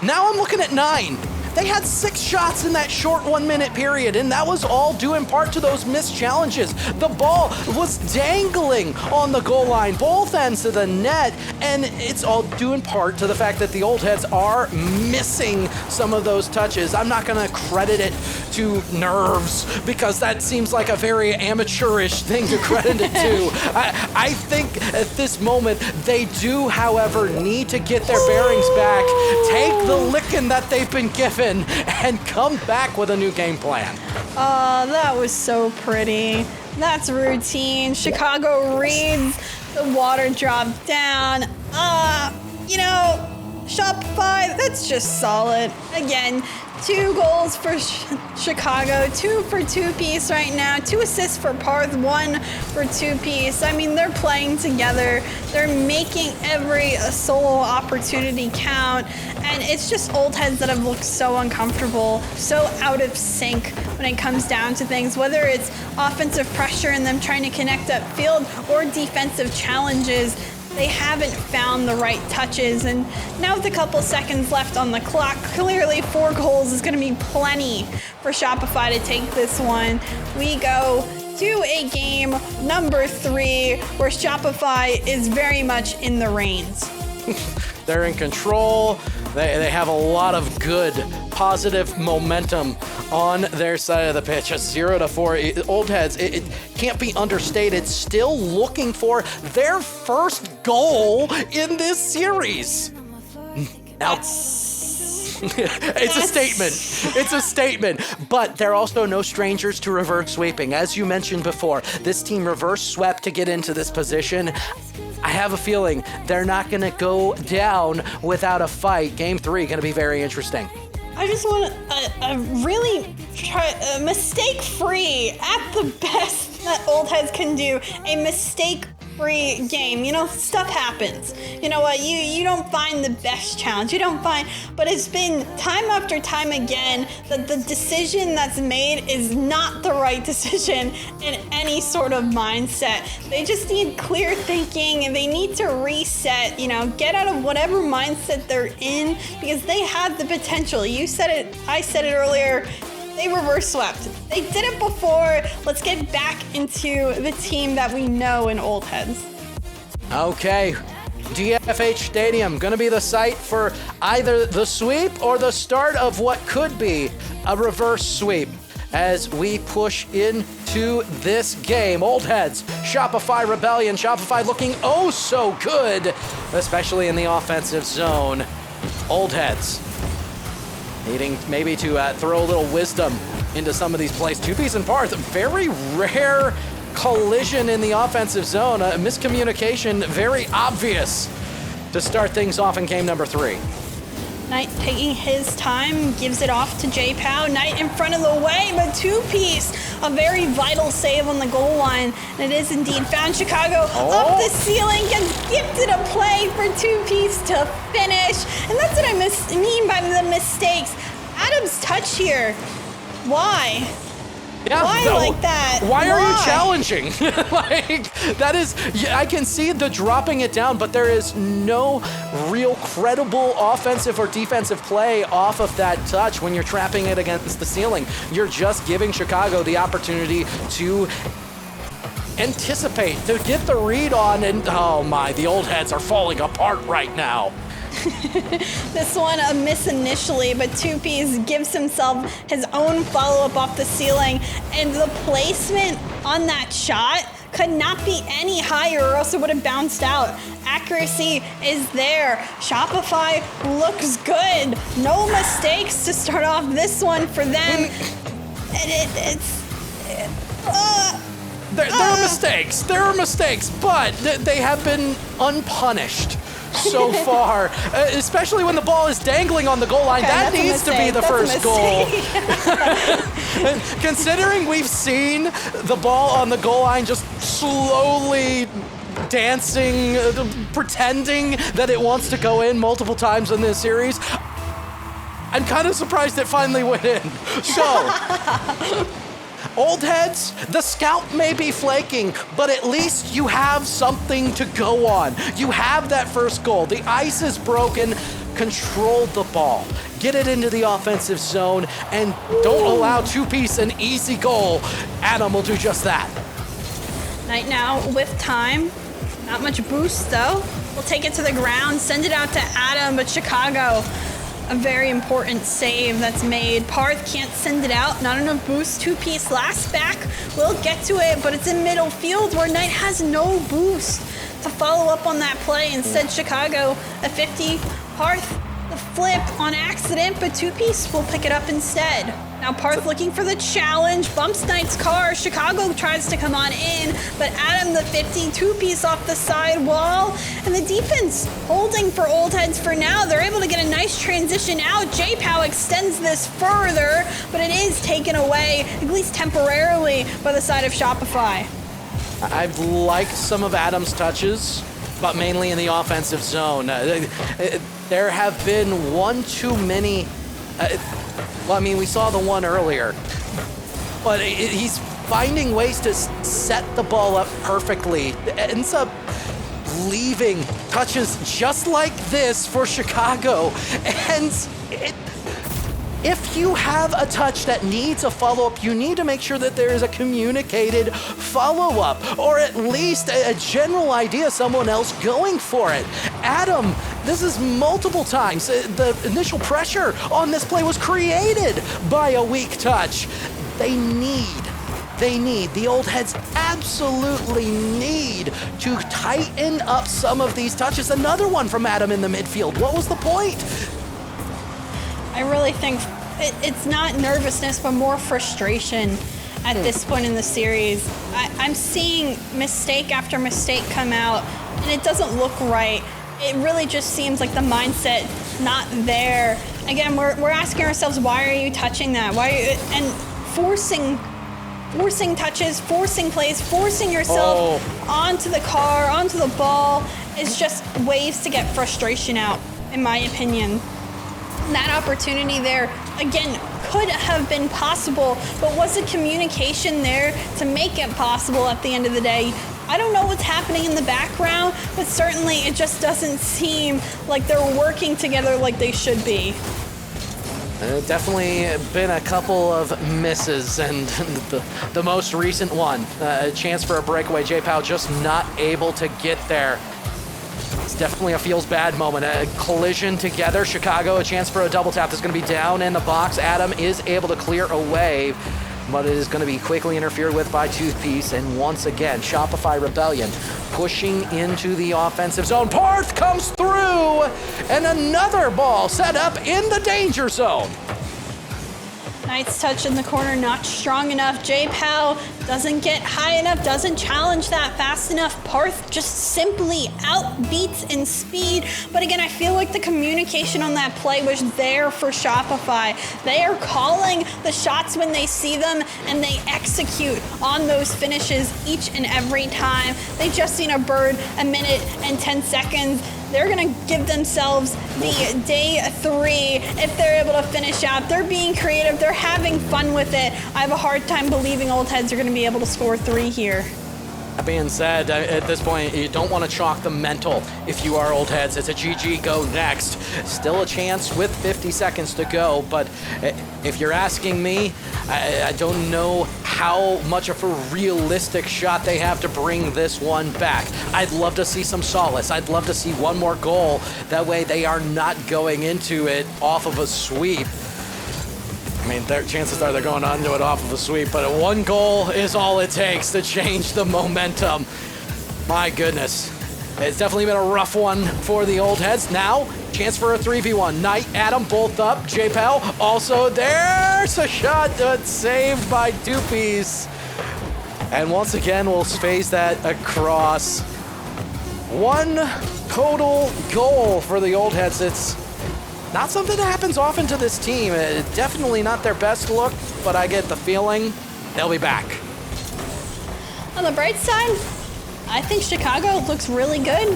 Now I'm looking at 9. They had 6 shots in that short 1-minute period, and that was all due in part to those missed challenges. The ball was dangling on the goal line, both ends of the net, and it's all due in part to the fact that the Old Heads are missing some of those touches. I'm not going to credit it to nerves, because that seems like a very amateurish thing to credit it to. I think at this moment, they do, however, need to get their bearings back, take the licking that they've been given, and come back with a new game plan. Oh, that was so pretty. That's routine. Chicago reads the water drop down. Shopify, that's just solid. Again, 2 goals for Chicago, 2 for 2Piece right now, 2 assists for Parth, 1 for 2Piece. I mean, they're playing together. They're making every solo opportunity count. And it's just Old Heads that have looked so uncomfortable, so out of sync when it comes down to things, whether it's offensive pressure and them trying to connect upfield or defensive challenges. they haven't found the right touches. And now with a couple seconds left on the clock, clearly 4 goals is going to be plenty for Shopify to take this one. We go to a game number 3 where Shopify is very much in the reins. They're in control. They have a lot of good, positive momentum on their side of the pitch. A 0-4. Old Heads, it can't be understated, still looking for their first goal in this series. Now, it's a statement. It's a statement. But they're also no strangers to reverse sweeping. As you mentioned before, this team reverse swept to get into this position. I have a feeling they're not going to go down without a fight. Game 3 going to be very interesting. I just want a really mistake-free, at the best that Old Heads can do, a mistake-free game. You know, stuff happens. You know what? You don't find the best challenge. You don't find, but it's been time after time again that the decision that's made is not the right decision in any sort of mindset. They just need clear thinking, and they need to reset, you know, get out of whatever mindset they're in, because they have the potential. You said it, I said it earlier. They reverse swept. They did it before. Let's get back into the team that we know in Old Heads. Okay. DFH Stadium going to be the site for either the sweep or the start of what could be a reverse sweep as we push into this game. Old Heads, Shopify Rebellion. Shopify looking oh so good, especially in the offensive zone. Old Heads needing maybe to throw a little wisdom into some of these plays. 2-piece and Parth, very rare collision in the offensive zone. Miscommunication, very obvious to start things off in game number 3. Knight taking his time, gives it off to J-Pow. Knight in front of the way, but 2-piece, a very vital save on the goal line. And it is indeed found. Chicago up the ceiling, gets gifted a play for 2-piece to finish. And that's what I mean by the mistakes. Adam's touch here. Why? Yeah, Why like that? Why are you challenging? Like, that is, I can see the dropping it down, but there is no real credible offensive or defensive play off of that touch when you're trapping it against the ceiling. You're just giving Chicago the opportunity to anticipate, to get the read on, and oh my, the Old Heads are falling apart right now. This one a miss initially, but 2-piece gives himself his own follow-up off the ceiling, and the placement on that shot could not be any higher or else it would have bounced out. Accuracy is there. Shopify looks good. No mistakes to start off this one for them. There are mistakes. There are mistakes, but they have been unpunished so far, especially when the ball is dangling on the goal line. Okay, that needs to be the first goal. Considering we've seen the ball on the goal line just slowly dancing, pretending that it wants to go in multiple times in this series, I'm kind of surprised it finally went in. So, Old Heads, the scout may be flaking, but at least you have something to go on. You have that first goal. The ice is broken. Control the ball. Get it into the offensive zone, and don't allow 2-piece an easy goal. Adam will do just that. Knight now with time. Not much boost though. We'll take it to the ground, send it out to Adam, but Chicago, a very important save that's made. Parth can't send it out, not enough boost. 2-piece last back, we'll get to it, but it's in middle field where Knight has no boost to follow up on that play. Instead, Chicago, a 50. Parth, the flip on accident, but 2-piece will pick it up instead. Now Parth looking for the challenge, bumps Knight's car. Chicago tries to come on in, but Adam the 50, 2-piece off the side wall, and the defense holding for Old Heads for now. They're able to get a nice transition out. J-Pow extends this further, but it is taken away, at least temporarily, by the side of Shopify. I've liked some of Adam's touches, but mainly in the offensive zone. There have been one too many. Well, I mean, we saw the one earlier, but he's finding ways to set the ball up perfectly. It ends up leaving touches just like this for Chicago. And if you have a touch that needs a follow-up, you need to make sure that there is a communicated follow-up, or at least a general idea, someone else going for it. Adam, this is multiple times. The initial pressure on this play was created by a weak touch. The old heads absolutely need to tighten up some of these touches. Another one from Adam in the midfield. What was the point? I really think it's not nervousness, but more frustration at this point in the series. I'm seeing mistake after mistake come out, and it doesn't look right. It really just seems like the mindset not there. Again, we're asking ourselves, why are you touching that? And forcing touches, forcing plays, forcing yourself onto the car, onto the ball is just ways to get frustration out, in my opinion. That opportunity there, again, could have been possible, but was the communication there to make it possible at the end of the day? I don't know what's happening in the background, but certainly it just doesn't seem like they're working together like they should be. Definitely been a couple of misses, and the most recent one, a chance for a breakaway. J-Pow just not able to get there. It's definitely a feels bad moment. A collision together. Chicago, a chance for a double tap. That's going to be down in the box. Adam is able to clear away, but it is going to be quickly interfered with by Toothpiece. And once again, Shopify Rebellion pushing into the offensive zone. Parth comes through, and another ball set up in the danger zone. Nice touch in the corner, not strong enough. J-Pow doesn't get high enough, doesn't challenge that fast enough. Parth just simply outbeats in speed. But again, I feel like the communication on that play was there for Shopify. They are calling the shots when they see them, and they execute on those finishes each and every time. They just seen a bird a minute and 10 seconds. They're going to give themselves the day 3 if they're able to finish out. They're being creative. They're having fun with it. I have a hard time believing Old Heads are going to be able to score 3 here. That being said, at this point, you don't want to chalk the mental if you are Old Heads. It's a GG, go next. Still a chance with 50 seconds to go, but if you're asking me, I don't know how much of a realistic shot they have to bring this one back. I'd love to see some solace. I'd love to see one more goal. That way they are not going into it off of a sweep. I mean, their chances are they're going on to it off of a sweep, but one goal is all it takes to change the momentum. My goodness. It's definitely been a rough one for the Old Heads. Now, chance for a 3v1. Knight, Adam, both up. J-Pal also there's a shot that's saved by Doopies. And once again, we'll phase that across. One total goal for the Old Heads. It's not something that happens often to this team. Definitely not their best look, but I get the feeling they'll be back. On the bright side, I think Chicago looks really good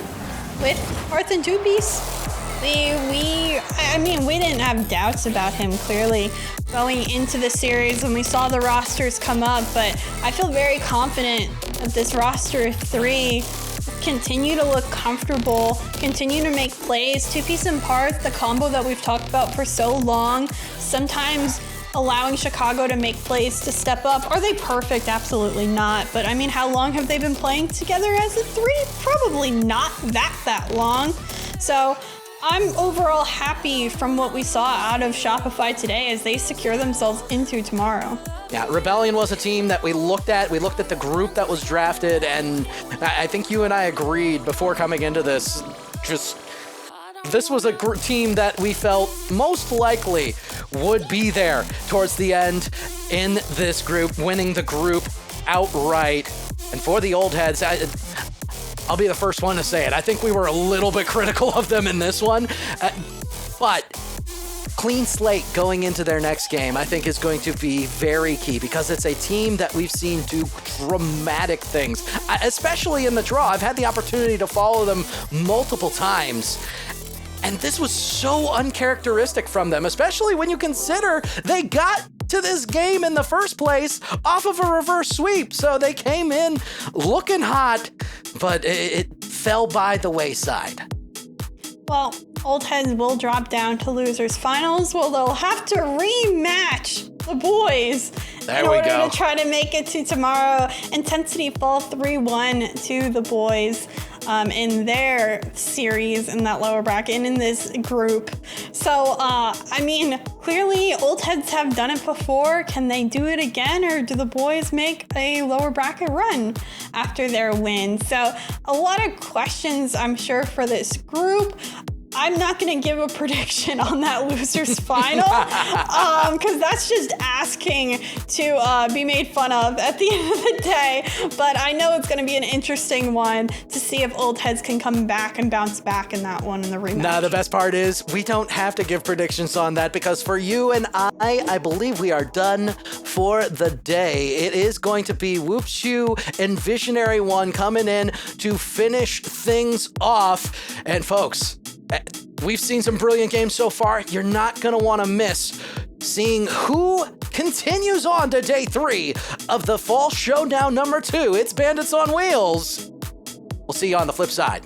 with Parth and Doopies. We didn't have doubts about him clearly going into the series when we saw the rosters come up, but I feel very confident that this roster 3 continue to look comfortable, continue to make plays. Two-Piece and Parth, the combo that we've talked about for so long, sometimes allowing Chicago to make plays to step up. Are they perfect? Absolutely not. But I mean, how long have they been playing together as a 3? Probably not that long. So I'm overall happy from what we saw out of Shopify today as they secure themselves into tomorrow. Yeah, Rebellion was a team that we looked at. We looked at the group that was drafted, and I think you and I agreed before coming into this, this was a team that we felt most likely would be there towards the end in this group, winning the group outright. And for the Old Heads, I'll be the first one to say it. I think we were a little bit critical of them in this one, but clean slate going into their next game, I think, is going to be very key because it's a team that we've seen do dramatic things, especially in the draw. I've had the opportunity to follow them multiple times, and this was so uncharacteristic from them, especially when you consider they got to this game in the first place off of a reverse sweep. So they came in looking hot, but it fell by the wayside. Well, Old Heads will drop down to losers finals. Well, they'll have to rematch the boys There in we order go. to try to make it to tomorrow. Intensity fall 3-1 to the boys in their series in that lower bracket and in this group. So, I mean, clearly Old Heads have done it before. Can they do it again, or do the boys make a lower bracket run after their win? So, a lot of questions, I'm sure, for this group. I'm not going to give a prediction on that losers final because that's just asking to be made fun of at the end of the day. But I know it's going to be an interesting one to see if Old Heads can come back and bounce back in that one in the rematch. Now, the best part is we don't have to give predictions on that because for you and I believe we are done for the day. It is going to be Whoop Shoo and Visionary One coming in to finish things off. And folks, we've seen some brilliant games so far. You're not going to want to miss seeing who continues on to day 3 of the Fall Showdown number 2. It's Bandits on Wheels. We'll see you on the flip side.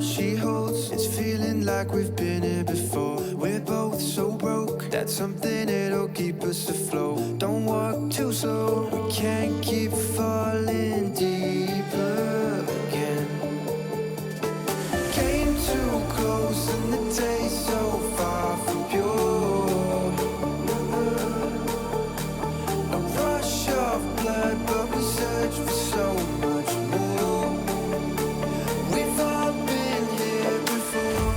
out, she holds. It's feeling like we've been here before. We're both so broke. That's something that'll keep us afloat. Don't walk too slow. We can't keep falling deeper again. Came too close and the taste so far from pure. A rush of blood, but we search for so much more. We've all been here before.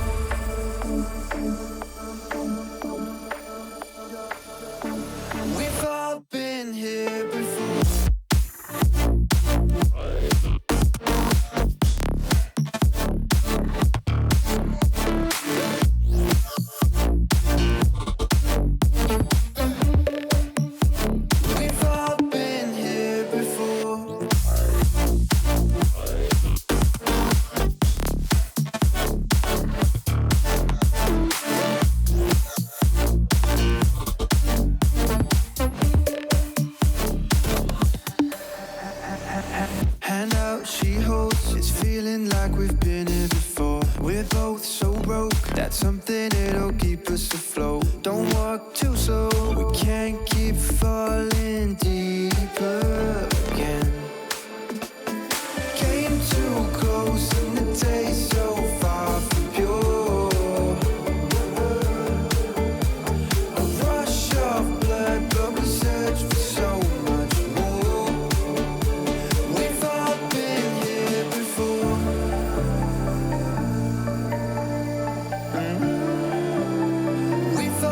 We've all been here before. We've all been here before. Hand out, she holds. It's feeling like we've been here before. We're both so broke. That's something that'll keep us afloat. Don't walk too slow. We can't keep falling deeper again. Came too close and the taste so far from pure. A rush of blood, but we search for so much more. We've all been here before. We've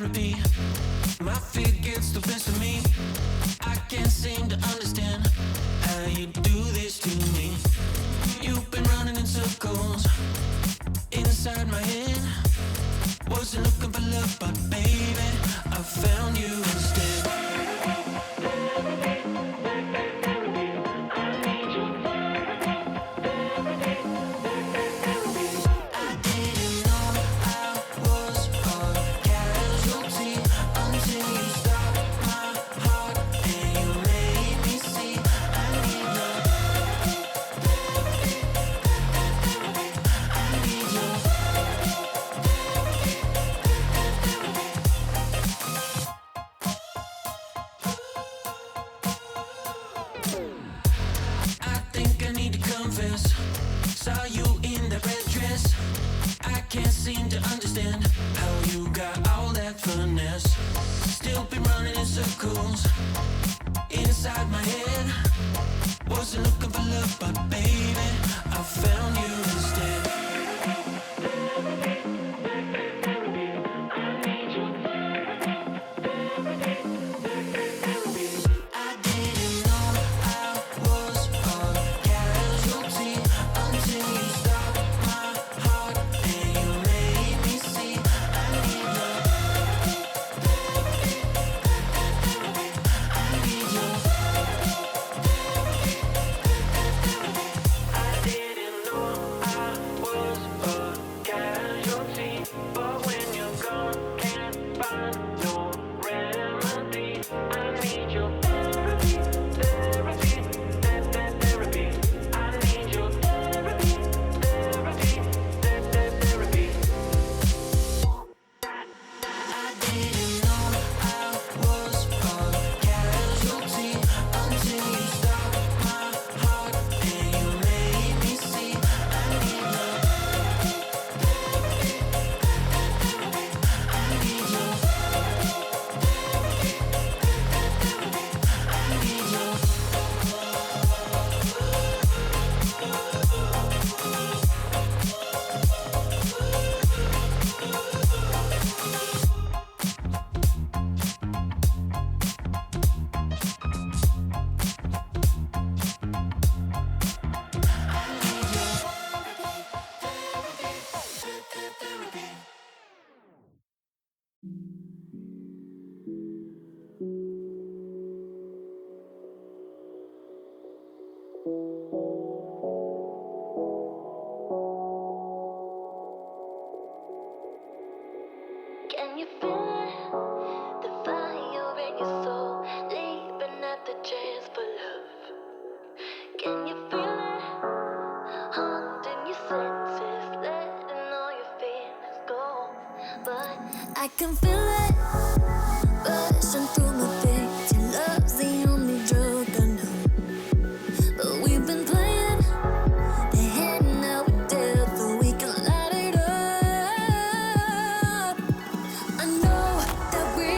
therapy. My fear gets the best of me. I can't seem to understand how you do this to me. You've been running in circles inside my head. Wasn't looking for love, but baby, I found you instead. Saw you in that red dress. I can't seem to understand how you got all that finesse. Still been running in circles inside my head. Wasn't looking for love, but baby, I found you instead. Can you feel it? The fire in your soul, leaping at the chance for love. Can you feel it? Haunting your senses, letting all your feelings go. But I can feel it rushing through my veins. Your love's the only drug I know. But we've been playing the hand now we're dead, so we can light it up. I know that we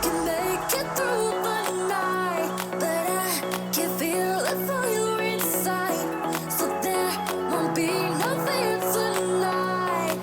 can make it through the night, but I can feel the fire inside, so there won't be no fear tonight.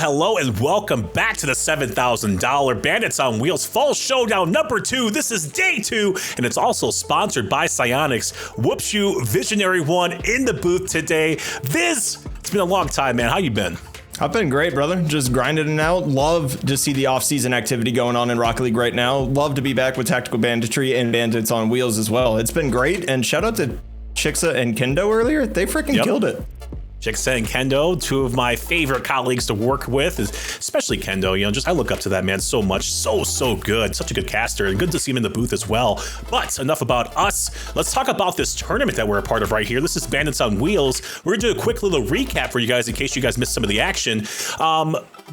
Hello, and welcome back to the $7,000 Bandits on Wheels Fall Showdown number 2. This is day 2, and it's also sponsored by Psyonix. Whoops you, Visionary One in the booth today. Viz, it's been a long time, man. How you been? I've been great, brother. Just grinding it out. Love to see the off-season activity going on in Rocket League right now. Love to be back with Tactical Banditry and Bandits on Wheels as well. It's been great, and shout out to Chixa and Kendo earlier. They freaking killed it. Chixa and Kendo, two of my favorite colleagues to work with, especially Kendo. You know, I look up to that man so much. So good. Such a good caster, and good to see him in the booth as well. But enough about us. Let's talk about this tournament that we're a part of right here. This is Bandits on Wheels. We're gonna do a quick little recap for you guys in case you guys missed some of the action.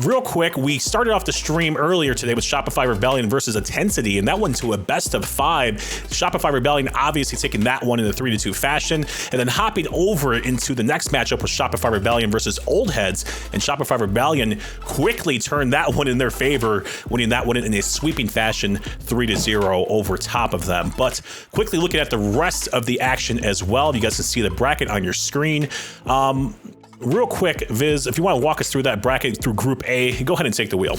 Real quick, we started off the stream earlier today with Shopify Rebellion versus Intensity, and that went to a best of 5. Shopify Rebellion obviously taking that one in a 3-2 fashion, and then hopping over into the next matchup with Shopify Rebellion versus Old Heads, and Shopify Rebellion quickly turned that one in their favor, winning that one in a sweeping fashion, 3-0 over top of them. But quickly looking at the rest of the action as well, you guys can see the bracket on your screen. real quick, Viz, if you want to walk us through that bracket through Group A, go ahead and take the wheel.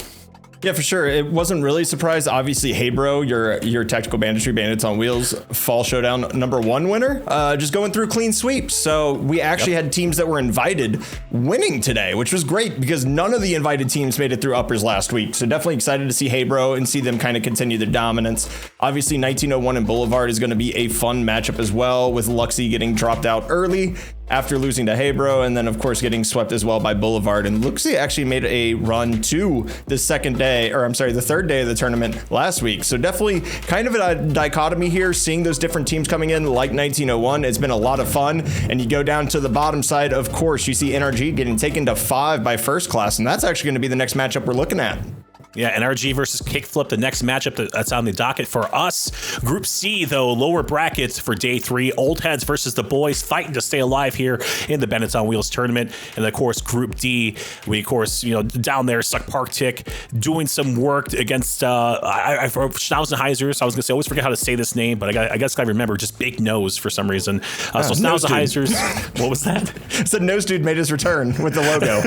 Yeah, for sure. It wasn't really a surprise. Obviously, hey bro, your Tactical Banditry Bandits on Wheels Fall Showdown #1 winner. Just going through clean sweeps. So we actually had teams that were invited winning today, which was great because none of the invited teams made it through uppers last week. So definitely excited to see hey bro and see them kind of continue their dominance. Obviously, 1901 and Boulevard is going to be a fun matchup as well, with Luxie getting dropped out early after losing to Hey Bro, and then of course getting swept as well by Boulevard. And Luxie actually made a run to the third day of the tournament last week. So definitely kind of a dichotomy here, seeing those different teams coming in like 1901. It's been a lot of fun. And you go down to the bottom side, of course, you see NRG getting taken to 5 by First Class, and that's actually going to be the next matchup we're looking at. Yeah, NRG versus KickFlip, the next matchup that's on the docket for us. Group C, though, lower brackets for day 3. Old Heads versus the Boys, fighting to stay alive here in the Bandits on Wheels tournament. And of course, Group D, we, of course, down there, Suck Park Tick, doing some work against Schnauzenheisers. I was going to say, I always forget how to say this name, but I guess I remember just Big Nose for some reason. So Schnauzenheisers, what was that? So Nose Dude made his return with the logo.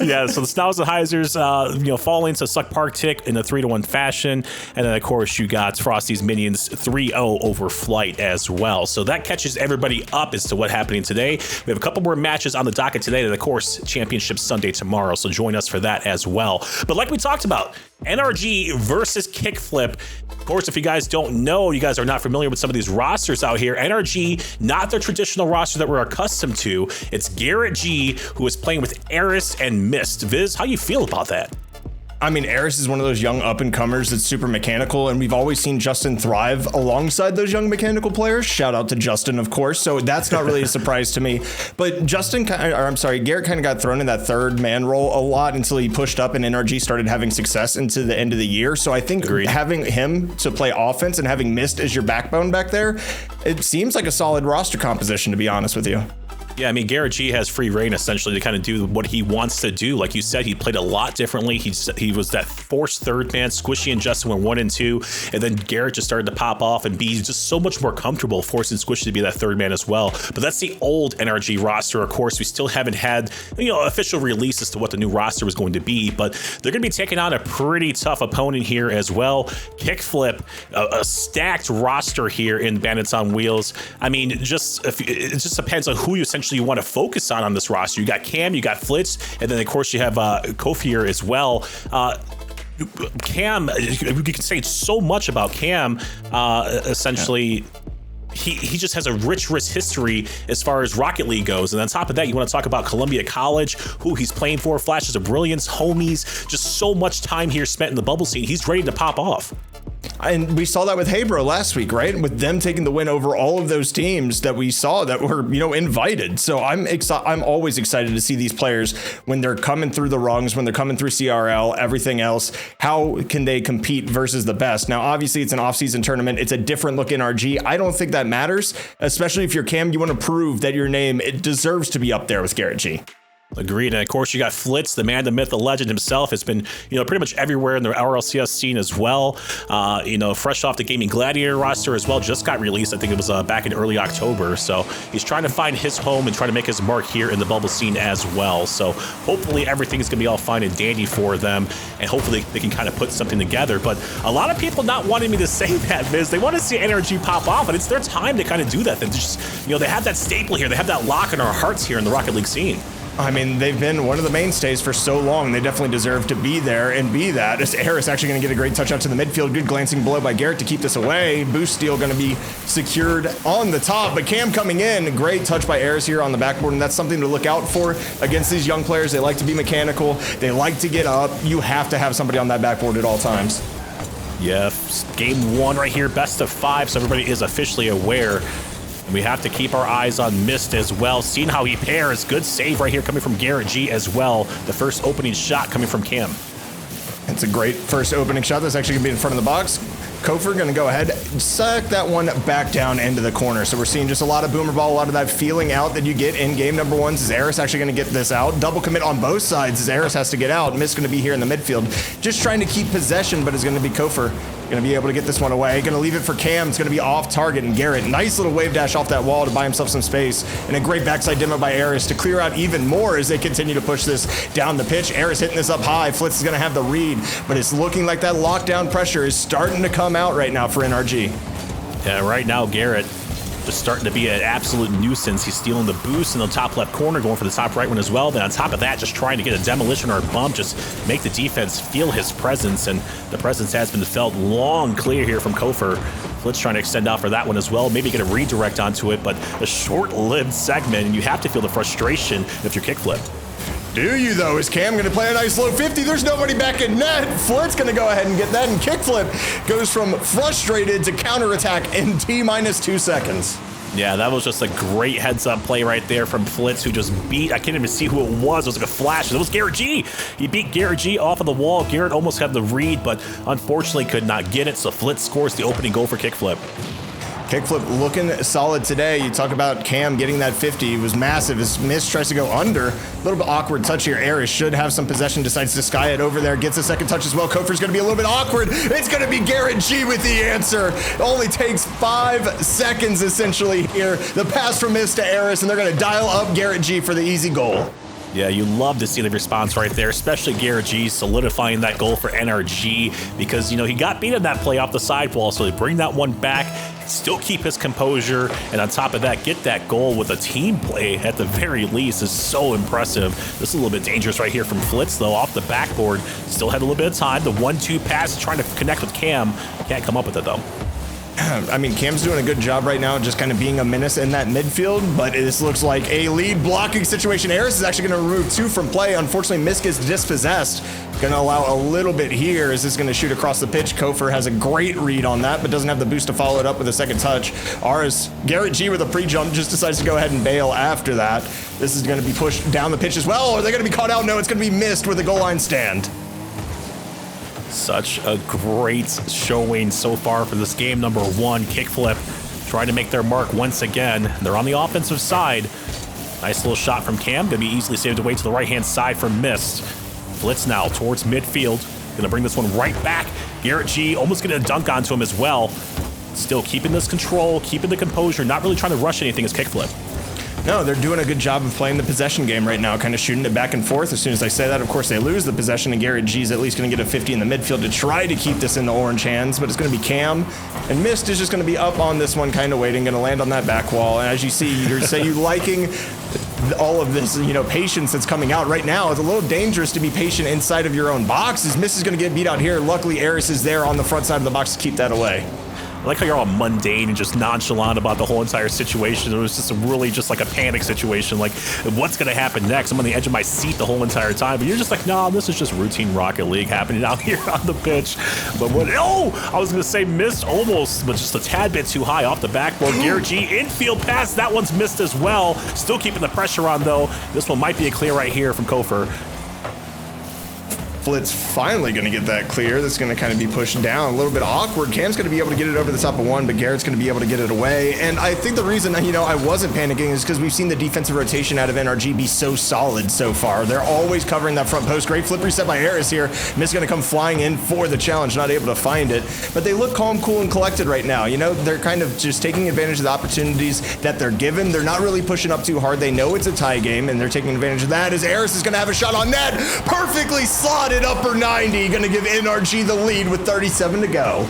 Yeah, so the Schnauzenheisers, falling to Suck Park Tick in a 3-1 fashion. And then, of course, you got Frosty's Minions 3-0 over Flight as well. So that catches everybody up as to what's happening today. We have a couple more matches on the docket today, and of course, Championship Sunday tomorrow. So join us for that as well. But like we talked about, NRG versus KickFlip. Of course, if you guys don't know, you guys are not familiar with some of these rosters out here. NRG, not their traditional roster that we're accustomed to. It's Garrett G, who is playing with Eris and Mist. Viz, how you feel about that? I mean, Eris is one of those young up-and-comers that's super mechanical, and we've always seen Justin thrive alongside those young mechanical players. Shout out to Justin, of course, so that's not really a surprise to me. But Garrett kind of got thrown in that third man role a lot until he pushed up and NRG started having success into the end of the year. So I think having him to play offense and having Mist as your backbone back there, it seems like a solid roster composition, to be honest with you. Yeah, I mean, Garrett G has free reign essentially to kind of do what he wants to do. Like you said, he played a lot differently. He was that forced third man. Squishy and Justin were 1 and 2, and then Garrett just started to pop off and be just so much more comfortable forcing Squishy to be that third man as well. But that's the old NRG roster. Of course, we still haven't had official release as to what the new roster was going to be, but they're going to be taking on a pretty tough opponent here as well. KickFlip, a stacked roster here in Bandits on Wheels. I mean, it just depends on who you essentially you want to focus on this roster. You got Cam, you got Flitz, and then of course you have Kofier as well. Cam, you can say so much about Cam. Essentially, he just has a rich history as far as Rocket League goes. And on top of that, you want to talk about Columbia College, who he's playing for, Flashes of Brilliance, homies, just so much time here spent in the bubble scene. He's ready to pop off. And we saw that with Hey Bro last week, right? With them taking the win over all of those teams that we saw that were, invited. So I'm always excited to see these players when they're coming through the rungs, when they're coming through CRL, everything else. How can they compete versus the best? Now, obviously, it's an off-season tournament. It's a different look NRG. I don't think that matters, especially if you're Cam. You want to prove that your name, it deserves to be up there with Garrett G. Agreed. And of course, you got Flitz, the man, the myth, the legend himself. Has been, pretty much everywhere in the RLCS scene as well. Fresh off the Gaming Gladiator roster as well. Just got released. I think it was back in early October. So he's trying to find his home and trying to make his mark here in the bubble scene as well. So hopefully everything's going to be all fine and dandy for them. And hopefully they can kind of put something together. But a lot of people not wanting me to say that, Viz. They want to see NRG pop off, and it's their time to kind of do that. They just, they have that staple here. They have that lock in our hearts here in the Rocket League scene. I mean, they've been one of the mainstays for so long. They definitely deserve to be there and be that. As Eris actually going to get a great touch out to the midfield. Good glancing blow by Garrett to keep this away. Boost steal going to be secured on the top. But Cam coming in. Great touch by Eris here on the backboard. And that's something to look out for against these young players. They like to be mechanical. They like to get up. You have to have somebody on that backboard at all times. Yeah, game 1 right here. Best of 5. So everybody is officially aware. We have to keep our eyes on Mist as well. Seeing how he pairs. Good save right here coming from Garrett G as well. The first opening shot coming from Cam. It's a great first opening shot. That's actually going to be in front of the box. Kofor going to go ahead, suck that one back down into the corner. So we're seeing just a lot of boomer ball, a lot of that feeling out that you get in game number 1. Zaris actually going to get this out. Double commit on both sides. Zaris has to get out. Miss going to be here in the midfield, just trying to keep possession, but it's going to be Kofor going to be able to get this one away. Going to leave it for Cam. It's going to be off target, and Garrett, nice little wave dash off that wall to buy himself some space, and a great backside demo by Eris to clear out even more as they continue to push this down the pitch. Eris hitting this up high. Flitz is going to have the read, but it's looking like that lockdown pressure is starting to come out right now for NRG. Yeah, right now Garrett just starting to be an absolute nuisance. He's stealing the boost in the top left corner, going for the top right one as well. Then on top of that, just trying to get a demolition or a bump, just make the defense feel his presence, and the presence has been felt long clear here from Kofor. Flitz trying to extend out for that one as well, maybe get a redirect onto it, but a short-lived segment, and you have to feel the frustration if you're kickflip. Do you, though? Is Cam going to play a nice low 50? There's nobody back in net. Flit's going to go ahead and get that, and kickflip goes from frustrated to counterattack in T-2 seconds. Yeah, that was just a great heads-up play right there from Flitz, who just beat, I can't even see who it was like a flash. It was Garrett G. He beat Garrett G off of the wall. Garrett almost had the read, but unfortunately could not get it, so Flitz scores the opening goal for kickflip. Kickflip looking solid today. You talk about Cam getting that 50. It was massive. His miss tries to go under. A little bit awkward touch here. Eris should have some possession, decides to sky it over there. Gets a second touch as well. Kofor's going to be a little bit awkward. It's going to be Garrett G with the answer. It only takes 5 seconds essentially here. The pass from Miss to Eris, and they're going to dial up Garrett G for the easy goal. Yeah, you love to see the response right there, especially Garrett G solidifying that goal for NRG because, you know, he got beat in that play off the sidewall, so they bring that one back, still keep his composure, and on top of that, get that goal with a team play at the very least is so impressive. This is a little bit dangerous right here from Flitz, though, off the backboard. Still had a little bit of time. The 1-2 pass, trying to connect with Cam. Can't come up with it, though. I mean, Cam's doing a good job right now, just kind of being a menace in that midfield, but this looks like a lead blocking situation. Eris is actually going to remove 2 from play. Unfortunately, Miss gets dispossessed. Going to allow a little bit here. Is this going to shoot across the pitch? Kofor has a great read on that, but doesn't have the boost to follow it up with a second touch. Garrett G with a pre-jump just decides to go ahead and bail after that. This is going to be pushed down the pitch as well. Are they going to be caught out? No, it's going to be missed with a goal line stand. Such a great showing so far for this game number 1. Kickflip trying to make their mark once again. They're on the offensive side. Nice little shot from Cam. Gonna be easily saved away to the right-hand side for Mist. Flitz now towards midfield. Gonna bring this one right back. Garrett G almost gonna dunk onto him as well. Still keeping this control, keeping the composure, not really trying to rush anything as Kickflip. No, they're doing a good job of playing the possession game right now, kind of shooting it back and forth. As soon as I say that, of course, they lose the possession, and Garrett G's at least going to get a 50 in the midfield to try to keep this in the orange hands, but it's going to be Cam. And Mist is just going to be up on this one, kind of waiting, going to land on that back wall. And as you see, you liking all of this, you know, patience that's coming out right now. It's a little dangerous to be patient inside of your own box, as Mist is going to get beat out here. Luckily, Eris is there on the front side of the box to keep that away. I like how you're all mundane and just nonchalant about the whole entire situation. It was just really just like a panic situation. Like, what's going to happen next? I'm on the edge of my seat the whole entire time. But you're just like, no, this is just routine Rocket League happening out here on the pitch. But what? Oh, I was going to say missed almost, but just a tad bit too high off the backboard. Garrett G, infield pass. That one's missed as well. Still keeping the pressure on, though. This one might be a clear right here from Kofor. Flitz finally going to get that clear. That's going to kind of be pushed down. A little bit awkward. Cam's going to be able to get it over the top of one, but Garrett's going to be able to get it away. And I think the reason, you know, I wasn't panicking is because we've seen the defensive rotation out of NRG be so solid so far. They're always covering that front post. Great flip reset by Eris here. Miss going to come flying in for the challenge, not able to find it. But they look calm, cool, and collected right now. You know, they're kind of just taking advantage of the opportunities that they're given. They're not really pushing up too hard. They know it's a tie game, and they're taking advantage of that as Eris is going to have a shot on net. Perfectly slotted upper 90. Going to give NRG the lead with 37 to go.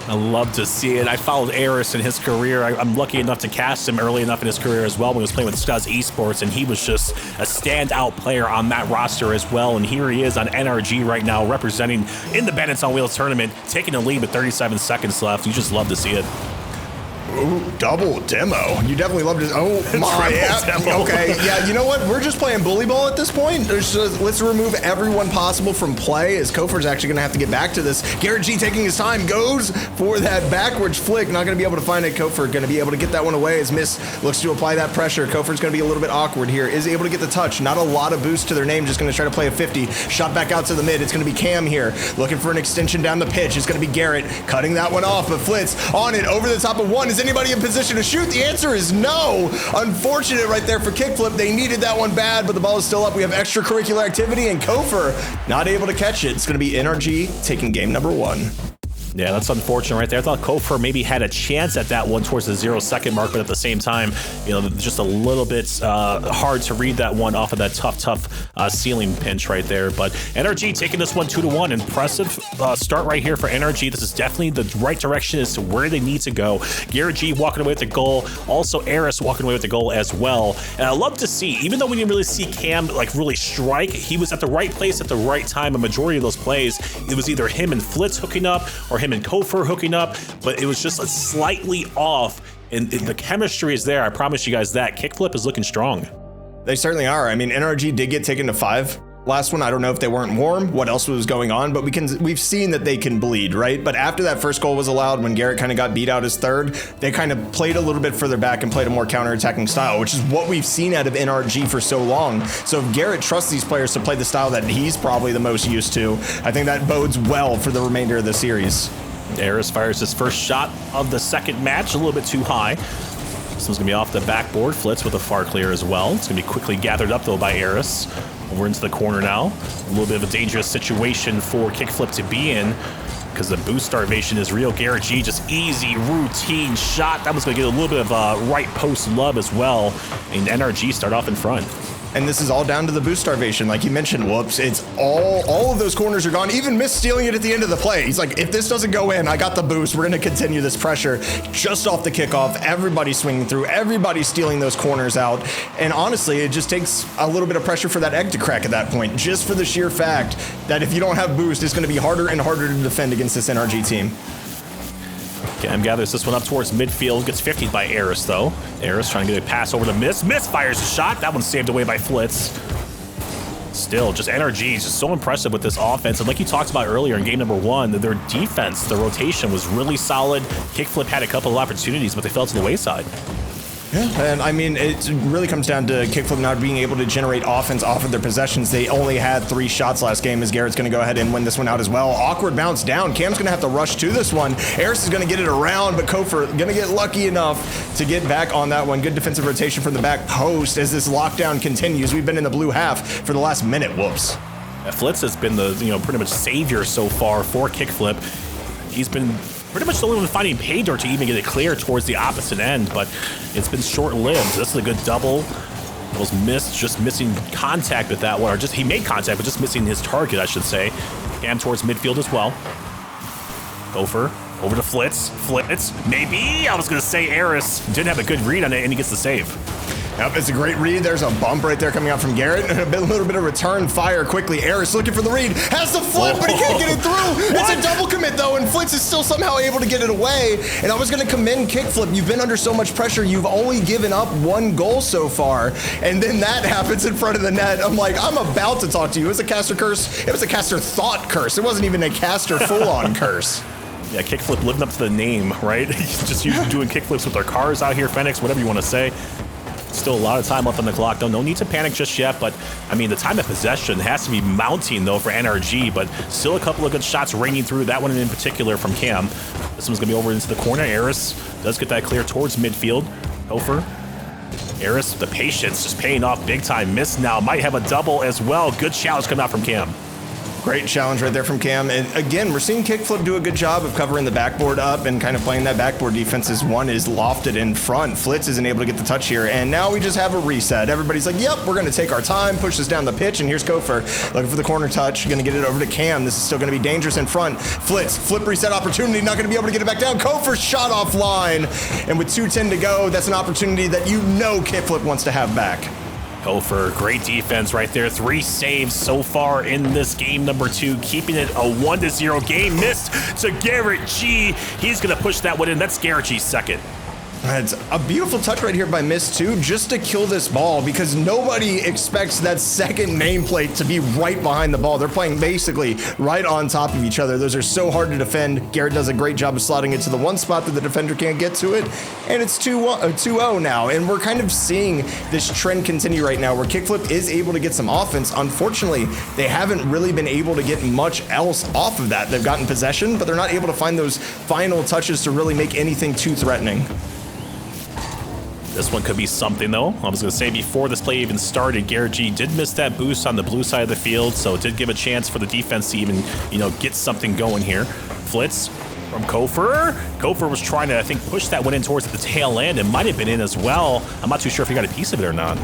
I love to see it. I followed Eris in his career. I'm lucky enough to cast him early enough in his career as well when he was playing with Scuzz Esports, and he was just a standout player on that roster as well. And here he is on NRG right now, representing in the Bandits on Wheels tournament, taking the lead with 37 seconds left. You just love to see it. Ooh, double demo. You definitely love to. Oh my. Demo. Okay. Yeah. You know what? We're just playing bully ball at this point. Let's remove everyone possible from play. As Kofer's actually going to have to get back to this. Garrett G taking his time, goes for that backwards flick. Not going to be able to find it. Kofer going to be able to get that one away as Miss looks to apply that pressure. Kofer's going to be a little bit awkward here. Is able to get the touch. Not a lot of boost to their name. Just going to try to play a 50. Shot back out to the mid. It's going to be Cam here. Looking for an extension down the pitch. It's going to be Garrett cutting that one off. But Flitz on it over the top of one. Is anybody in position to shoot? The answer is no. Unfortunate right there for KickFlip. They needed that one bad, but the ball is still up. We have extracurricular activity and Kofer not able to catch it. It's going to be NRG taking game number 1. Yeah, that's unfortunate right there. I thought Kofer maybe had a chance at that one towards the 0-second mark, but at the same time, just a little bit hard to read that one off of that tough ceiling pinch right there. But NRG taking this one 2-1. Impressive start right here for NRG. This is definitely the right direction as to where they need to go. Garrett G walking away with the goal. Also, Eris walking away with the goal as well. And I love to see, even though we didn't really see Cam really strike, he was at the right place at the right time. A majority of those plays, it was either him and Flitz hooking up or him and Kofer hooking up, but it was just slightly off, and the chemistry is there. I promise you guys that. KickFlip is looking strong. They certainly are. I mean, NRG did get taken to 5 last one. I don't know if they weren't warm, what else was going on, but we've seen that they can bleed, right? But after that first goal was allowed, when Garrett kind of got beat out his third, they kind of played a little bit further back and played a more counterattacking style, which is what we've seen out of NRG for so long. So if Garrett trusts these players to play the style that he's probably the most used to, I think that bodes well for the remainder of the series. Eris fires his first shot of the second match, a little bit too high. This one's gonna be off the backboard. Flitz with a far clear as well. It's gonna be quickly gathered up though by Eris. Over into the corner now. A little bit of a dangerous situation for KickFlip to be in, because the boost starvation is real. Garrett G, just easy routine shot. That was gonna get a little bit of right post love as well. And NRG start off in front. And this is all down to the boost starvation. Like you mentioned, Whoops, it's all of those corners are gone. Even Miss stealing it at the end of the play. He's like, if this doesn't go in, I got the boost. We're going to continue this pressure just off the kickoff. Everybody swinging through, everybody stealing those corners out. And honestly, it just takes a little bit of pressure for that egg to crack at that point, just for the sheer fact that if you don't have boost, it's going to be harder and harder to defend against this NRG team. Cam gathers this one up towards midfield, gets 50'd by Eris though. Eris trying to get a pass over to Miss. Miss fires a shot. That one's saved away by Flitz. Still, just NRG is just so impressive with this offense. And like you talked about earlier in game number 1, their defense, the rotation was really solid. KickFlip had a couple of opportunities, but they fell to the wayside. Yeah, and I mean, it really comes down to KickFlip not being able to generate offense off of their possessions. They only had 3 shots last game, as Garrett's going to go ahead and win this one out as well. Awkward bounce down. Cam's going to have to rush to this one. Eris is going to get it around, but Kofer going to get lucky enough to get back on that one. Good defensive rotation from the back post as this lockdown continues. We've been in the blue half for the last minute. Whoops. Yeah, Flitz has been the pretty much savior so far for KickFlip. He's been pretty much the only one finding pay dirt to even get it clear towards the opposite end, but it's been short-lived. This is a good double. It was missed, just missing contact with that one, or just he made contact, but just missing his target, I should say. Cam towards midfield as well. Gopher over to Flitz. Flitz, maybe. I was going to say Eris didn't have a good read on it, and he gets the save. Yep, it's a great read. There's a bump right there coming out from Garrett. A little bit of return fire quickly. Eris looking for the read. Has the flip, but he can't get it through. It's a double commit, though, and Flitz is still somehow able to get it away. And I was going to commend KickFlip. You've been under so much pressure. You've only given up 1 goal so far. And then that happens in front of the net. I'm like, I'm about to talk to you. It was a caster curse. It was a caster thought curse. It wasn't even a caster full-on curse. Yeah, KickFlip living up to the name, right? Just doing kickflips with their cars out here, Phoenix, whatever you want to say. Still a lot of time left on the clock, though. No need to panic just yet, but I mean, the time of possession has to be mounting, though, for NRG, but still a couple of good shots ringing through. That one in particular from Cam. This one's going to be over into the corner. Eris does get that clear towards midfield. Gopher. Eris, the patience just paying off big time. Miss now, might have a double as well. Good challenge coming out from Cam. Great challenge right there from Cam. And again, we're seeing KickFlip do a good job of covering the backboard up and kind of playing that backboard defense as one is lofted in front. Flitz isn't able to get the touch here. And now we just have a reset. Everybody's like, yep, we're going to take our time, push this down the pitch. And here's Gopher looking for the corner touch. Going to get it over to Cam. This is still going to be dangerous in front. Flitz, flip reset opportunity. Not going to be able to get it back down. Gopher shot offline. And with 2:10 to go, that's an opportunity that you know KickFlip wants to have back. Gopher, great defense right there. 3 saves so far in this game number 2, keeping it a 1-0 game. Missed to Garrett G. He's going to push that one in. That's Garrett G's second. It's a beautiful touch right here by Mist too, just to kill this ball, because nobody expects that second nameplate to be right behind the ball. They're playing basically right on top of each other. Those are so hard to defend. Garrett does a great job of slotting it to the one spot that the defender can't get to it, and it's 2-0 now. And we're kind of seeing this trend continue right now where KickFlip is able to get some offense. Unfortunately, they haven't really been able to get much else off of that. They've gotten possession, but they're not able to find those final touches to really make anything too threatening. This one could be something, though. I was going to say, before this play even started, Garrett G did miss that boost on the blue side of the field, so it did give a chance for the defense to even, get something going here. Flitz from Kofer. Kofer was trying to, I think, push that one in towards the tail end. It might have been in as well. I'm not too sure if he got a piece of it or not.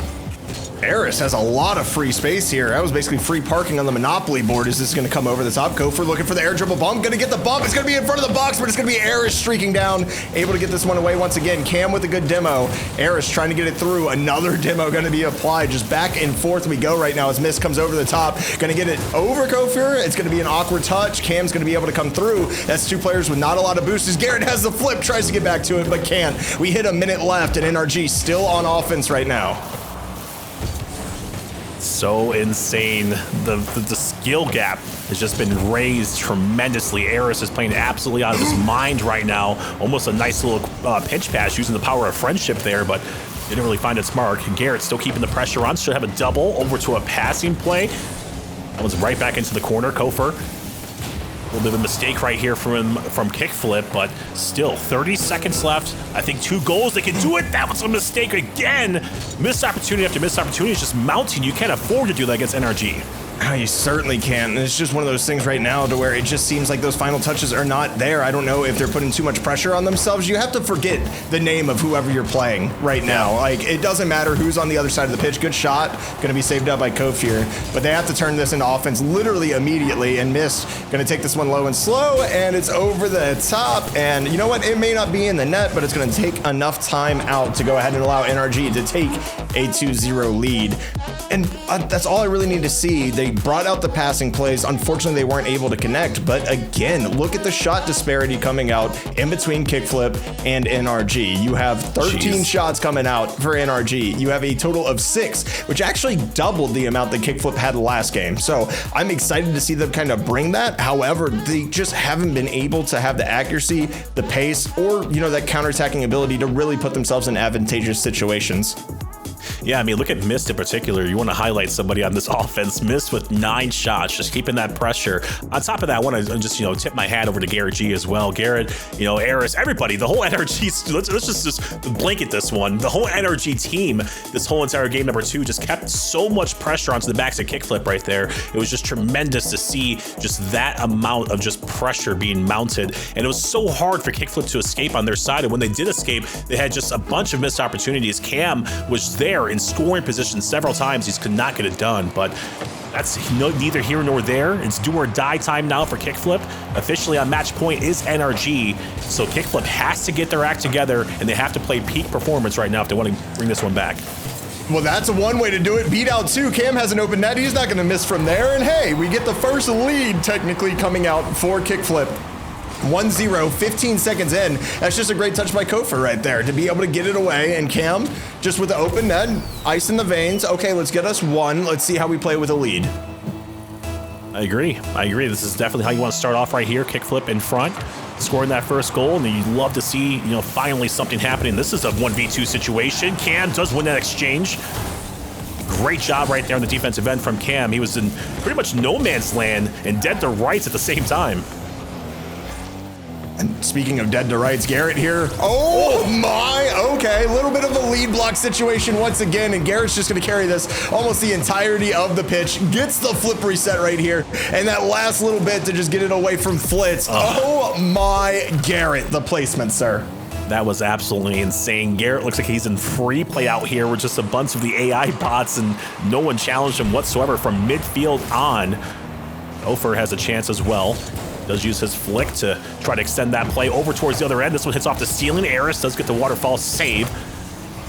Eris has a lot of free space here. That was basically free parking on the Monopoly board. Is this going to come over the top? Kofer looking for the air dribble bump. Going to get the bump. It's going to be in front of the box, but it's going to be Eris streaking down. Able to get this one away once again. Cam with a good demo. Eris trying to get it through. Another demo going to be applied. Just back and forth we go right now as Mist comes over the top. Going to get it over Kofer. It's going to be an awkward touch. Cam's going to be able to come through. That's two players with not a lot of boosters. Garrett has the flip. Tries to get back to it, but can't. We hit a minute left, and NRG still on offense right now. So insane. The skill gap has just been raised tremendously. Eris is playing absolutely out of his mind right now. Almost a nice little pinch pass using the power of friendship there, but didn't really find its mark. Garrett still keeping the pressure on. Should have a double over to a passing play. That one's right back into the corner. Kofer. A little bit of a mistake right here from KickFlip, but still 30 seconds left. I think 2 goals, they can do it. That was a mistake again. Missed opportunity after missed opportunity is just mounting. You can't afford to do that against NRG. Oh, you certainly can. It's just one of those things right now to where it just seems like those final touches are not there. I don't know if they're putting too much pressure on themselves. You have to forget the name of whoever you're playing right now. Like, it doesn't matter who's on the other side of the pitch. Good shot. Going to be saved up by Kofir. But they have to turn this into offense literally immediately. And Mist going to take this one low and slow. And it's over the top. And you know what? It may not be in the net, but it's going to take enough time out to go ahead and allow NRG to take a 2-0 lead. And that's all I really need to see. They brought out the passing plays. Unfortunately, they weren't able to connect. But again, look at the shot disparity coming out in between KickFlip and NRG. You have 13 shots coming out for NRG. You have a total of 6, which actually doubled the amount that KickFlip had last game. So I'm excited to see them kind of bring that. However, they just haven't been able to have the accuracy, the pace, or, that counterattacking ability to really put themselves in advantageous situations. Yeah, I mean, look at Mist in particular. You want to highlight somebody on this offense. Mist with 9 shots, just keeping that pressure. On top of that, I want to just, tip my hat over to Garrett G as well. Garrett, Eris, everybody, the whole NRG, let's just blanket this one. The whole NRG team, this whole entire game number 2, just kept so much pressure onto the backs of KickFlip right there. It was just tremendous to see just that amount of just pressure being mounted. And it was so hard for KickFlip to escape on their side. And when they did escape, they had just a bunch of missed opportunities. Cam was there in scoring position several times. He could not get it done, but that's neither here nor there. It's do or die time now for KickFlip. Officially on match point is NRG, so KickFlip has to get their act together, and they have to play peak performance right now if they want to bring this one back. Well, that's one way to do it. Beat out 2. Cam has an open net. He's not going to miss from there. And hey, we get the first lead technically coming out for KickFlip. 1-0, 15 seconds in. That's just a great touch by Kofer right there to be able to get it away. And Cam, just with the open net, ice in the veins. Okay, let's get us 1. Let's see how we play with a lead. I agree. This is definitely how you want to start off right here. KickFlip in front, scoring that first goal, and you'd love to see, finally something happening. This is a 1v2 situation. Cam does win that exchange. Great job right there on the defensive end from Cam. He was in pretty much no man's land and dead to rights at the same time. And speaking of dead to rights, Garrett here. Oh my, okay. A little bit of a lead block situation once again, and Garrett's just gonna carry this almost the entirety of the pitch. Gets the flip reset right here, and that last little bit to just get it away from Flitz. Oh my, Garrett, the placement, sir. That was absolutely insane. Garrett looks like he's in free play out here with just a bunch of the AI bots, and no one challenged him whatsoever from midfield on. Ofer has a chance as well. Does use his flick to try to extend that play over towards the other end. This one hits off the ceiling. Eris does get the waterfall save.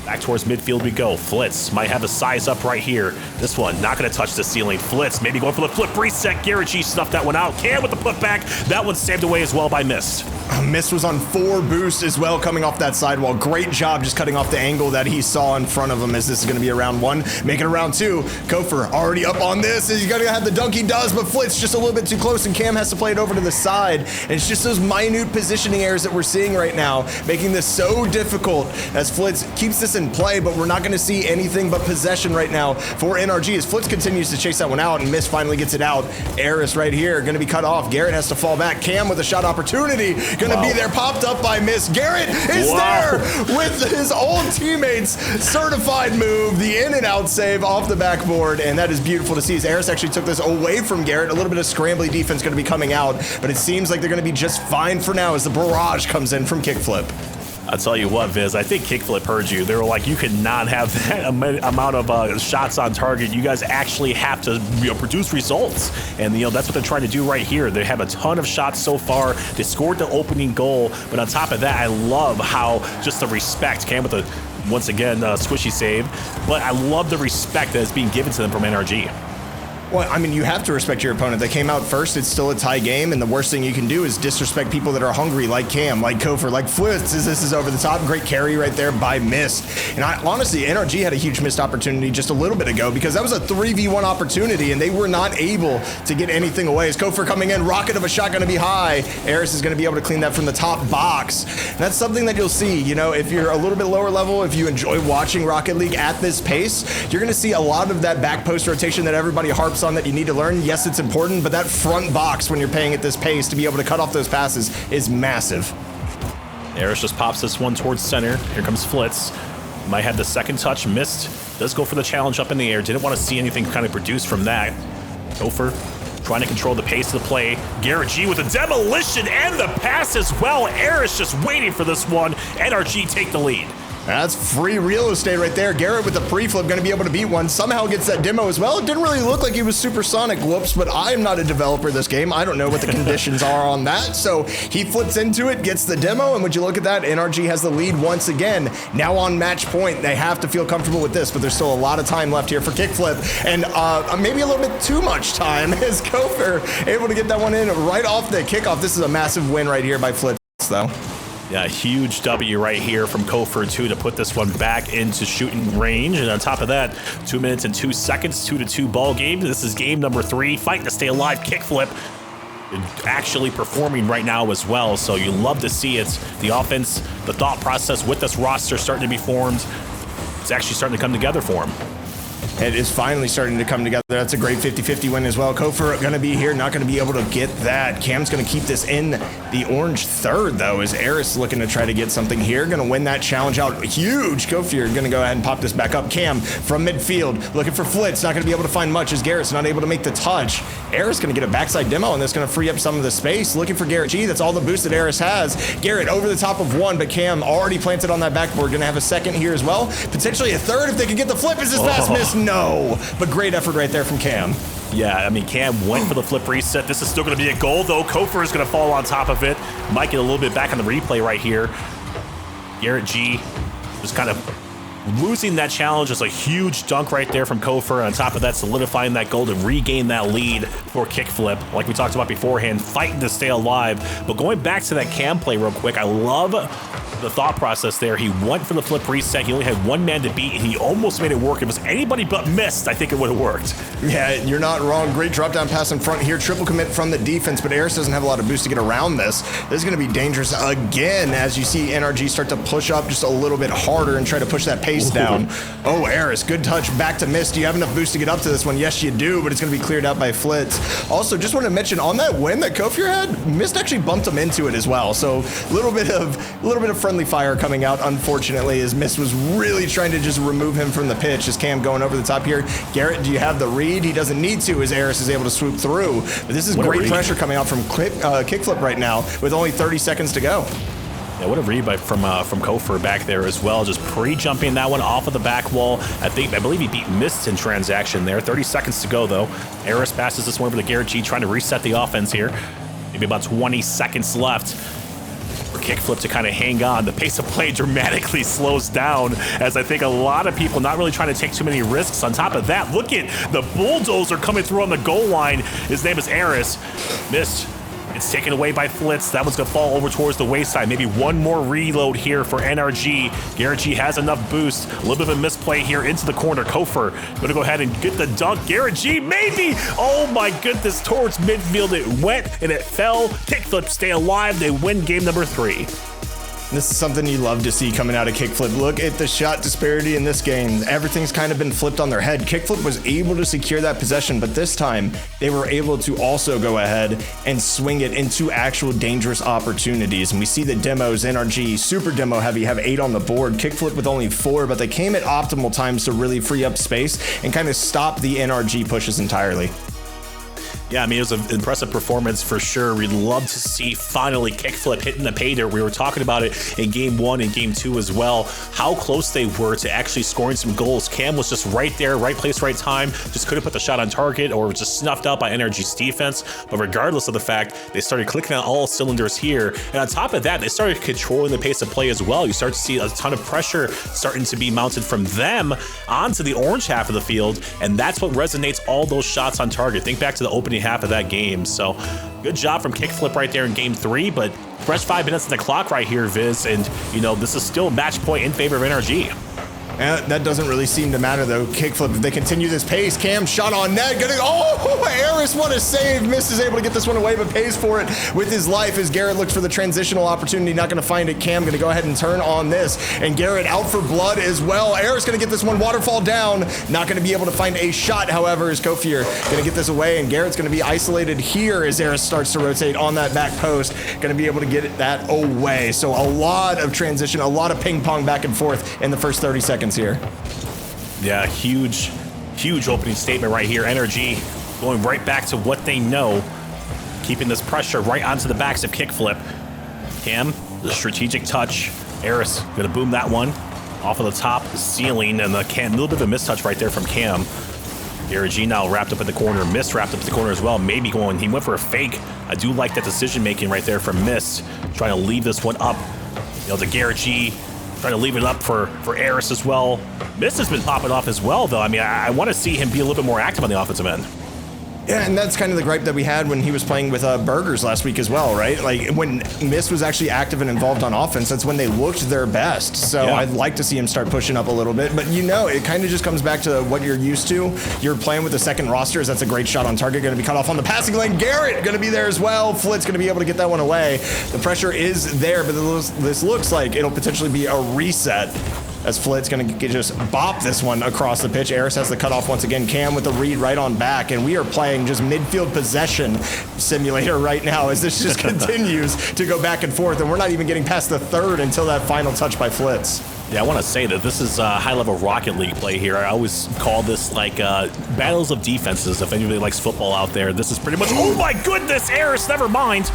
Back towards midfield we go. Flitz might have a size up right here. This one not going to touch the ceiling. Flitz maybe going for the flip reset. Garrett G snuffed that one out. Cam with the putback. That one's saved away as well by Mist. Mist was on 4 boosts as well coming off that sidewall. Great job just cutting off the angle that he saw in front of him as this is going to be a round 1. Making a round 2. Gopher already up on this. He's going to have the dunk he does, but Flitz just a little bit too close and Cam has to play it over to the side. And it's just those minute positioning errors that we're seeing right now, making this so difficult as Flitz keeps this in play, but we're not going to see anything but possession right now for NRG as Flitz continues to chase that one out and Mist finally gets it out. Eris right here going to be cut off. Garrett has to fall back. Cam with a shot opportunity. Going to be there, popped up by Mist. Garrett is there with his old teammates' certified move, the in and out save off the backboard, and that is beautiful to see as Eris actually took this away from Garrett. A little bit of scrambly defense going to be coming out, but it seems like they're going to be just fine for now as the barrage comes in from KickFlip. I'll tell you what, Viz, I think KickFlip heard you. They were like, you could not have that amount of shots on target. You guys actually have to produce results. And, that's what they're trying to do right here. They have a ton of shots so far. They scored the opening goal. But on top of that, I love how just the respect came with once again, squishy save. But I love the respect that is being given to them from NRG. Well, I mean, you have to respect your opponent. They came out first. It's still a tie game, and the worst thing you can do is disrespect people that are hungry, like Cam, like Kofor, like Flitz, as this is over the top. Great carry right there by Mist. And honestly, NRG had a huge missed opportunity just a little bit ago because that was a 3v1 opportunity, and they were not able to get anything away. As Kofor coming in, rocket of a shot going to be high. Eris is going to be able to clean that from the top box. And that's something that you'll see, if you're a little bit lower level, if you enjoy watching Rocket League at this pace, you're going to see a lot of that back post rotation that everybody harps on that you need to learn. Yes, it's important, but that front box when you're playing at this pace to be able to cut off those passes is massive. Eris just pops this one towards center. Here comes Flitz. Might have the second touch. Missed. Does go for the challenge up in the air. Didn't want to see anything kind of produced from that. Gopher trying to control the pace of the play. Garrett G with a demolition and the pass as well. Eris just waiting for this one. NRG take the lead. That's free real estate right there. Garrett with the pre-flip going to be able to beat one. Somehow gets that demo as well. It didn't really look like he was supersonic. Whoops, but I'm not a developer of this game. I don't know what the conditions are on that. So he flips into it, gets the demo, and would you look at that, NRG has the lead once again. Now on match point, they have to feel comfortable with this, but there's still a lot of time left here for KickFlip. And maybe a little bit too much time as Gopher able to get that one in right off the kickoff. This is a massive win right here by Flitz, though. Yeah, huge W right here from Kofor, too, to put this one back into shooting range. And on top of that, 2 minutes and 2 seconds, 2-2 ball game. This is game number 3, fighting to stay alive. KickFlip actually performing right now as well. So you love to see it. The offense, the thought process with this roster starting to be formed. It's actually starting to come together for him. It is finally starting to come together. That's a great 50-50 win as well. Kofor going to be here, not going to be able to get that. Cam's going to keep this in the orange third, though, as Eris looking to try to get something here. Going to win that challenge out. Huge. Kofor going to go ahead and pop this back up. Cam from midfield, looking for Flitz. Not going to be able to find much as Garrett's not able to make the touch. Eris going to get a backside demo, and that's going to free up some of the space. Looking for Garrett G. That's all the boost that Eris has. Garrett over the top of one, but Cam already planted on that backboard. Going to have a second here as well. Potentially a third if they can get the flip. Is this fast miss? No. But great effort right there from Cam. Yeah, I mean, Cam went for the flip reset. This is still going to be a goal, though. Kofor is going to fall on top of it. Might get a little bit back on the replay right here. Garrett G just kind of losing that challenge. Is a huge dunk right there from Kofor. And on top of that, solidifying that goal to regain that lead for KickFlip. Like we talked about beforehand, fighting to stay alive. But going back to that Cam play real quick, I love the thought process there. He went for the flip reset. He only had one man to beat, and he almost made it work. If it was anybody but missed, I think it would have worked. Yeah, you're not wrong. Great drop down pass in front here. Triple commit from the defense, but Eris doesn't have a lot of boost to get around this. This is going to be dangerous again as you see NRG start to push up just a little bit harder and try to push that pace down. Oh, Eris, good touch back to Mist. Do you have enough boost to get up to this one? Yes, you do, but it's going to be cleared out by Flitz. Also, just want to mention on that win that Kofor had, Mist actually bumped him into it as well. So a little bit of friendly fire coming out, unfortunately, as Mist was really trying to just remove him from the pitch. As Cam going over the top here. Garrett, do you have the read? He doesn't need to, as Eris is able to swoop through. But this is great pressure coming out from KickFlip right now with only 30 seconds to go. Yeah, what a read from Kofor back there as well. Just pre-jumping that one off of the back wall. I believe he beat Mist in transaction there. 30 seconds to go, though. Eris passes this one over to Garrett G, trying to reset the offense here. Maybe about 20 seconds left for KickFlip to kind of hang on. The pace of play dramatically slows down, as I think a lot of people not really trying to take too many risks. On top of that, look at the bulldozer coming through on the goal line. His name is Eris. Missed. It's taken away by Flitz. That one's going to fall over towards the wayside. Maybe one more reload here for NRG. Garrett G has enough boost. A little bit of a misplay here into the corner. Kofer going to go ahead and get the dunk. Garrett G, maybe. Oh my goodness. Towards midfield it went and it fell. KickFlip stay alive. They win game number 3. This is something you love to see coming out of KickFlip. Look at the shot disparity in this game. Everything's kind of been flipped on their head. KickFlip was able to secure that possession, but this time they were able to also go ahead and swing it into actual dangerous opportunities. And we see the demos, NRG, super demo heavy, have 8 on the board. KickFlip with only 4, but they came at optimal times to really free up space and kind of stop the NRG pushes entirely. Yeah, I mean, it was an impressive performance for sure. We'd love to see finally KickFlip hitting the pay dirt. We were talking about it in game 1 and game 2 as well, how close they were to actually scoring some goals. Cam was just right there, right place, right time, just couldn't put the shot on target or was just snuffed out by NRG's defense. But regardless of the fact, they started clicking on all cylinders here. And on top of that, they started controlling the pace of play as well. You start to see a ton of pressure starting to be mounted from them onto the orange half of the field. And that's what resonates all those shots on target. Think back to the opening half of that game. So good job from KickFlip right there in game 3, but fresh 5 minutes on the clock right here, Viz, and you know, this is still match point in favor of NRG. That doesn't really seem to matter though. KickFlip, if they continue this pace, Cam shot on net, Eris, what a save. Miss is able to get this one away, but pays for it with his life as Garrett looks for the transitional opportunity, not gonna find it. Cam gonna go ahead and turn on this, and Garrett out for blood as well. Eris gonna get this one, waterfall down, not gonna be able to find a shot, however, as Kofier gonna get this away, and Garrett's gonna be isolated here as Eris starts to rotate on that back post, gonna be able to get that away. So a lot of transition, a lot of ping pong back and forth in the first 30 seconds here. Yeah, huge opening statement right here. NRG going right back to what they know, keeping this pressure right onto the backs of KickFlip. Cam, the strategic touch. Eris gonna boom that one off of the top ceiling, and the Cam, a little bit of a mistouch right there from Cam. Garrett G now wrapped up in the corner. Mist wrapped up in the corner as well. Maybe going, he went for a fake. I do like that decision making right there from Mist, trying to leave this one up. You know, to Garrett G, trying to leave it up for Eris as well. Mist has been popping off as well, though. I mean, I want to see him be a little bit more active on the offensive end. Yeah, and that's kind of the gripe that we had when he was playing with Burgers last week as well, right? Like, when Mist was actually active and involved on offense, that's when they looked their best. So yeah. I'd like to see him start pushing up a little bit. But, you know, it kind of just comes back to what you're used to. You're playing with the second rosters. That's a great shot on target. Going to be cut off on the passing lane. Garrett going to be there as well. Flit's going to be able to get that one away. The pressure is there, but this looks like it'll potentially be a reset, as Flit's going to just bop this one across the pitch. Eris has the cutoff once again. Cam with the read right on back, and we are playing just midfield possession simulator right now as this just continues to go back and forth, and we're not even getting past the third until that final touch by Flitz. Yeah, I want to say that this is high-level Rocket League play here. I always call this like battles of defenses. If anybody likes football out there, this is pretty much, oh my goodness, Eris, never mind.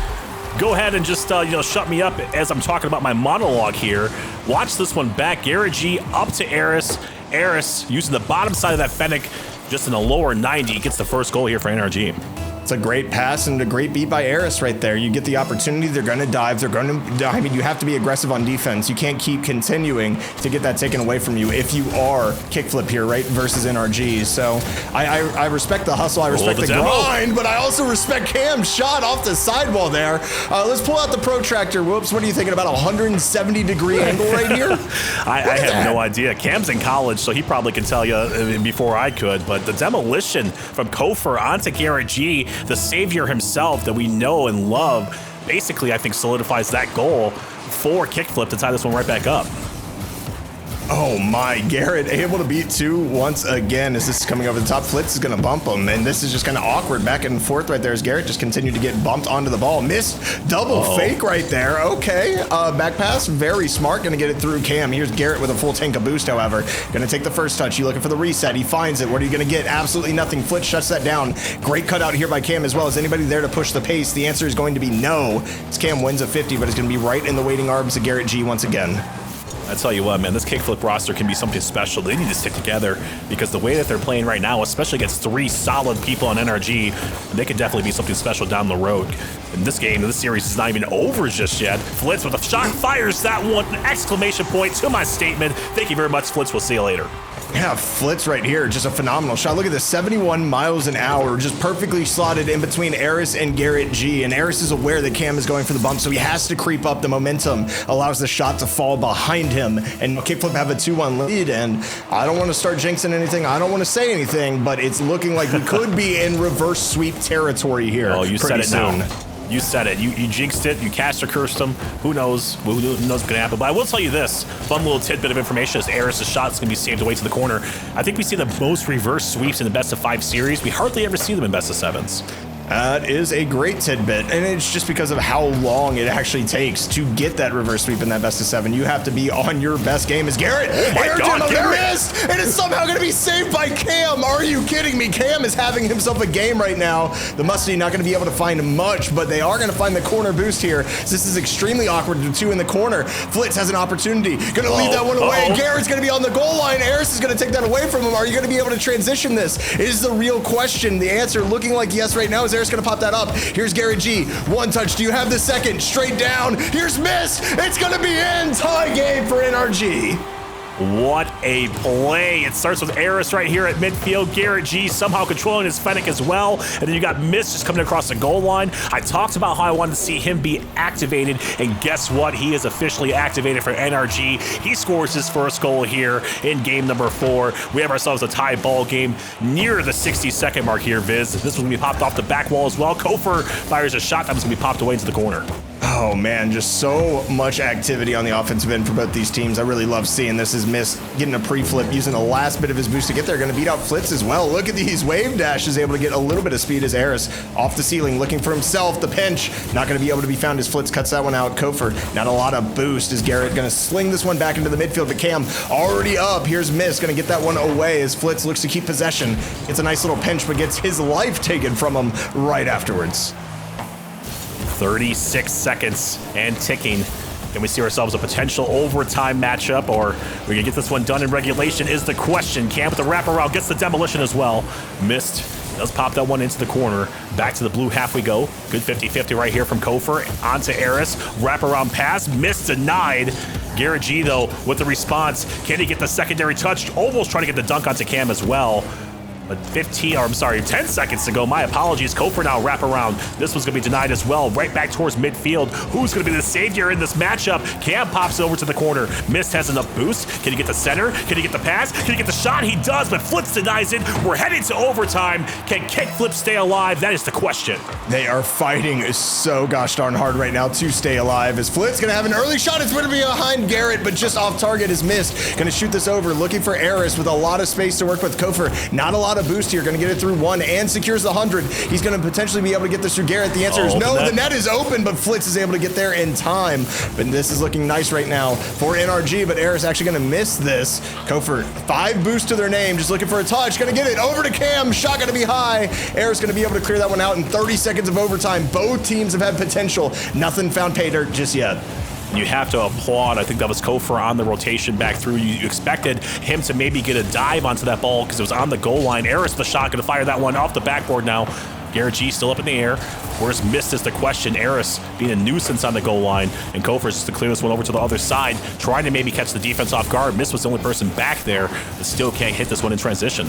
Go ahead and just shut me up as I'm talking about my monologue here. Watch this one back. Garrett G up to Eris. Eris using the bottom side of that Fennec, just in the lower 90, gets the first goal here for NRG. It's a great pass and a great beat by Eris right there. You get the opportunity, they're going to dive, I mean, you have to be aggressive on defense. You can't keep continuing to get that taken away from you if you are KickFlip here, right, versus NRG. So I respect the hustle, I respect the grind, but I also respect Cam's shot off the sidewall there. Let's pull out the protractor. Whoops, what are you thinking about, a 170-degree angle right here? I have no idea. Cam's in college, so he probably can tell you before I could, but the demolition from Kofer onto Garrett G, the savior himself that we know and love, basically I think solidifies that goal for KickFlip to tie this one right back up. Oh my, Garrett able to beat 2 once again as this is coming over the top. Flitz is going to bump him, and this is just kind of awkward back and forth right there as Garrett just continued to get bumped onto the ball. Missed double fake right there. Okay, back pass, very smart, going to get it through Cam. Here's Garrett with a full tank of boost, however. Going to take the first touch. You looking for the reset. He finds it. What are you going to get? Absolutely nothing. Flitz shuts that down. Great cutout here by Cam as well. Is anybody there to push the pace? The answer is going to be no. As Cam wins a 50, but it's going to be right in the waiting arms of Garrett G once again. I tell you what, man, this KickFlip roster can be something special. They need to stick together because the way that they're playing right now, especially against 3 solid people on NRG, they could definitely be something special down the road. In this game, this series is not even over just yet. Flitz with a shot fires that one, exclamation point to my statement. Thank you very much, Flitz. We'll see you later. Yeah, Flitz right here, just a phenomenal shot. Look at this, 71 miles an hour, just perfectly slotted in between Eris and Garrett G. And Eris is aware that Cam is going for the bump, so he has to creep up. The momentum allows the shot to fall behind him, and KickFlip have a 2-1 lead. And I don't want to start jinxing anything. I don't want to say anything, but it's looking like we could be in reverse sweep territory here. Oh, you said it soon. now. You said it. You jinxed it. You caster cursed him. Who knows? Who knows what's going to happen? But I will tell you this fun little tidbit of information is Eris' shot is going to be saved away to the corner. I think we see the most reverse sweeps in the best of 5 series. We hardly ever see them in best of 7s. That is a great tidbit, and it's just because of how long it actually takes to get that reverse sweep in that best of 7. You have to be on your best game as Garrett. Oh my God, Garrett! Missed, and it's somehow going to be saved by Cam. Are you kidding me? Cam is having himself a game right now. The Musty not going to be able to find much, but they are going to find the corner boost here. This is extremely awkward. The 2 in the corner. Flitz has an opportunity. Going to leave that one away. Garrett's going to be on the goal line. Eris is going to take that away from him. Are you going to be able to transition this? Is the real question. The answer looking like yes right now is Eris going to pop that up. Here's Garrett G. 1 touch. Do you have the second? Straight down. Here's miss. It's going to be in. Tie game for NRG. What a play. It starts with Eris right here at midfield. Garrett G somehow controlling his Fennec as well. And then you got Mist just coming across the goal line. I talked about how I wanted to see him be activated. And guess what? He is officially activated for NRG. He scores his first goal here in game number 4. We have ourselves a tie ball game near the 60-second mark here, Viz. This one's going to be popped off the back wall as well. Kofer fires a shot that was going to be popped away into the corner. Oh man, just so much activity on the offensive end for both these teams. I really love seeing this. Is Mist getting a pre-flip, using the last bit of his boost to get there. Going to beat out Flitz as well. Look at these wave dashes, able to get a little bit of speed as Eris off the ceiling, looking for himself. The pinch, not going to be able to be found as Flitz cuts that one out. Kofer, not a lot of boost. Is Garrett going to sling this one back into the midfield? But Cam already up. Here's Mist, going to get that one away as Flitz looks to keep possession. Gets a nice little pinch, but gets his life taken from him right afterwards. 36 seconds and ticking. Can we see ourselves a potential overtime matchup, or we're gonna get this one done in regulation is the question. Cam with the wraparound gets the demolition as well. Missed. Does pop that one into the corner. Back to the blue half we go. Good 50-50 right here from Kofer. Onto Eris. Wraparound pass. Missed, denied. Garrett G, though, with the response. Can he get the secondary touch? Almost trying to get the dunk onto Cam as well. But 10 seconds to go. My apologies. Kofer now wrap around. This one's going to be denied as well. Right back towards midfield. Who's going to be the savior in this matchup? Cam pops over to the corner. Mist has enough boost. Can he get the center? Can he get the pass? Can he get the shot? He does, but Flitz denies it. We're heading to overtime. Can KickFlip stay alive? That is the question. They are fighting so gosh darn hard right now to stay alive. As Flitz going to have an early shot. It's going to be behind Garrett, but just off target is Mist. Going to shoot this over. Looking for Eris with a lot of space to work with. Kofer, not a lot of boost here. Going to get it through 1 and secures the 100. He's going to potentially be able to get this through Garrett. The answer is no. The net is open, but Flitz is able to get there in time. But this is looking nice right now for NRG, but Eris actually going to miss this. Kofer, 5 boosts to their name, just looking for a touch. Going to get it over to Cam. Shot going to be high. Eris going to be able to clear that one out in 30 seconds of overtime. Both teams have had potential. Nothing found pay dirt just yet. You have to applaud. I think that was Kofer on the rotation back through. You expected him to maybe get a dive onto that ball because it was on the goal line. Eris the shot, going to fire that one off the backboard now. Garrett G still up in the air. Where's Mist is the question. Eris being a nuisance on the goal line. And Kofer's just to clear this one over to the other side, trying to maybe catch the defense off guard. Mist was the only person back there that still can't hit this one in transition.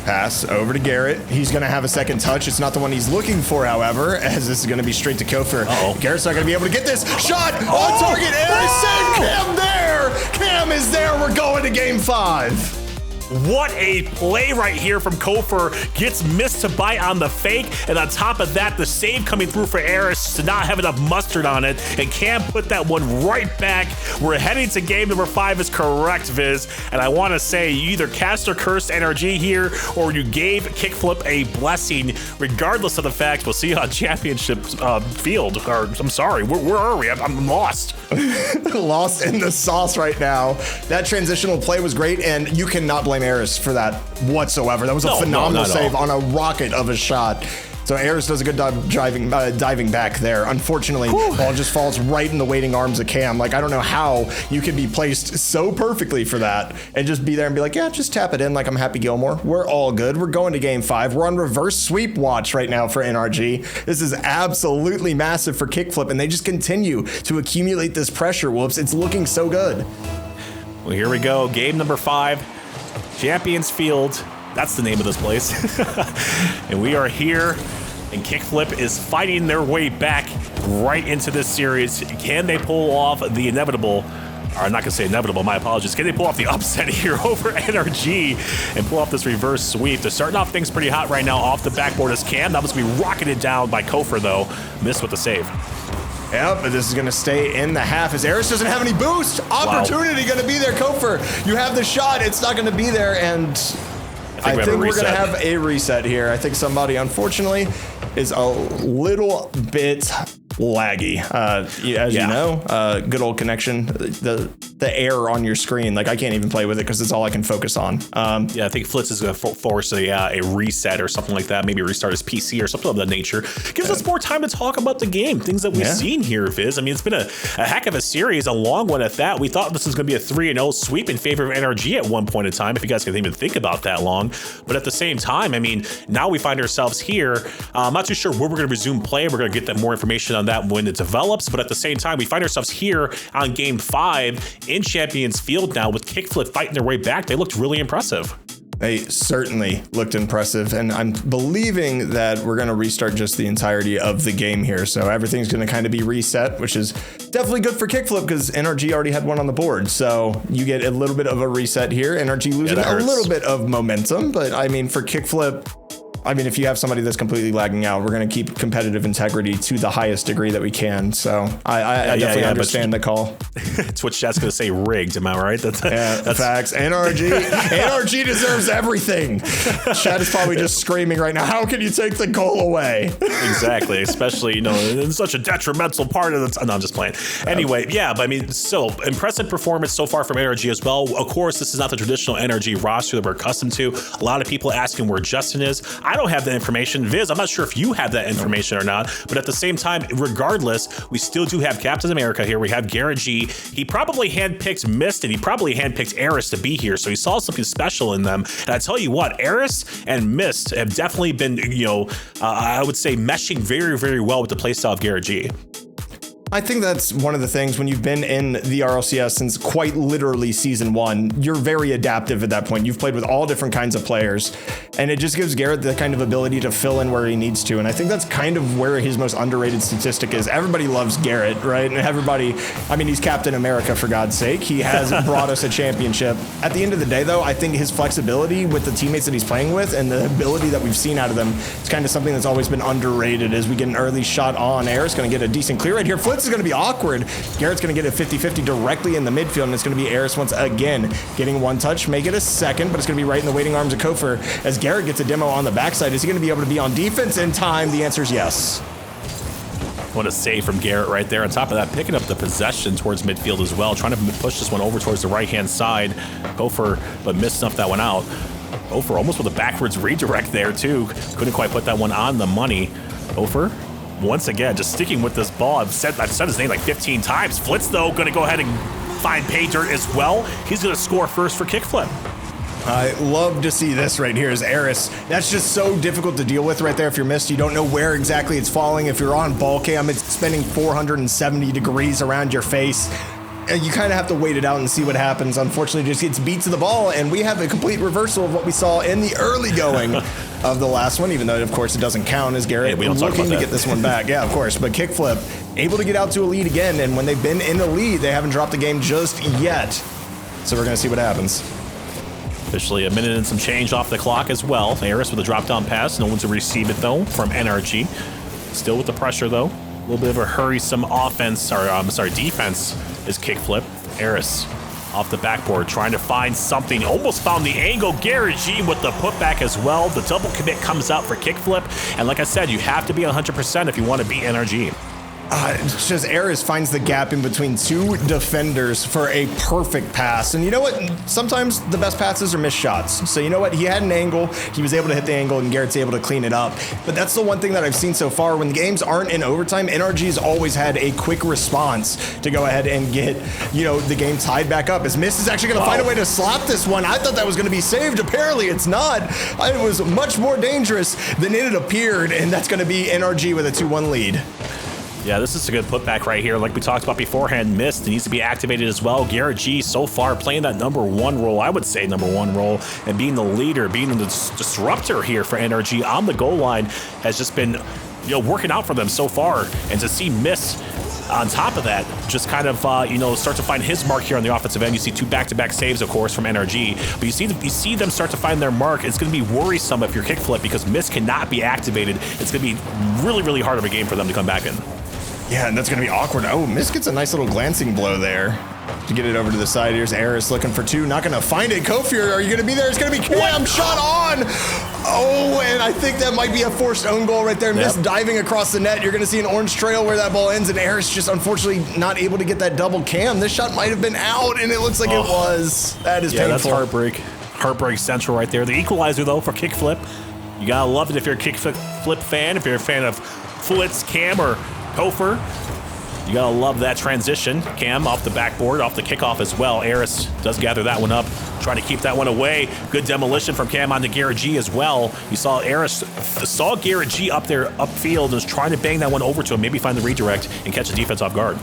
Pass over to Garrett. He's going to have a second touch. It's not the one he's looking for, however, as this is going to be straight to Kofer. Garrett's not going to be able to get this. Shot on target. Eris saved Cam there. Cam is there. We're going to game 5. What a play right here from Kofer. Gets Mist to bite on the fake, and on top of that, the save coming through for Eris to not have enough mustard on it, and Cam put that one right back. We're heading to game number 5 is correct, Viz, and I want to say you either cast or cursed NRG here, or you gave KickFlip a blessing. Regardless of the fact, we'll see you on championship field, or I'm sorry, where are we? I'm lost. Lost in the sauce right now. That transitional play was great, and you cannot blame Eris for that whatsoever. That was a phenomenal save on a rocket of a shot. So Eris does a good job diving back there. Unfortunately, ball just falls right in the waiting arms of Cam. Like, I don't know how you could be placed so perfectly for that and just be there and be like, yeah, just tap it in like I'm Happy Gilmore. We're all good. We're going to game 5. We're on reverse sweep watch right now for NRG. This is absolutely massive for KickFlip, and they just continue to accumulate this pressure. Whoops, it's looking so good. Well, here we go. Game number 5. Champions Field. That's the name of this place. And we are here, and KickFlip is fighting their way back right into this series. Can they pull off the inevitable? Or I'm not going to say inevitable, my apologies. Can they pull off the upset here over NRG and pull off this reverse sweep? They're starting off things pretty hot right now off the backboard as Cam. That was going to be rocketed down by Kofer, though. Missed with the save. Yep, but this is going to stay in the half as Eris doesn't have any boost. Opportunity going to be there, Kofer. You have the shot. It's not going to be there, and I think we're going to have a reset here. I think somebody, unfortunately, is a little bit laggy. As you know, good old connection. The error on your screen, like I can't even play with it because it's all I can focus on. Yeah, I think Flitz is going to force a reset or something like that. Maybe restart his PC or something of that nature. Gives us more time to talk about the game, things that we've seen here, Viz. I mean, it's been a heck of a series, a long one at that. We thought this was going to be a 3-0 sweep in favor of NRG at one point in time, if you guys can even think about that long. But at the same time, I mean, now we find ourselves here. I'm not too sure where we're going to resume play. We're going to get that more information on that when it develops. But at the same time, we find ourselves here on game 5 in Champions Field now with KickFlip fighting their way back. They looked really impressive. They certainly looked impressive, and I'm believing that we're going to restart just the entirety of the game here. So everything's going to kind of be reset, which is definitely good for KickFlip because NRG already had one on the board. So you get a little bit of a reset here. NRG losing a little bit of momentum, but I mean, for KickFlip, I mean, if you have somebody that's completely lagging out, we're going to keep competitive integrity to the highest degree that we can. So I definitely understand the call. Twitch chat's going to say rigged. Am I right? That's facts. NRG deserves everything. Chat is probably just screaming right now. How can you take the goal away? Exactly. Especially, in such a detrimental part of the. No, I'm just playing. Anyway, yeah, but I mean, so impressive performance so far from NRG as well. Of course, this is not the traditional NRG roster that we're accustomed to. A lot of people asking where Justin is. I don't have that information. Viz, I'm not sure if you have that information or not, but at the same time, regardless, we still do have Captain America here. We have Garrett G. He probably handpicked Mist, and he probably handpicked Eris to be here, so he saw something special in them. And I tell you what, Eris and Mist have definitely been, I would say, meshing very, very well with the playstyle of Garrett G. I think that's one of the things when you've been in the RLCS since quite literally season 1, you're very adaptive at that point. You've played with all different kinds of players, and it just gives Garrett the kind of ability to fill in where he needs to. And I think that's kind of where his most underrated statistic is. Everybody loves Garrett, right? And everybody, I mean, he's Captain America for God's sake. He has brought us a championship. At the end of the day, though, I think his flexibility with the teammates that he's playing with and the ability that we've seen out of them is kind of something that's always been underrated. As we get an early shot on, Eris going to get a decent clear right here. Flitz is going to be awkward. Garrett's going to get a 50-50 directly in the midfield, and it's going to be Eris once again getting one touch, make it a second, but it's going to be right in the waiting arms of Kofer as Garrett gets a demo on the backside. Is he going to be able to be on defense in time? The answer is yes. What a save from Garrett right there. On top of that, picking up the possession towards midfield as well, trying to push this one over towards the right-hand side. Kofer, but missed snuff that one out. Kofer almost with a backwards redirect there, too. Couldn't quite put that one on the money. Kofer, once again, just sticking with this ball. I've said his name like 15 times. Flitz, though, going to go ahead and find pay dirt as well. He's going to score first for KickFlip. I love to see this right here as Eris. That's just so difficult to deal with right there. If you're missed, you don't know where exactly it's falling. If you're on ball cam, it's spinning 470 degrees around your face. You kind of have to wait it out and see what happens. Unfortunately, just gets beat to the ball, and we have a complete reversal of what we saw in the early going of the last one, even though, of course, it doesn't count as Garrett looking to get this one back. Yeah, of course, but KickFlip able to get out to a lead again, and when they've been in the lead, they haven't dropped the game just yet. So we're going to see what happens. Officially a minute and some change off the clock as well. Eris with a drop-down pass. No one to receive it, though, from NRG. Still with the pressure, though. A little bit of a hurriesome defense is KickFlip. Eris off the backboard, trying to find something. Almost found the angle. Garrett G with the putback as well. The double commit comes out for KickFlip. And like I said, you have to be 100% if you want to beat NRG. It's just Eris finds the gap in between two defenders for a perfect pass. And you know what? Sometimes the best passes are missed shots. So you know what? He had an angle. He was able to hit the angle, and Garrett's able to clean it up. But that's the one thing that I've seen so far. When the games aren't in overtime, NRG's always had a quick response to go ahead and get, the game tied back up. As Mist is actually going to find a way to slap this one. I thought that was going to be saved. Apparently it's not. It was much more dangerous than it had appeared, and that's going to be NRG with a 2-1 lead. Yeah, this is a good putback right here. Like we talked about beforehand, Mist needs to be activated as well. Garrett G so far playing that number 1 role, I would say number 1 role, and being the leader, being the disruptor here for NRG on the goal line has just been, working out for them so far. And to see Mist on top of that, just kind of, start to find his mark here on the offensive end. You see 2 back-to-back saves, of course, from NRG. But you see them start to find their mark. It's going to be worrisome if you're KickFlip because Mist cannot be activated. It's going to be really, really hard of a game for them to come back in. Yeah, and that's going to be awkward. Oh, Mist gets a nice little glancing blow there to get it over to the side. Here's Eris looking for 2. Not going to find it. Kofir, are you going to be there? It's going to be Cam. Shot on. Oh, and I think that might be a forced own goal right there. Mist diving across the net. You're going to see an orange trail where that ball ends, and Eris just unfortunately not able to get that double Cam. This shot might have been out, and it looks like it was. That is painful. That's heartbreak. Heartbreak central right there. The equalizer, though, for KickFlip. You got to love it if you're a KickFlip fan, if you're a fan of Flitz, Cam, or Kofer. You gotta love that transition. Cam off the backboard, off the kickoff as well. Eris does gather that one up, trying to keep that one away. Good demolition from Cam onto Garrett G as well. You saw Garrett G up there, upfield, and was trying to bang that one over to him, maybe find the redirect and catch the defense off guard.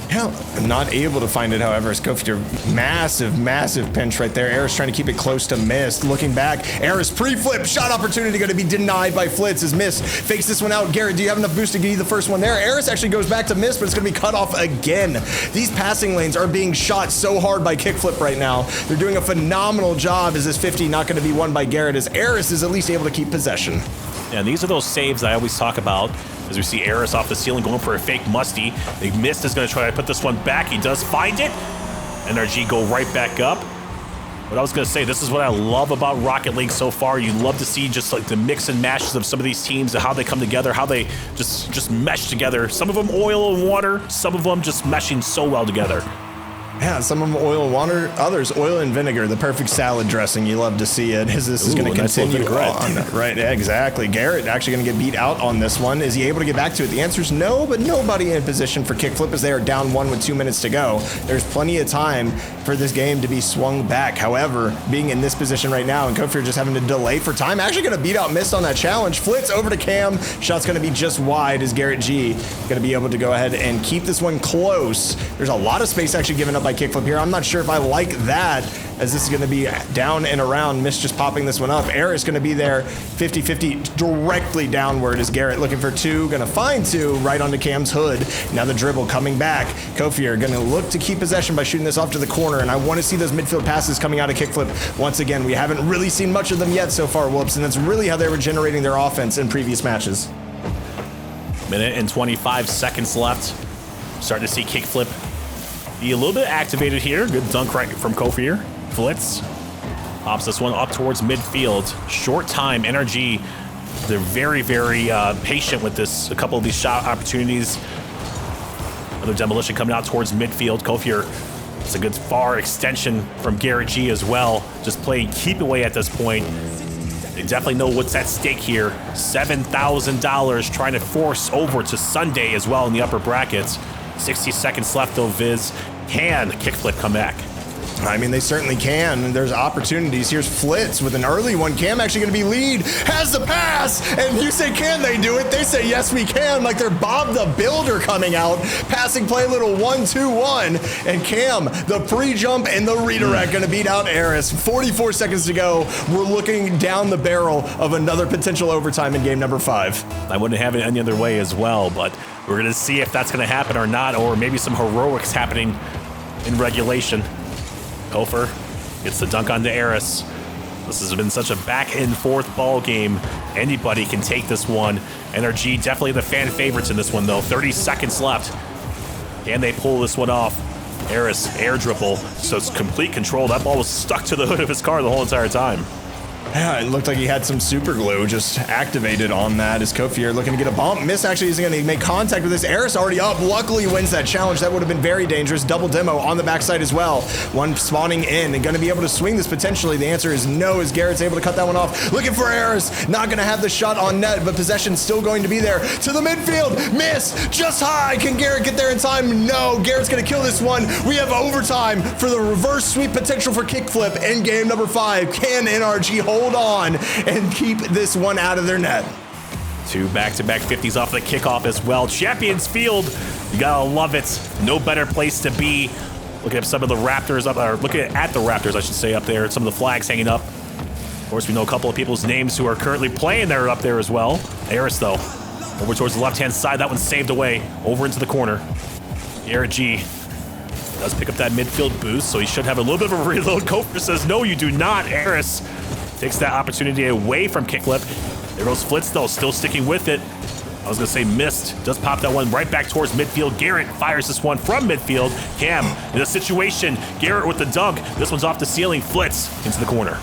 Yeah, not able to find it, however. Skofter, massive pinch right there. Eris trying to keep it close to Mist. Looking back, Eris pre-flip, shot opportunity going to be denied by Flitz as Mist fakes this one out. Garrett, do you have enough boost to get you the first one there? Eris actually goes back to Mist, but it's going to be cut off again. These passing lanes are being shot so hard by KickFlip right now. They're doing a phenomenal job. Is this 50 not going to be won by Garrett as Eris is at least able to keep possession? And these are those saves I always talk about. As we see Eris off the ceiling going for a fake musty. They Mist is going to try to put this one back. He does find it. NRG go right back up. What I was going to say, this is what I love about Rocket League so far. You love to see just like the mix and matches of some of these teams and how they come together, how they just mesh together. Some of them oil and water, some of them just meshing so well together. Yeah, some of them oil and water, others oil and vinegar, the perfect salad dressing. You love to see it. This is going to continue on. Right, yeah, exactly. Garrett actually going to get beat out on this one. Is he able to get back to it? The answer is no, but nobody in position for KickFlip as they are down 1 with 2 minutes to go. There's plenty of time for this game to be swung back. However, being in this position right now and Kofir just having to delay for time, actually going to beat out Mist on that challenge. Flitz over to Cam. Shot's going to be just wide as Garrett G going to be able to go ahead and keep this one close. There's a lot of space actually given up by KickFlip here. I'm not sure if I like that, as this is going to be down and around. Mist just popping this one up. Eris going to be there 50-50 directly downward as Garrett looking for 2, going to find 2 right onto Cam's hood. Now the dribble coming back. Kofir going to look to keep possession by shooting this off to the corner, and I want to see those midfield passes coming out of KickFlip. Once again, we haven't really seen much of them yet so far, Whoops, and that's really how they were generating their offense in previous matches. Minute and 25 seconds left. Starting to see KickFlip be a little bit activated here. Good dunk right from Kofir. Flitz pops this one up towards midfield. Short time. NRG, they're very, very patient with this. A couple of these shot opportunities. Another demolition coming out towards midfield. Kofir, it's a good far extension from Garrett G as well. Just playing keep away at this point. They definitely know what's at stake here. $7,000 trying to force over to Sunday as well in the upper brackets. 60 seconds left though, Viz. Can KickFlip come back? I mean, they certainly can. There's opportunities. Here's Flitz with an early one. Cam actually going to be lead. Has the pass. And you say, can they do it? They say, yes, we can. Like they're Bob the Builder coming out. Passing play, little 1-2-1. And Cam, the pre-jump and the redirect going to beat out Eris. 44 seconds to go. We're looking down the barrel of another potential overtime in game number 5. I wouldn't have it any other way as well, but we're going to see if that's going to happen or not, or maybe some heroics happening in regulation. Kofer gets the dunk onto Eris. This has been such a back and forth ball game. Anybody can take this one. NRG definitely the fan favorites in this one though. 30 seconds left. Can they pull this one off? Eris air dribble, so it's complete control. That ball was stuck to the hood of his car the whole entire time. Yeah, it looked like he had some super glue just activated on that as Kofir looking to get a bump. Miss actually isn't going to make contact with this. Eris already up. Luckily wins that challenge. That would have been very dangerous. Double demo on the backside as well. One spawning in and going to be able to swing this potentially. The answer is no as Garrett's able to cut that one off. Looking for Eris. Not going to have the shot on net, but possession still going to be there. To the midfield. Miss. Just high. Can Garrett get there in time? No. Garrett's going to kill this one. We have overtime for the reverse sweep potential for KickFlip in game number 5. Can NRG hold on and keep this one out of their net? 2 back-to-back 50s off the kickoff as well. Champions Field, you gotta love it. No better place to be. Looking at some of the Raptors up, or looking at the Raptors, I should say, up there. Some of the flags hanging up. Of course, we know a couple of people's names who are currently playing there up there as well. Eris, though, over towards the left-hand side. That one's saved away. Over into the corner. Garrett G does pick up that midfield boost, so he should have a little bit of a reload. Kofer says, no, you do not. Eris takes that opportunity away from KickFlip. There goes Flitz, though, still sticking with it. I was going to say missed. Does pop that one right back towards midfield. Garrett fires this one from midfield. Cam in a situation. Garrett with the dunk. This one's off the ceiling. Flitz into the corner.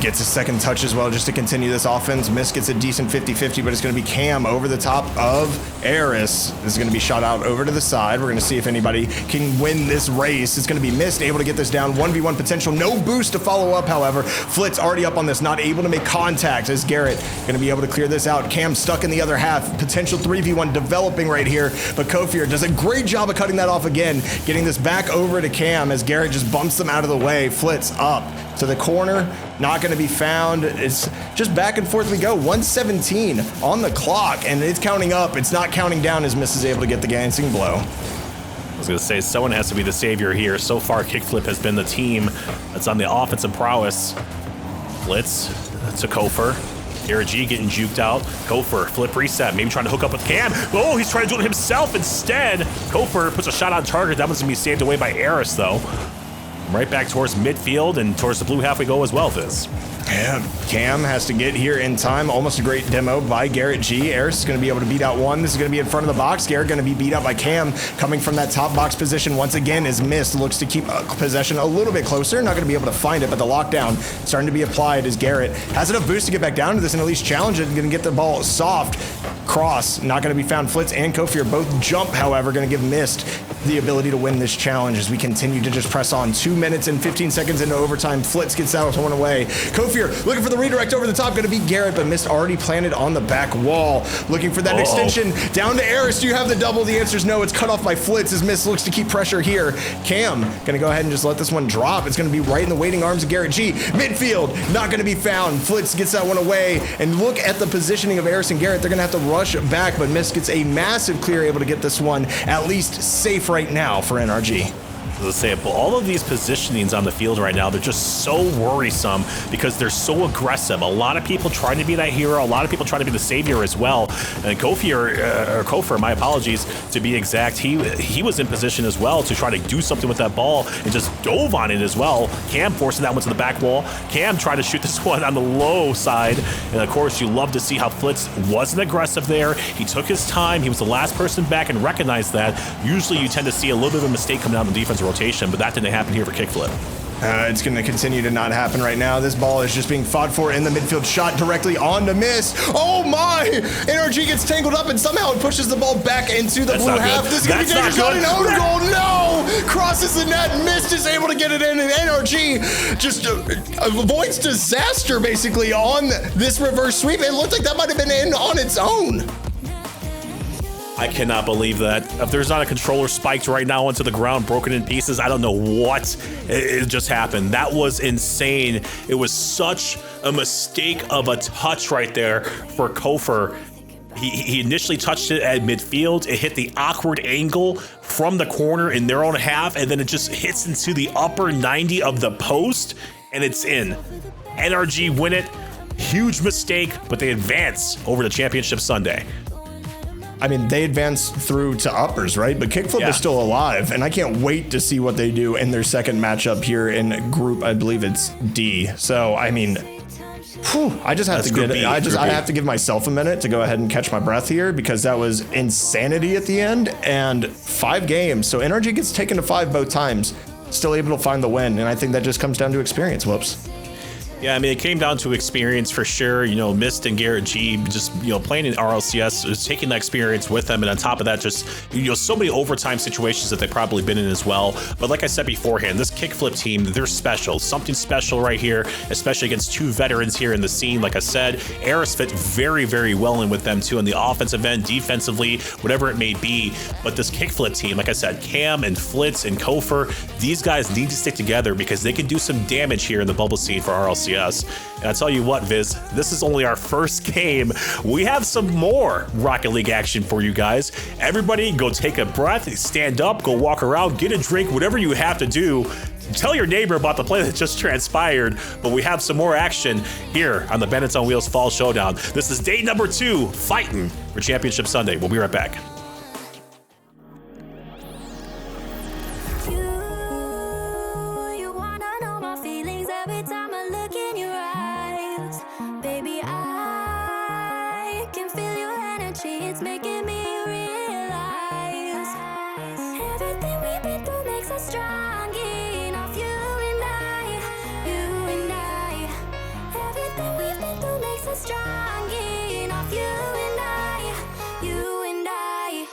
Gets a second touch as well just to continue this offense. Miss gets a decent 50-50, but it's going to be Cam over the top of Eris. This is going to be shot out over to the side. We're going to see if anybody can win this race. It's going to be Mist, able to get this down. 1v1 potential. No boost to follow up, however. Flitz already up on this, not able to make contact as Garrett going to be able to clear this out. Cam stuck in the other half. Potential 3v1 developing right here, but Kofier does a great job of cutting that off again, getting this back over to Cam as Garrett just bumps them out of the way. Flitz up to the corner, not going to be found. It's just back and forth we go. 117 on the clock, and it's counting up. It's not counting down as Miss is able to get the glancing blow. I was going to say, someone has to be the savior here. So far, KickFlip has been the team that's on the offensive prowess. Blitz to Kofer. Garrett G getting juked out. Kofer, flip reset, maybe trying to hook up with Cam. Oh, he's trying to do it himself instead. Kofer puts a shot on target. That one's going to be saved away by Eris, though. Right back towards midfield and towards the blue half we go as well, Fizz. Yeah, Cam has to get here in time. Almost a great demo by Garrett G. Eris is going to be able to beat out one. This is going to be in front of the box. Garrett going to be beat out by Cam. Coming from that top box position once again is Mist. Looks to keep possession a little bit closer. Not going to be able to find it, but the lockdown starting to be applied as Garrett has enough boost to get back down to this and at least challenge it. Going to get the ball soft. Cross, not going to be found. Flitz and Kofi are both jump, however, going to give Mist the ability to win this challenge as we continue to just press on. 2 minutes and 15 seconds into overtime. Flitz gets out one away. Kofi looking for the redirect over the top, going to be Garrett, but Mist already planted on the back wall. Looking for that extension down to Eris. Do you have the double? The answer is no. It's cut off by Flitz as Mist looks to keep pressure here. Cam going to go ahead and just let this one drop. It's going to be right in the waiting arms of Garrett G. Midfield, not going to be found. Flitz gets that one away, and look at the positioning of Eris and Garrett. They're going to have to rush back, but Mist gets a massive clear, able to get this one at least safe right now for NRG. Let's say it, all of these positionings on the field right now, they're just so worrisome because they're so aggressive. A lot of people trying to be that hero, a lot of people trying to be the savior as well. And Kofer, my apologies, to be exact, he was in position as well to try to do something with that ball and just dove on it as well. Cam forcing that one to the back wall. Cam tried to shoot this one on the low side. And of course, you love to see how Flitz wasn't aggressive there. He took his time. He was the last person back and recognized that. Usually you tend to see a little bit of a mistake coming out in the defensive rotation, but that didn't happen here for KickFlip. It's going to continue to not happen right now. This ball is just being fought for in the midfield, shot directly on to Mist. Oh my! NRG gets tangled up and somehow it pushes the ball back into the blue half. This is going to be dangerous. Not an own goal. No! Crosses the net. Mist is able to get it in, and NRG just avoids disaster basically on this reverse sweep. It looked like that might have been in on its own. I cannot believe that. If there's not a controller spiked right now onto the ground, broken in pieces, I don't know what it just happened. That was insane. It was such a mistake of a touch right there for Kofer. He initially touched it at midfield. It hit the awkward angle from the corner in their own half, and then it just hits into the upper 90 of the post, and it's in. NRG win it. Huge mistake, but they advance over the championship Sunday. I mean, they advance through to uppers, right? But KickFlip is still alive, and I can't wait to see what they do in their second matchup here in group, I believe it's D. So, I mean, I just have to get it. I have to give myself a minute to go ahead and catch my breath here because that was insanity at the end and 5 games. So NRG gets taken to 5 both times, still able to find the win. And I think that just comes down to experience. Whoops. Yeah, I mean, it came down to experience for sure. You know, Mist and Garrett G just, playing in RLCS is taking that experience with them. And on top of that, just, so many overtime situations that they've probably been in as well. But like I said beforehand, this KickFlip team, they're special. Something special right here, especially against 2 veterans here in the scene. Like I said, Eris fit very, very well in with them too on the offensive end, defensively, whatever it may be. But this KickFlip team, like I said, Cam and Flitz and Kofer, these guys need to stick together because they can do some damage here in the bubble scene for RLCS. yes. And I tell you what, Viz, this is only our first game. We have some more Rocket League action for you guys. Everybody go take a breath, stand up, go walk around, get a drink, whatever you have to do. Tell your neighbor about the play that just transpired, but we have some more action here on the Bandits on Wheels Fall Showdown. This is day number 2, fighting for Championship Sunday. We'll be right back. You wanna know my feelings every time I look in your eyes. Baby, I can feel your energy, it's making me realize everything we've been through makes us strong enough. You and I, everything we've been through makes us strong enough. You and I, you and I.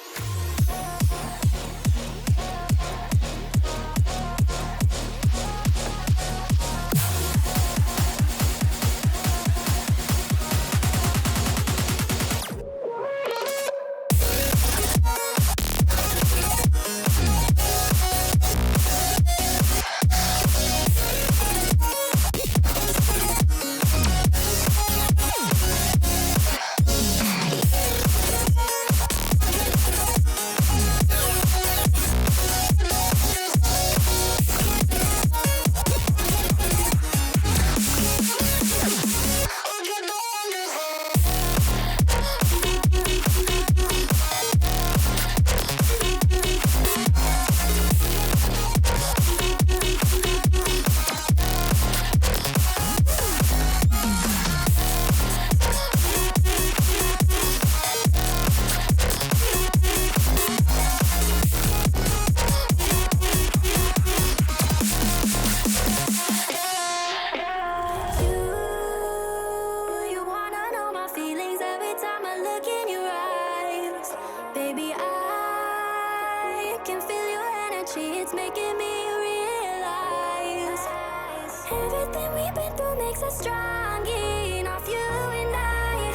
You wanna know my feelings every time I look in your eyes. Baby, I can feel your energy, it's making me realize everything we've been through makes us strong enough. You and I,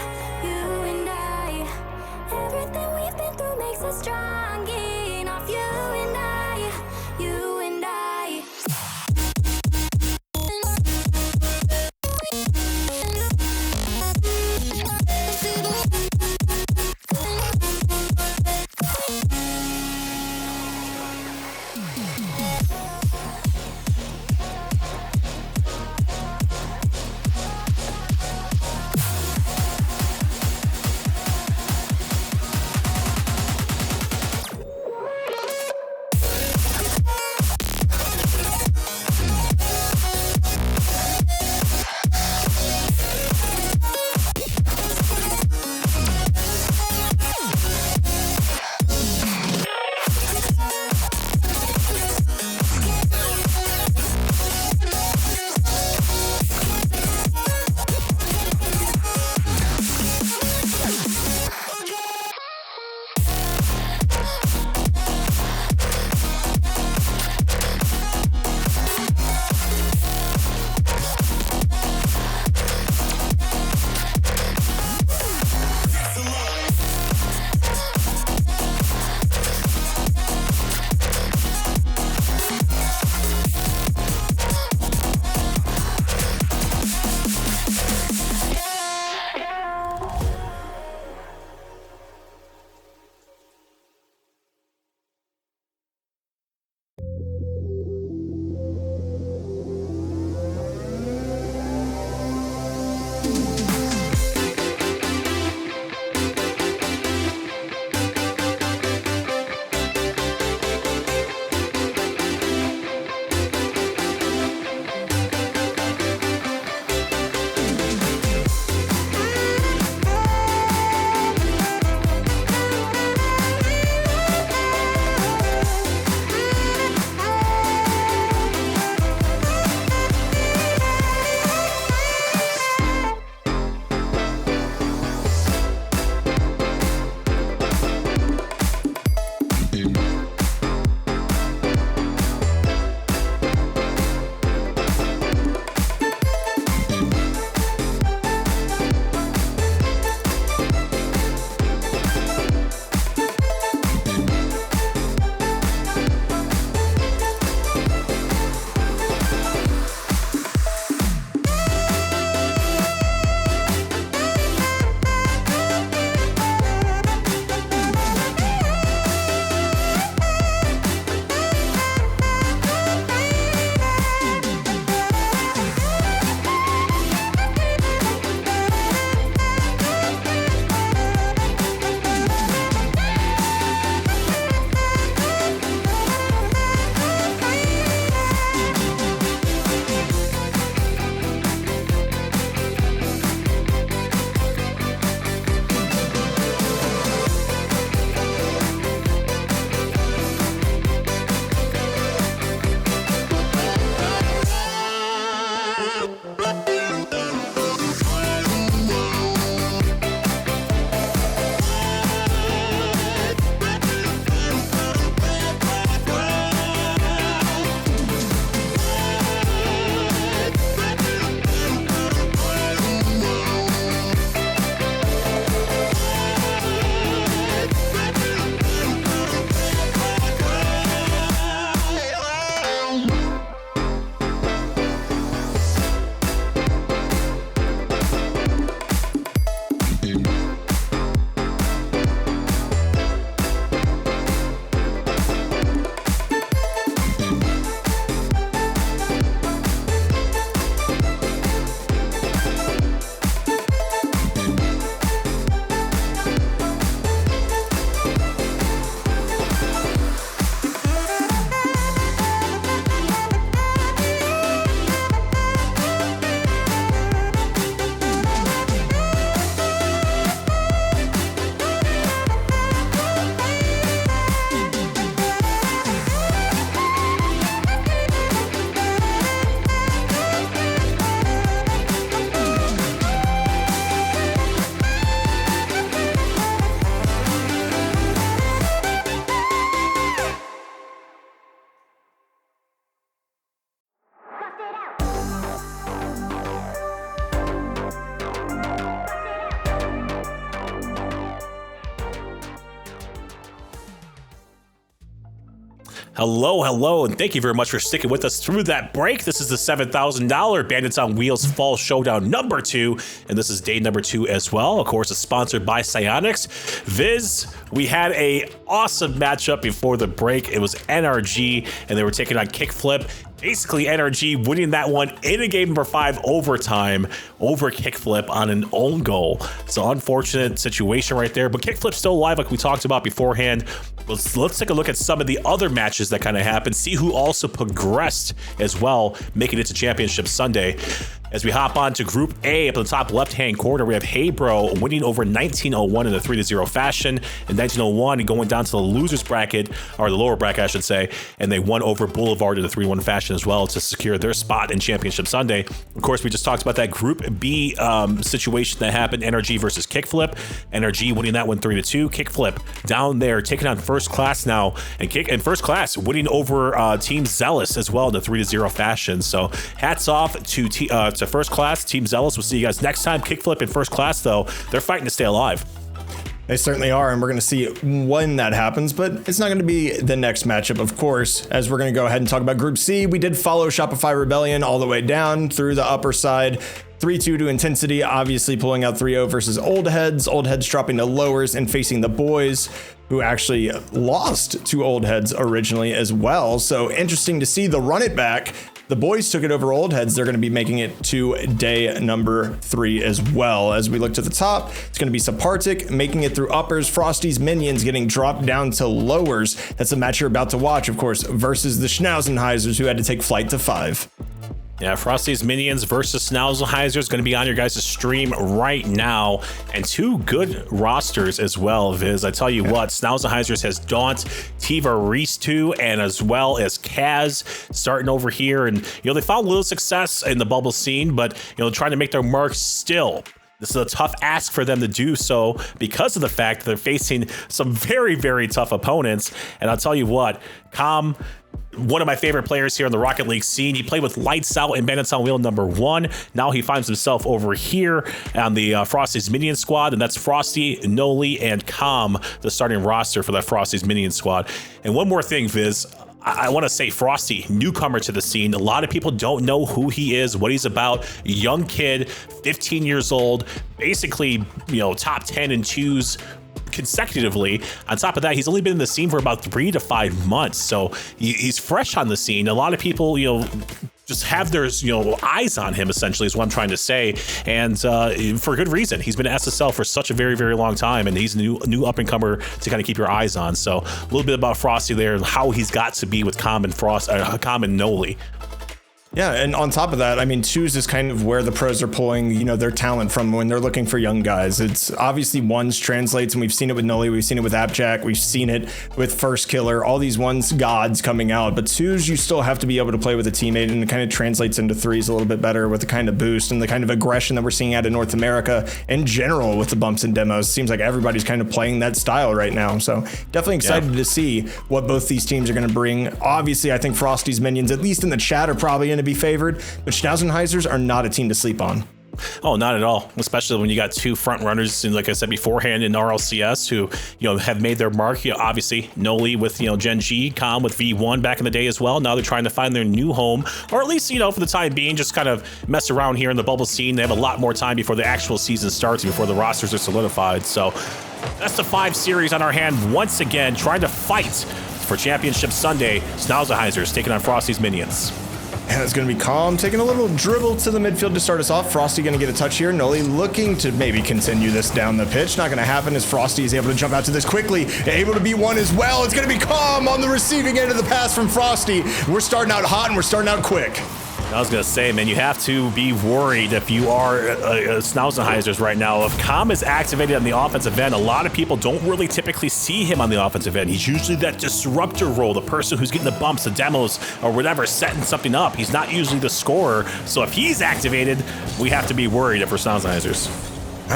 everything we've been through makes us strong enough. You and I, you and I. Hello, and thank you very much for sticking with us through that break. This is the $7,000 Bandits on Wheels Fall Showdown number 2, and this is day number 2 as well. Of course, it's sponsored by Psyonix. Viz, we had a awesome matchup before the break. It was NRG, and they were taking on KickFlip. Basically, NRG winning that one in a game number 5 overtime over KickFlip on an own goal. It's an unfortunate situation right there, but KickFlip's still alive like we talked about beforehand. Let's take a look at some of the other matches that kind of happened, see who also progressed as well, making it to Championship Sunday. As we hop on to Group A, up in the top left-hand corner, we have Hey Bro winning over 1901 in a 3-0 fashion, and 1901 going down to the losers bracket, or the lower bracket, I should say, and they won over Boulevard in a 3-1 fashion as well to secure their spot in Championship Sunday. Of course, we just talked about that Group B situation that happened, NRG versus KickFlip. NRG winning that one 3-2. KickFlip down there taking on First Class now, and First Class winning over Team Zealous as well in a 3-0 fashion. So hats off to First Class, Team Zealous. We'll see you guys next time. KickFlip in First Class, though, they're fighting to stay alive. They certainly are, and we're going to see when that happens, but it's not going to be the next matchup, of course, as we're going to go ahead and talk about Group C. We did follow Shopify Rebellion all the way down through the upper side. 3-2 to Intensity, obviously pulling out 3-0 versus Old Heads. Old Heads dropping to lowers and facing the boys, who actually lost to Old Heads originally as well. So interesting to see the run it back. The boys took it over Old Heads. They're going to be making it to day number 3 as well. As we look to the top, it's going to be Sapartic making it through uppers. Frosty's Minions getting dropped down to lowers. That's the match you're about to watch, of course, versus the Schnauzenheisers, who had to take flight to 5. Yeah, Frosty's Minions versus Schnauzenheisers is going to be on your guys' stream right now. And 2 good rosters as well, Viz. I tell you what, Schnauzenheisers has Daunt, Tiva Reese 2, and as well as Kaz starting over here. And, they found a little success in the bubble scene, but, trying to make their mark still. This is a tough ask for them to do so because of the fact that they're facing some very, very tough opponents. And I'll tell you what, Com, one of my favorite players here in the Rocket League scene. He played with Lights Out in Bandits on Wheel number 1. Now he finds himself over here on the Frosty's Minion squad, and that's Frosty, Noli, and Com, the starting roster for that Frosty's Minion squad. And one more thing, Viz. I want to say Frosty, newcomer to the scene. A lot of people don't know who he is, what he's about. Young kid, 15 years old, basically, top 10 in 2s consecutively. On top of that, he's only been in the scene for about 3 to 5 months. So he's fresh on the scene. A lot of people, just have their eyes on him, essentially, is what I'm trying to say, and for good reason. He's been at SSL for such a very, very long time, and he's a new up and comer to kind of keep your eyes on. So a little bit about Frosty there and how he's got to be with Com and Noli. Yeah, and on top of that, I mean, 2s is kind of where the pros are pulling, their talent from when they're looking for young guys. It's obviously 1s translates, and we've seen it with Noli, we've seen it with Appjack, we've seen it with First Killer, all these 1s gods coming out. But 2s, you still have to be able to play with a teammate, and it kind of translates into 3s a little bit better with the kind of boost and the kind of aggression that we're seeing out of North America in general with the bumps and demos. It seems like everybody's kind of playing that style right now. So definitely excited to see what both these teams are going to bring. Obviously, I think Frosty's Minions, at least in the chat, are probably going to be favored, but Schnauzenheisers are not a team to sleep on. Oh, not at all. Especially when you got 2 front runners, and like I said beforehand, in RLCS who have made their mark. Obviously Noli with Gen G, Com with V1 back in the day as well. Now they're trying to find their new home, or at least for the time being, just kind of mess around here in the bubble scene. They have a lot more time before the actual season starts, before the rosters are solidified. So that's the 5 series on our hand once again, trying to fight for Championship Sunday. Schnauzenheisers taking on Frosty's Minions. And it's going to be Calm taking a little dribble to the midfield to start us off. Frosty going to get a touch here. Noli looking to maybe continue this down the pitch. Not going to happen as Frosty is able to jump out to this quickly. Able to be one as well. It's going to be Calm on the receiving end of the pass from Frosty. We're starting out hot and we're starting out quick. I was going to say, man, you have to be worried if you are Schnauzenheisers right now. If Com is activated on the offensive end, a lot of people don't really typically see him on the offensive end. He's usually that disruptor role, the person who's getting the bumps, the demos, or whatever, setting something up. He's not usually the scorer. So if he's activated, we have to be worried if we're Schnauzenheisers.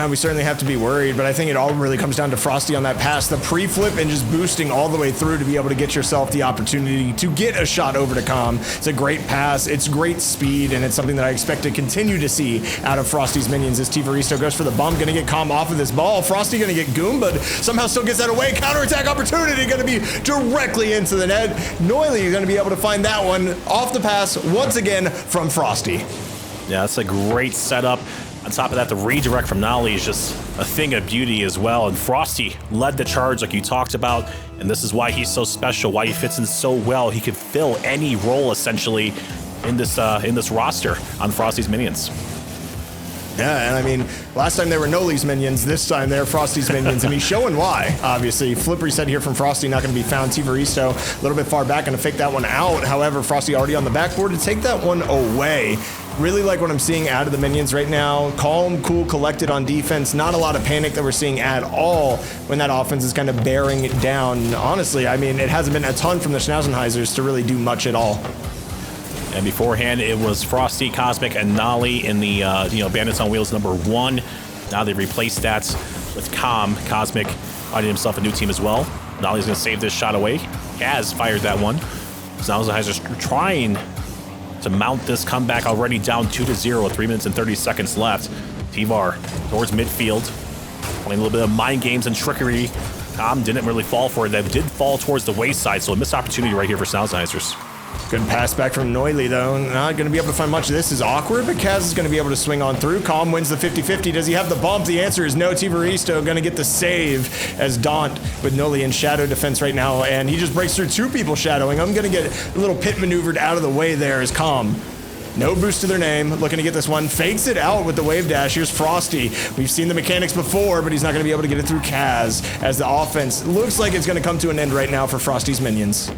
We certainly have to be worried, but I think it all really comes down to Frosty on that pass. The pre-flip and just boosting all the way through to be able to get yourself the opportunity to get a shot over to Calm. It's a great pass, it's great speed, and it's something that I expect to continue to see out of Frosty's minions as Tivaristo goes for the bump, gonna get Calm off of this ball. Frosty gonna get Goom, but somehow still gets that away. Counterattack opportunity gonna be directly into the net. Noily, you're gonna be able to find that one off the pass once again from Frosty. Yeah, that's a great setup. On top of that, the redirect from Nolly is just a thing of beauty as well. And Frosty led the charge like you talked about. And this is why he's so special, why he fits in so well. He could fill any role essentially in this roster on Frosty's minions. Yeah, and I mean, last time they were Noli's minions, this time they're Frosty's minions, and he's showing why, obviously. Flip reset here from Frosty, not going to be found. Tivaristo a little bit far back, going to fake that one out. However, Frosty already on the backboard to take that one away. Really like what I'm seeing out of the minions right now. Calm, cool, collected on defense. Not a lot of panic that we're seeing at all when that offense is kind of bearing it down. Honestly, I mean, it hasn't been a ton from the Schnauzenheisers to really do much at all. And beforehand, it was Frosty, Cosmic, and Nolly in the Bandits on Wheels #1. Now they've replaced that with Cosmic finding himself a new team as well. Nolly's going to save this shot away. Kaz fired that one. Schnauzenheisers trying to mount this comeback, already down 2-0 with 3 minutes and 30 seconds left. Tivar towards midfield, playing a little bit of mind games and trickery. Didn't really fall for it. They did fall towards the wayside, so a missed opportunity right here for Schnauzenheisers. Good pass back from Noily, though. Not going to be able to find much of this. Is awkward, but Kaz is going to be able to swing on through. Calm wins the 50-50. Does he have the bump? The answer is no. Tivaristo going to get the save as Daunt with Noily in shadow defense right now, and he just breaks through 2 people shadowing. I'm going to get a little pit maneuvered out of the way there as Calm. No boost to their name, looking to get this one. Fakes it out with the wave dash. Here's Frosty. We've seen the mechanics before, but he's not going to be able to get it through Kaz as the offense looks like it's going to come to an end right now for Frosty's minions.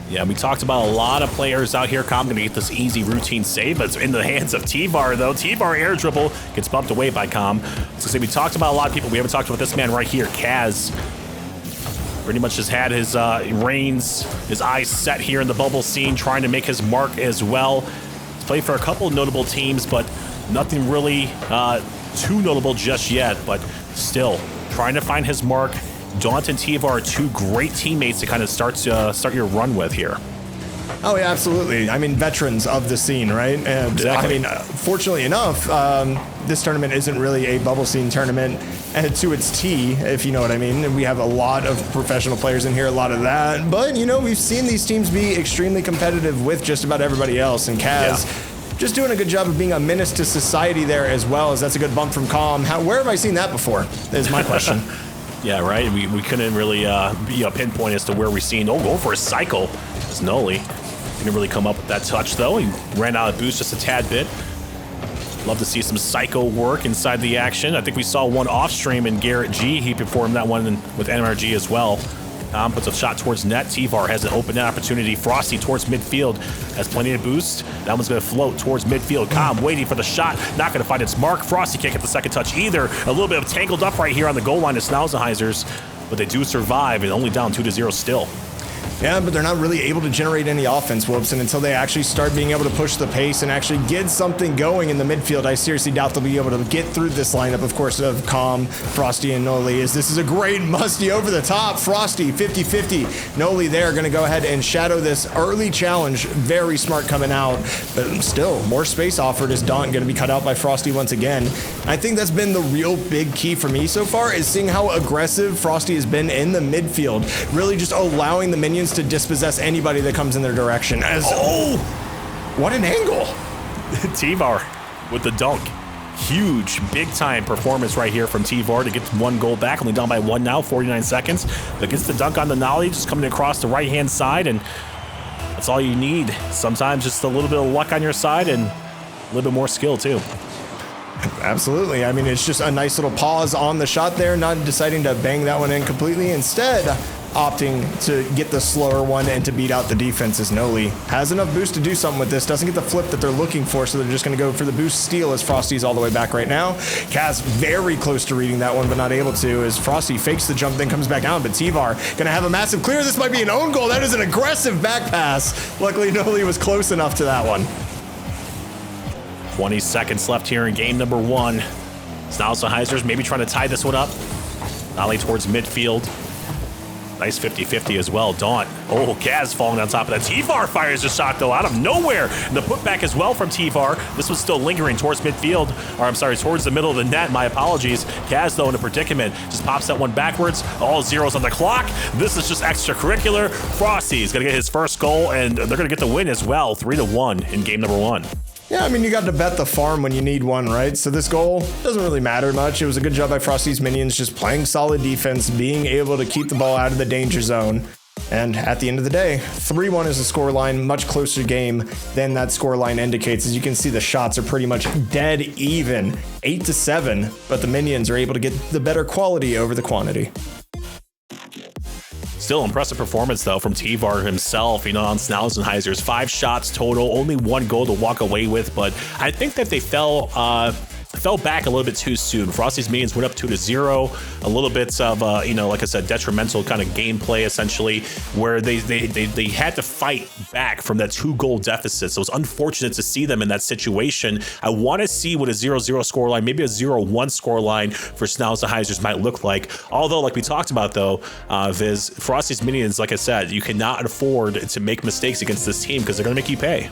Yeah, we talked about a lot of players out here. Calm gonna get this easy routine save, but it's in the hands of Tivar, though. Tivar air dribble gets bumped away by Calm. So we talked about a lot of people. We haven't talked about this man right here, Kaz. Pretty much just had his reins, his eyes set here in the bubble scene, trying to make his mark as well. He's played for a couple notable teams, but nothing really too notable just yet. But still, trying to find his mark. Daunt and Tivar are 2 great teammates to kind of start your run with here. Oh, yeah, absolutely. I mean, veterans of the scene, right? And exactly. I mean, fortunately enough, this tournament isn't really a bubble scene tournament to its T, if you know what I mean. We have a lot of professional players in here, a lot of that. But, you know, we've seen these teams be extremely competitive with just about everybody else. And Kaz... Yeah. Just doing a good job of being a menace to society there as well, as that's a good bump from Calm. Where have I seen that before, is my question. Yeah, right. We couldn't really pinpoint as to where we've seen. Go for a cycle. It's Noli. Didn't really come up with that touch, though. He ran out of boost just a tad bit. Love to see some psycho work inside the action. I think we saw one off stream in Garrett G. He performed that one with NRG as well. Puts a shot towards net. Tivar has an open opportunity. Frosty towards midfield. Has plenty of boost. That one's going to float towards midfield. Calm waiting for the shot. Not going to find its mark. Frosty can't get the second touch either. A little bit of tangled up right here on the goal line of Schnauzenheisers. But they do survive and only down 2-0 still. Yeah, but they're not really able to generate any offense, Whoops, and until they actually start being able to push the pace and actually get something going in the midfield, I seriously doubt they'll be able to get through this lineup, of course, of Calm, Frosty, and Noli. As this is a great musty over the top. Frosty, 50-50. Noli there, going to go ahead and shadow this early challenge. Very smart coming out, but still, more space offered as Daunt going to be cut out by Frosty once again. I think that's been the real big key for me so far, is seeing how aggressive Frosty has been in the midfield, really just allowing the minions to dispossess anybody that comes in their direction. What an angle! Tivar with the dunk. Huge, big-time performance right here from Tivar to get 1 goal back. Only down by 1 now, 49 seconds. But gets the dunk on the Nolly, just coming across the right-hand side, and that's all you need. Sometimes just a little bit of luck on your side and a little bit more skill, too. Absolutely. I mean, it's just a nice little pause on the shot there, not deciding to bang that one in completely. Instead, opting to get the slower one and to beat out the defense as Noli has enough boost to do something with this. Doesn't get the flip that they're looking for, so they're just going to go for the boost steal as Frosty's all the way back right now. Kaz very close to reading that one, but not able to, as Frosty fakes the jump, then comes back down. But Tivar going to have a massive clear. This might be an own goal. That is an aggressive back pass. Luckily, Noli was close enough to that one. 20 seconds left here in game number 1. Schnauzenheisers maybe trying to tie this one up. Nolly towards midfield. Nice 50-50 as well. Daunt. Oh, Kaz falling on top of that. T-Var fires a shot, though, out of nowhere. And the putback as well from T-Var. This was still lingering towards midfield. Or, I'm sorry, towards the middle of the net. My apologies. Kaz, though, in a predicament. Just pops that one backwards. All zeros on the clock. This is just extracurricular. Frosty's going to get his first goal, and they're going to get the win as well. 3-1 in game number 1. Yeah, I mean, you got to bet the farm when you need one, right? So this goal doesn't really matter much. It was a good job by Frosty's minions, just playing solid defense, being able to keep the ball out of the danger zone. And at the end of the day, 3-1 is a scoreline, much closer game than that scoreline indicates. As you can see, the shots are pretty much dead even, 8-7, but the minions are able to get the better quality over the quantity. Still impressive performance, though, from T-Var himself, you know, on Schnauzenheisers. 5 shots total, only 1 goal to walk away with, but I think that they fell back a little bit too soon. Frosty's minions went up 2-0. A little bit of, you know, like I said, detrimental kind of gameplay, essentially, where they had to fight back from that 2-goal deficit. So it was unfortunate to see them in that situation. I want to see what a 0-0 scoreline, maybe a 0-1 scoreline for Schnauzenheisers might look like. Although, like we talked about, though, Viz, Frosty's minions, like I said, you cannot afford to make mistakes against this team because they're going to make you pay.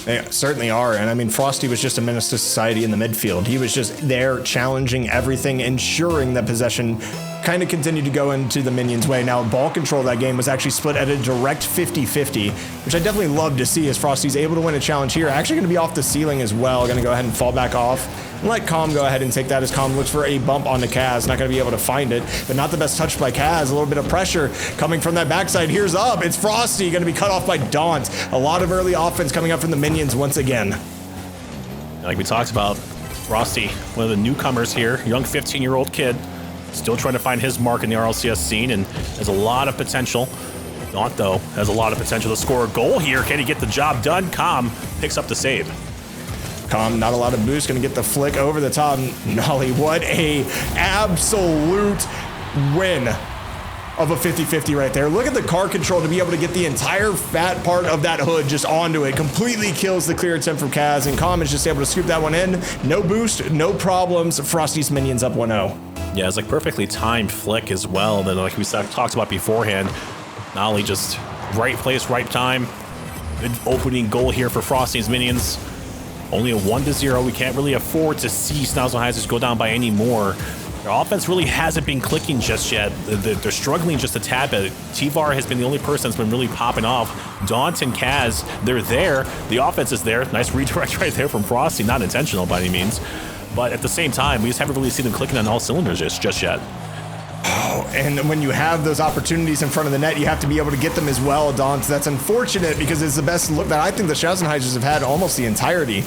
They certainly are. And I mean, Frosty was just a menace to society in the midfield. He was just there challenging everything, ensuring that possession kind of continued to go into the minions' way. Now, ball control of that game was actually split at a direct 50-50, which I definitely love to see as Frosty's able to win a challenge here. Actually going to be off the ceiling as well. Going to go ahead and fall back off and let Calm go ahead and take that as Calm looks for a bump onto Kaz. Not going to be able to find it, but not the best touch by Kaz. A little bit of pressure coming from that backside. Here's up. It's Frosty going to be cut off by Daunt. A lot of early offense coming up from the minions once again. Like we talked about, Frosty, one of the newcomers here, young 15-year-old kid, still trying to find his mark in the RLCS scene and has a lot of potential. Daunt, though, has a lot of potential to score a goal here. Can he get the job done? Calm picks up the save. Calm, not a lot of boost, gonna get the flick over the top. Nolly, what a absolute win of a 50-50 right there. Look at the car control to be able to get the entire fat part of that hood just onto it. Completely kills the clear attempt from Kaz, and Calm is just able to scoop that one in. No boost, no problems. Frosty's minions up 1-0. Yeah, it's like perfectly timed flick as well. Then, like we talked about beforehand, Nolly just right place, right time. Good opening goal here for Frosty's minions. Only a 1-0. We can't really afford to see Schnauzenheisers go down by any more. Their offense really hasn't been clicking just yet. They're struggling just a tad bit. T-Var has been the only person that's been really popping off. Daunt and Kaz, they're there. The offense is there. Nice redirect right there from Frosty. Not intentional by any means. But at the same time, we just haven't really seen them clicking on all cylinders just yet. Oh, and when you have those opportunities in front of the net, you have to be able to get them as well, Daunt. That's unfortunate because it's the best look that I think the Schnauzenheisers have had almost the entirety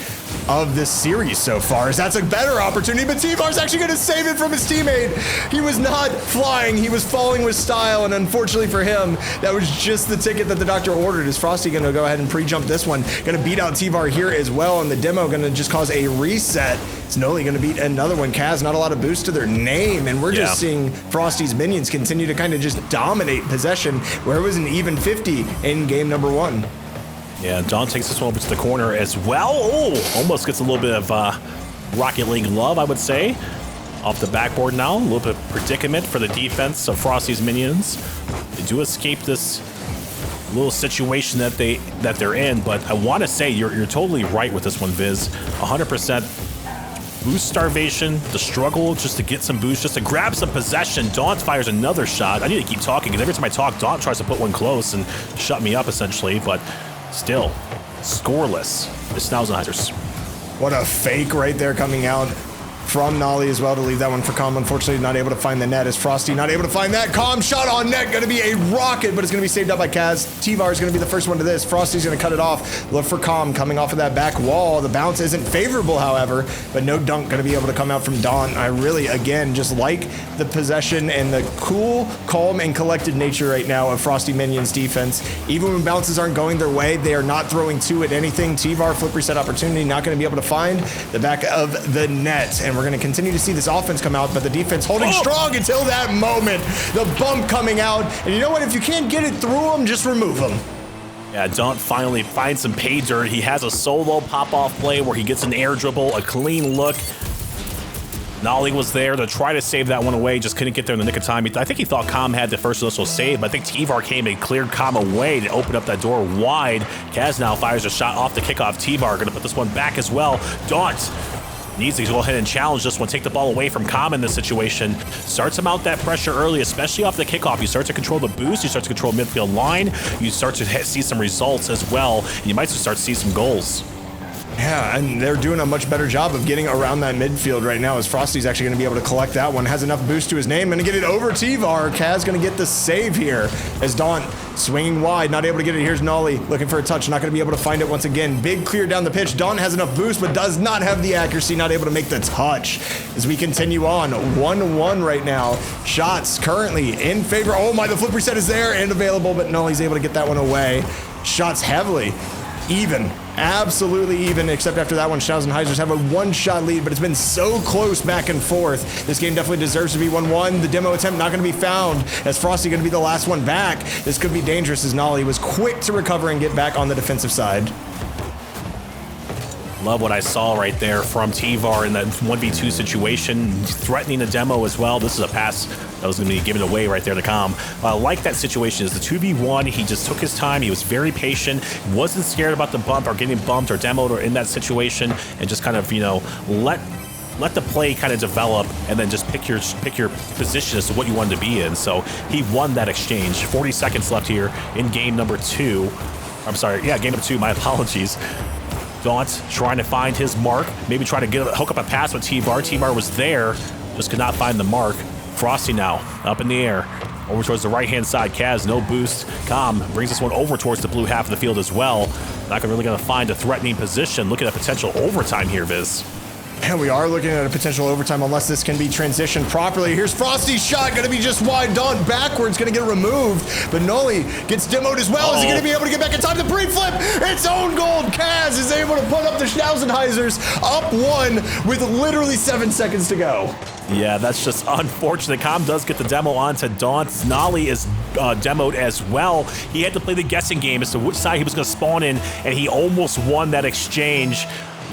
of this series so far. That's a better opportunity, but T-Var's actually going to save it from his teammate. He was not flying. He was falling with style, and unfortunately for him, that was just the ticket that the doctor ordered. Is Frosty going to go ahead and pre-jump this one? Going to beat out T-Var here as well, and the demo going to just cause a reset. It's Noli going to beat another one. Kaz, not a lot of boost to their name, and we're just seeing Frosty's minions continue to kind of just dominate possession, where it was an even 50 in game number 1. Yeah, John takes this one over to the corner as well. Oh, almost gets a little bit of Rocket League love, I would say. Off the backboard now, a little bit of predicament for the defense of Frosty's minions. They do escape this little situation that they're in, but I want to say you're totally right with this one, Viz. 100%. Boost starvation, the struggle just to get some boost, just to grab some possession. Daunt fires another shot. I need to keep talking because every time I talk, Daunt tries to put one close and shut me up essentially, but still scoreless. The Schnauzenheisers. What a fake right there coming out from Nolly as well to leave that one for Calm. Unfortunately, not able to find the net. Is Frosty not able to find that? Calm shot on net, going to be a rocket, but it's going to be saved up by Kaz. T-Var is going to be the first one to this. Frosty's going to cut it off. Look for Calm coming off of that back wall. The bounce isn't favorable, however, but no dunk going to be able to come out from Daunt. I really, again, just like the possession and the cool, calm, and collected nature right now of Frosty Minions defense. Even when bounces aren't going their way, they are not throwing two at anything. T-Var flip reset opportunity, not going to be able to find the back of the net. And we're going to continue to see this offense come out, but the defense holding strong until that moment. The bump coming out, and you know what? If you can't get it through them, just remove them. Yeah, Daunt finally finds some pay dirt. He has a solo pop-off play where he gets an air dribble, a clean look. Nolly was there to try to save that one away, just couldn't get there in the nick of time. I think he thought Com had the first initial save, but I think T-Var came and cleared Com away to open up that door wide. Kaz now fires a shot off the kickoff. T-Var going to put this one back as well. Daunt needs to go ahead and challenge this one, take the ball away from Com in this situation. Starts him out that pressure early, especially off the kickoff. You start to control the boost, you start to control midfield line, you start to see some results as well, and you might start to see some goals. Yeah, and they're doing a much better job of getting around that midfield right now, as Frosty's actually going to be able to collect that one. Has enough boost to his name. Going to get it over T-Var. Kaz going to get the save here as Daunt swinging wide, not able to get it. Here's Nolly looking for a touch, not going to be able to find it once again. Big clear down the pitch. Daunt has enough boost, but does not have the accuracy, not able to make the touch. As we continue on, 1-1 right now. Shots currently in favor. Oh my, the flip reset is there and available, but Nolly's able to get that one away. Shots heavily. Even, absolutely even, except after that one, Schnauzenheisers have a one-shot lead, but it's been so close back and forth. This game definitely deserves to be 1-1. The demo attempt not going to be found, as Frosty going to be the last one back. This could be dangerous, as Nolly was quick to recover and get back on the defensive side. Love what I saw right there from T-Var in that 1v2 situation, threatening the demo as well. This is a pass that was going to be given away right there to Com. Like that situation is the 2v1. He just took his time. He was very patient. Wasn't scared about the bump or getting bumped or demoed or in that situation, and just kind of, you know, let the play kind of develop and then just pick your position as to what you wanted to be in. So he won that exchange. 40 seconds left here in game number 2. I'm sorry, yeah, game number 2, my apologies. Daunt trying to find his mark, maybe trying to hook up a pass with T-Var. T-Var was there, just could not find the mark. Frosty now, up in the air, over towards the right-hand side. Kaz, no boost. Com brings this one over towards the blue half of the field as well. Not really going to find a threatening position. Looking at potential overtime here, Viz. And we are looking at a potential overtime unless this can be transitioned properly. Here's Frosty's shot, going to be just wide. Daunt backwards, going to get removed. But Nolly gets demoed as well. Is he going to be able to get back in time to pre-flip? It's own goal. Kaz is able to put up the Schnauzenheisers up 1 with literally 7 seconds to go. Yeah, that's just unfortunate. Com does get the demo onto Daunt. Nolly is demoed as well. He had to play the guessing game as to which side he was going to spawn in, and he almost won that exchange.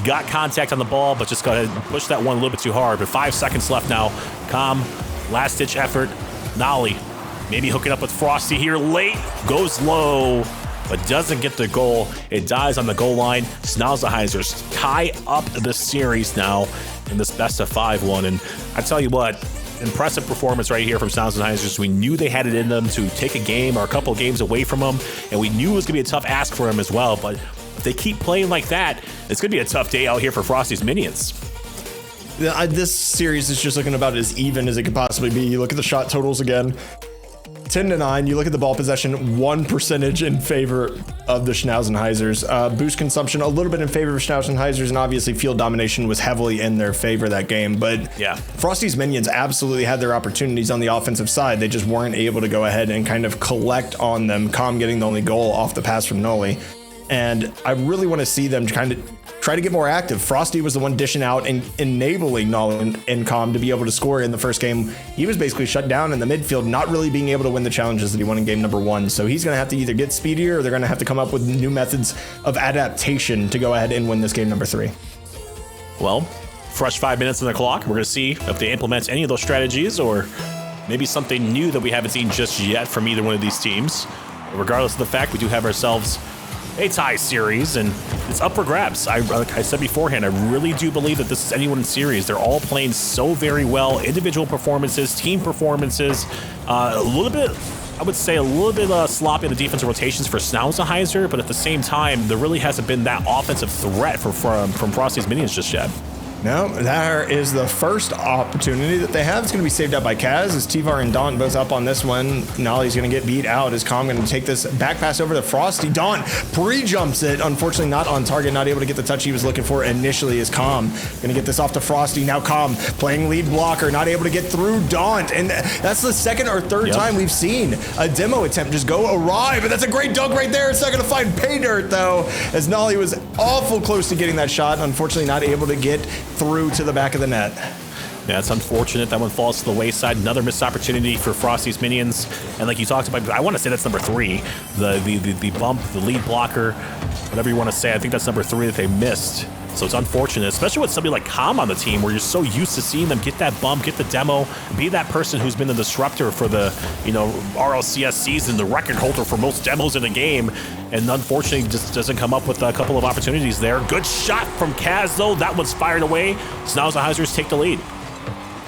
Got contact on the ball, but just got to push that one a little bit too hard. But 5 seconds left now. Com, last-ditch effort. Nolly, maybe hooking up with Frosty here late. Goes low, but doesn't get the goal. It dies on the goal line. Schnauzenheisers tie up the series now in this best-of-5 one. And I tell you what, impressive performance right here from Schnauzenheisers. We knew they had it in them to take a game or a couple of games away from them, and we knew it was going to be a tough ask for them as well. But if they keep playing like that, it's going to be a tough day out here for Frosty's minions. This series is just looking about as even as it could possibly be. You look at the shot totals again. 10-9. You look at the ball possession, 1% in favor of the Schnauzenheisers. Boost consumption a little bit in favor of Schnauzenheisers, and obviously field domination was heavily in their favor that game. But yeah, Frosty's minions absolutely had their opportunities on the offensive side. They just weren't able to go ahead and kind of collect on them. Com getting the only goal off the pass from Nolly. And I really want to see them kind of try to get more active. Frosty was the one dishing out and enabling Nolly and Com to be able to score in the first game. He was basically shut down in the midfield, not really being able to win the challenges that he won in game number 1. So he's going to have to either get speedier or they're going to have to come up with new methods of adaptation to go ahead and win this game number 3. Well, fresh 5 minutes on the clock. We're going to see if they implement any of those strategies or maybe something new that we haven't seen just yet from either one of these teams. Regardless of the fact, we do have ourselves a tie series, and it's up for grabs. Like I said beforehand, I really do believe that this is anyone's series. They're all playing so very well. Individual performances, team performances, a little bit, I would say a little bit sloppy in the defensive rotations for Schnauzenheiser, but at the same time, there really hasn't been that offensive threat from Frosty's minions just yet. No, there is the first opportunity that they have. It's going to be saved out by Kaz as T-Var and Daunt both up on this one. Nolly's going to get beat out as Com going to take this back pass over to Frosty. Daunt pre-jumps it. Unfortunately not on target, not able to get the touch he was looking for initially as Com going to get this off to Frosty. Now Com playing lead blocker, not able to get through Daunt. And that's the second or third time we've seen a demo attempt just go awry. But that's a great dunk right there. It's not going to find pay dirt though, as Nolly was awful close to getting that shot. Unfortunately not able to get through to the back of the net. Yeah, it's unfortunate that one falls to the wayside. Another missed opportunity for Frosty's minions. And like you talked about, I want to say that's number 3. The bump, the lead blocker, whatever you want to say. I think that's number 3 that they missed. So it's unfortunate, especially with somebody like Calm on the team, where you're so used to seeing them get that bump, get the demo, be that person who's been the disruptor for the, RLCS season, the record holder for most demos in a game, and unfortunately just doesn't come up with a couple of opportunities there. Good shot from Kaz, though. That one's fired away. Schnauzenheisers take the lead.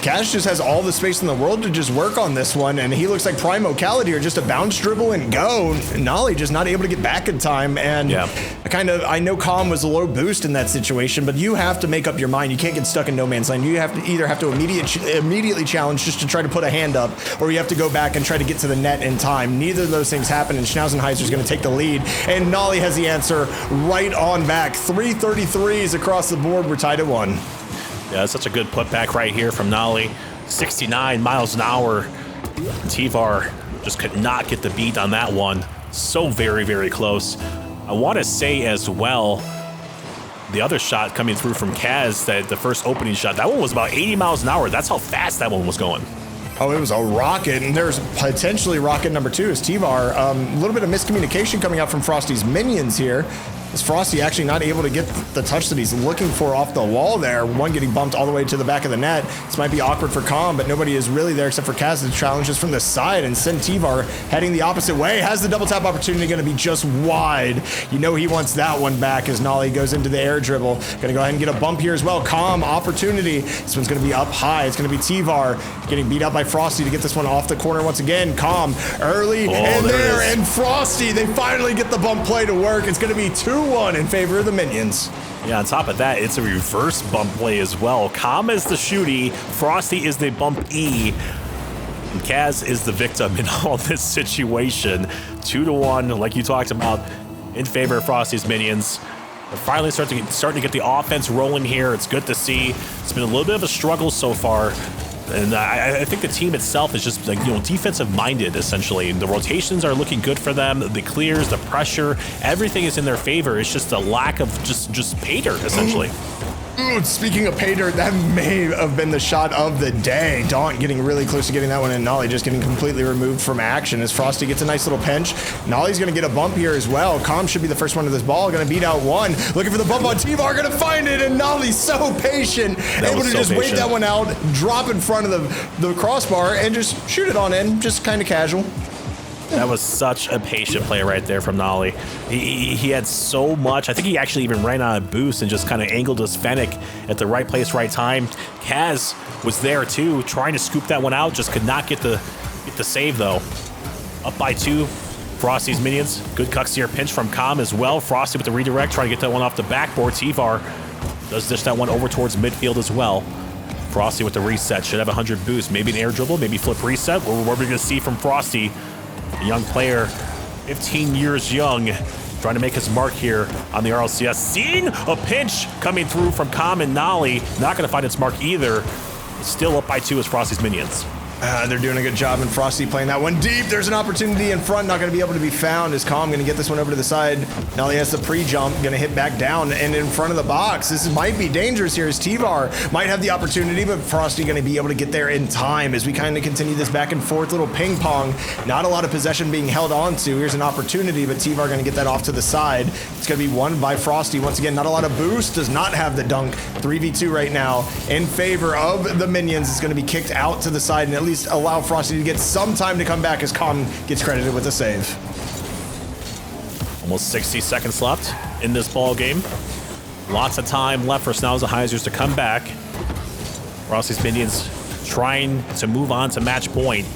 Cash just has all the space in the world to just work on this one, and he looks like prime Ocality or just a bounce dribble and go. Nolly just not able to get back in time, and yeah. I know Calm was a low boost in that situation, but you have to make up your mind. You can't get stuck in no man's land. You have to either immediately challenge just to try to put a hand up, or you have to go back and try to get to the net in time. Neither of those things happen, and Schnauzenheiser's going to take the lead, and Nolly has the answer right on back. 333s across the board. We're tied at 1. Yeah, such a good putback right here from Nolly. 69 miles an hour. T-Var just could not get the beat on that one. So very, very close. I want to say as well, the other shot coming through from Kaz, that the first opening shot, that one was about 80 miles an hour. That's how fast that one was going. Oh, it was a rocket, and there's potentially rocket number 2 is T-Var. A little bit of miscommunication coming out from Frosty's minions here. Is Frosty actually not able to get the touch that he's looking for off the wall there? One getting bumped all the way to the back of the net. This might be awkward for Calm, but nobody is really there except for Kaz. The challenge is from the side, and send T-Var heading the opposite way. Has the double tap opportunity, going to be just wide. You know he wants that one back as Nolly goes into the air dribble. Going to go ahead and get a bump here as well. Calm, opportunity. This one's going to be up high. It's going to be T-Var getting beat up by Frosty to get this one off the corner once again. Calm early, and there, and Frosty, they finally get the bump play to work. It's going to be 2-1 in favor of the minions. Yeah, on top of that, it's a reverse bump play as well. Calm is the shooty, Frosty is the bump E, and Kaz is the victim in all this situation. 2-1, like you talked about, in favor of Frosty's minions. They're finally starting to get the offense rolling here. It's good to see. It's been a little bit of a struggle so far. And I think the team itself is just defensive minded, essentially. The rotations are looking good for them. The clears, the pressure, everything is in their favor. It's just a lack of just pater, essentially. Speaking of Pater, that may have been the shot of the day. Daunt getting really close to getting that one, and Nolly just getting completely removed from action as Frosty gets a nice little pinch. Nolly's going to get a bump here as well. Calm should be the first one to this ball. Going to beat out one. Looking for the bump on T-Var. Going to find it, and Nolly's so patient. Able to just wait that one out, drop in front of the crossbar, and just shoot it on in. Just kind of casual. That was such a patient play right there from Nolly. He had so much. I think he actually even ran on a boost and just kind of angled his Fennec at the right place, right time. Kaz was there too, trying to scoop that one out. Just could not get the save though. Up by 2. Frosty's minions. Good Cuxier pinch from Calm as well. Frosty with the redirect, trying to get that one off the backboard. T-Var does dish that one over towards midfield as well. Frosty with the reset. Should have 100 boost. Maybe an air dribble, maybe flip reset. What are we going to see from Frosty? A young player, 15 years young, trying to make his mark here on the RLCS. Seeing a pinch coming through from Calm and Nolly. Not going to find its mark either. Still up by 2 as Frosty's minions. They're doing a good job, and Frosty playing that one deep. There's an opportunity in front, not going to be able to be found. Is Calm going to get this one over to the side? Nolly has the pre-jump, going to hit back down and in front of the box. This might be dangerous here as T-Var might have the opportunity, but Frosty going to be able to get there in time as we kind of continue this back and forth little ping pong. Not a lot of possession being held on to. Here's an opportunity, but T-Var going to get that off to the side. It's going to be won by Frosty. Once again, not a lot of boost. Does not have the dunk. 3v2 right now in favor of the minions. It's going to be kicked out to the side and at least allow Frosty to get some time to come back as Calm gets credited with a save. Almost 60 seconds left in this ball game. Lots of time left for Schnauzenheisers to come back. Frosty's minions trying to move on to match point.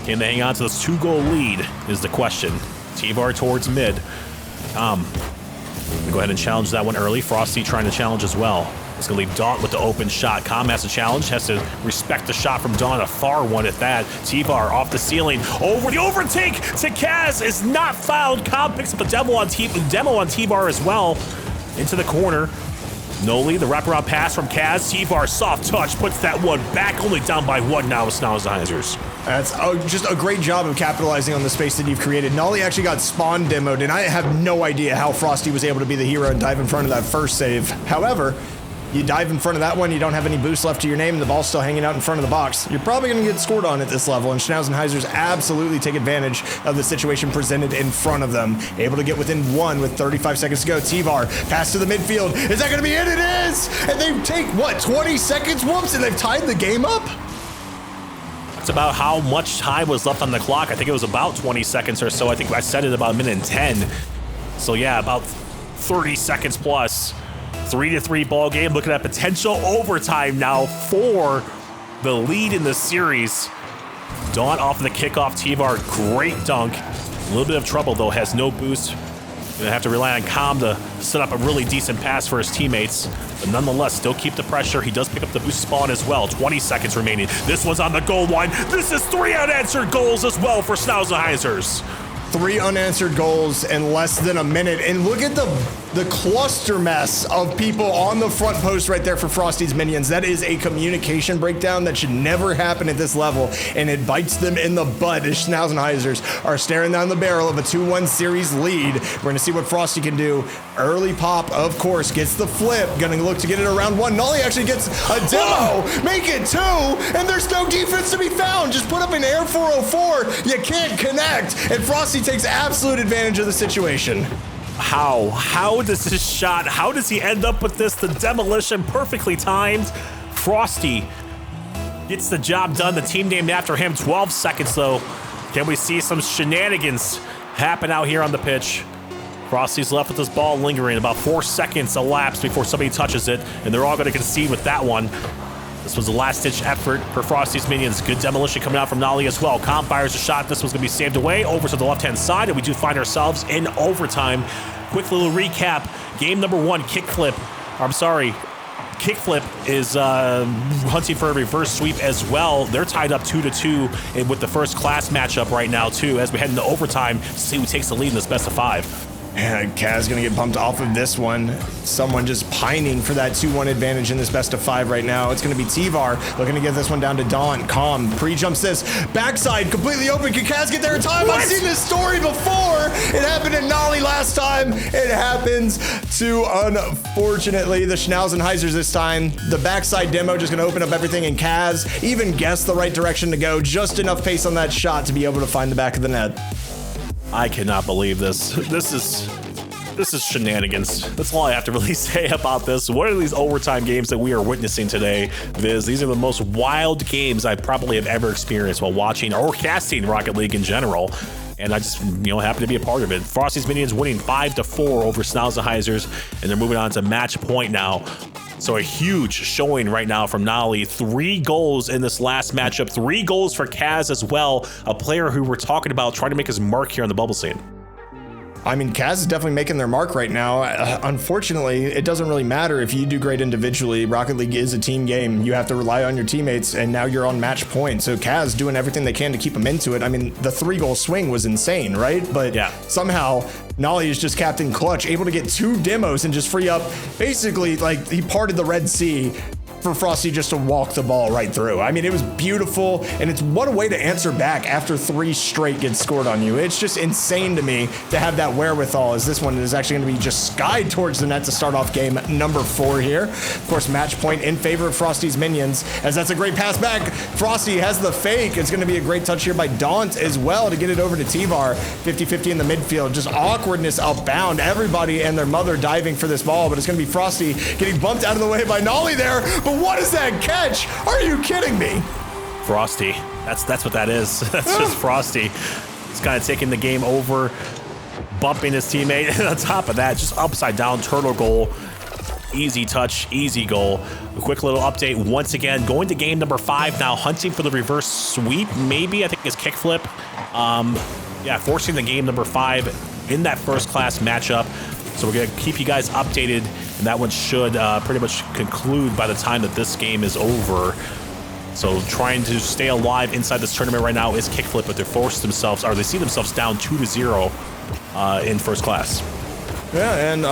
Can they hang on to this 2-goal lead is the question. T-Var towards mid. Go ahead and challenge that one early. Frosty trying to challenge as well. It's going to leave Daunt with the open shot. Calm has to challenge, has to respect the shot from Daunt, a far one at that. T-Var off the ceiling. Over the overtake to Kaz is not fouled. Calm picks up a demo on T-Var as well. Into the corner. Noli, the wraparound pass from Kaz. T-Var soft touch, puts that one back, only down by 1 now with Schnauzenheisers. That's just a great job of capitalizing on the space that you've created. Nolly actually got spawn demoed, and I have no idea how Frosty was able to be the hero and dive in front of that first save. However, You dive in front of that one, you don't have any boost left to your name, and the ball's still hanging out in front of the box. You're probably going to get scored on at this level, and Schnauzenheisers absolutely take advantage of the situation presented in front of them. Able to get within one with 35 seconds to go. T-Var, pass to the midfield. Is that going to be it? It is! And they take, what, 20 seconds? Whoops, and they've tied the game up? It's about how much time was left on the clock. I think it was about 20 seconds or so. I think I said it about a minute and 10. So yeah, about 30 seconds plus. 3-3 ball game. Looking at potential overtime now for the lead in the series. Daunt off of the kickoff. T-Var, great dunk. A little bit of trouble though, has no boost. Gonna have to rely on Calm to set up a really decent pass for his teammates. But nonetheless, still keep the pressure. He does pick up the boost spawn as well. 20 seconds remaining. This one's on the goal line. This is 3 unanswered goals as well for Schnauzenheisers. 3 unanswered goals in less than a minute. And look at the cluster mess of people on the front post right there for Frosty's minions. That is a communication breakdown that should never happen at this level, and it bites them in the butt as Schnauzenheisers are staring down the barrel of a 2-1 series lead. We're going to see what Frosty can do. Early pop, of course, gets the flip. Going to look to get it around 1. Nolly actually gets a demo. Make it 2, and there's no defense to be found. Just put up an air 404. You can't connect, and Frosty takes absolute advantage of the situation. How does this shot, how does he end up with this? The demolition perfectly timed. Frosty gets the job done. The team named after him. 12 seconds though. Can we see some shenanigans happen out here on the pitch? Frosty's left with this ball lingering. About 4 seconds elapsed before somebody touches it, and they're all going to concede with that one. This was a last-ditch effort for Frosty's minions. Good demolition coming out from Nolly as well. Calm fires a shot. This one's going to be saved away over to the left-hand side, and we do find ourselves in overtime. Quick little recap. Game number 1, KickFlip. KickFlip is hunting for a reverse sweep as well. They're tied up 2-2 with the first class matchup right now, too, as we head into overtime to see who takes the lead in this best of 5. And Kaz gonna get bumped off of this one. Someone just pining for that 2-1 advantage in this best of 5 right now. It's gonna be T-Var looking to get this one down to Daunt. Calm pre-jumps this. Backside completely open. Can Kaz get there in time? I've seen this story before. It happened at Nolly last time. It happens to, unfortunately, the Schnauzenheisers this time. The backside demo just gonna open up everything, and Kaz even guessed the right direction to go. Just enough pace on that shot to be able to find the back of the net. I cannot believe this. This is shenanigans. That's all I have to really say about this. What are these overtime games that we are witnessing today, Viz? These are the most wild games I probably have ever experienced while watching or casting Rocket League in general. And I just, happen to be a part of it. Frosty's minions winning 5-4 over Schnauzenheisers, and they're moving on to match point now. So a huge showing right now from Nolly. 3 goals in this last matchup. 3 goals for Kaz as well, a player who we're talking about trying to make his mark here on the bubble scene. I mean, Kaz is definitely making their mark right now. Unfortunately, it doesn't really matter if you do great individually. Rocket League is a team game. You have to rely on your teammates, and now you're on match point. So Kaz doing everything they can to keep him into it. I mean, the 3-goal swing was insane, right? But yeah, somehow Nolly is just Captain Clutch, able to get 2 demos and just free up. Basically, like, he parted the Red Sea for Frosty just to walk the ball right through. I mean, it was beautiful, and it's what a way to answer back after 3 straight get scored on you. It's just insane to me to have that wherewithal, as this one is actually going to be just skied towards the net to start off game number 4 here. Of course, match point in favor of Frosty's minions, as that's a great pass back. Frosty has the fake. It's going to be a great touch here by Daunt as well to get it over to T-Var. 50-50 in the midfield. Just awkwardness outbound. Everybody and their mother diving for this ball, but it's going to be Frosty getting bumped out of the way by Nolly there. But what is that catch? Are you kidding me? Frosty. That's what that is. That's just Frosty. He's kind of taking the game over, bumping his teammate. And on top of that, just upside down turtle goal. Easy touch, easy goal. A quick little update once again. Going to game number 5 now, hunting for the reverse sweep. Maybe, I think it's KickFlip. Yeah, forcing the game number 5 in that first class matchup. So we're going to keep you guys updated, and that one should pretty much conclude by the time that this game is over. So trying to stay alive inside this tournament right now is KickFlip, but they see themselves down 2-0 in first class. Yeah, and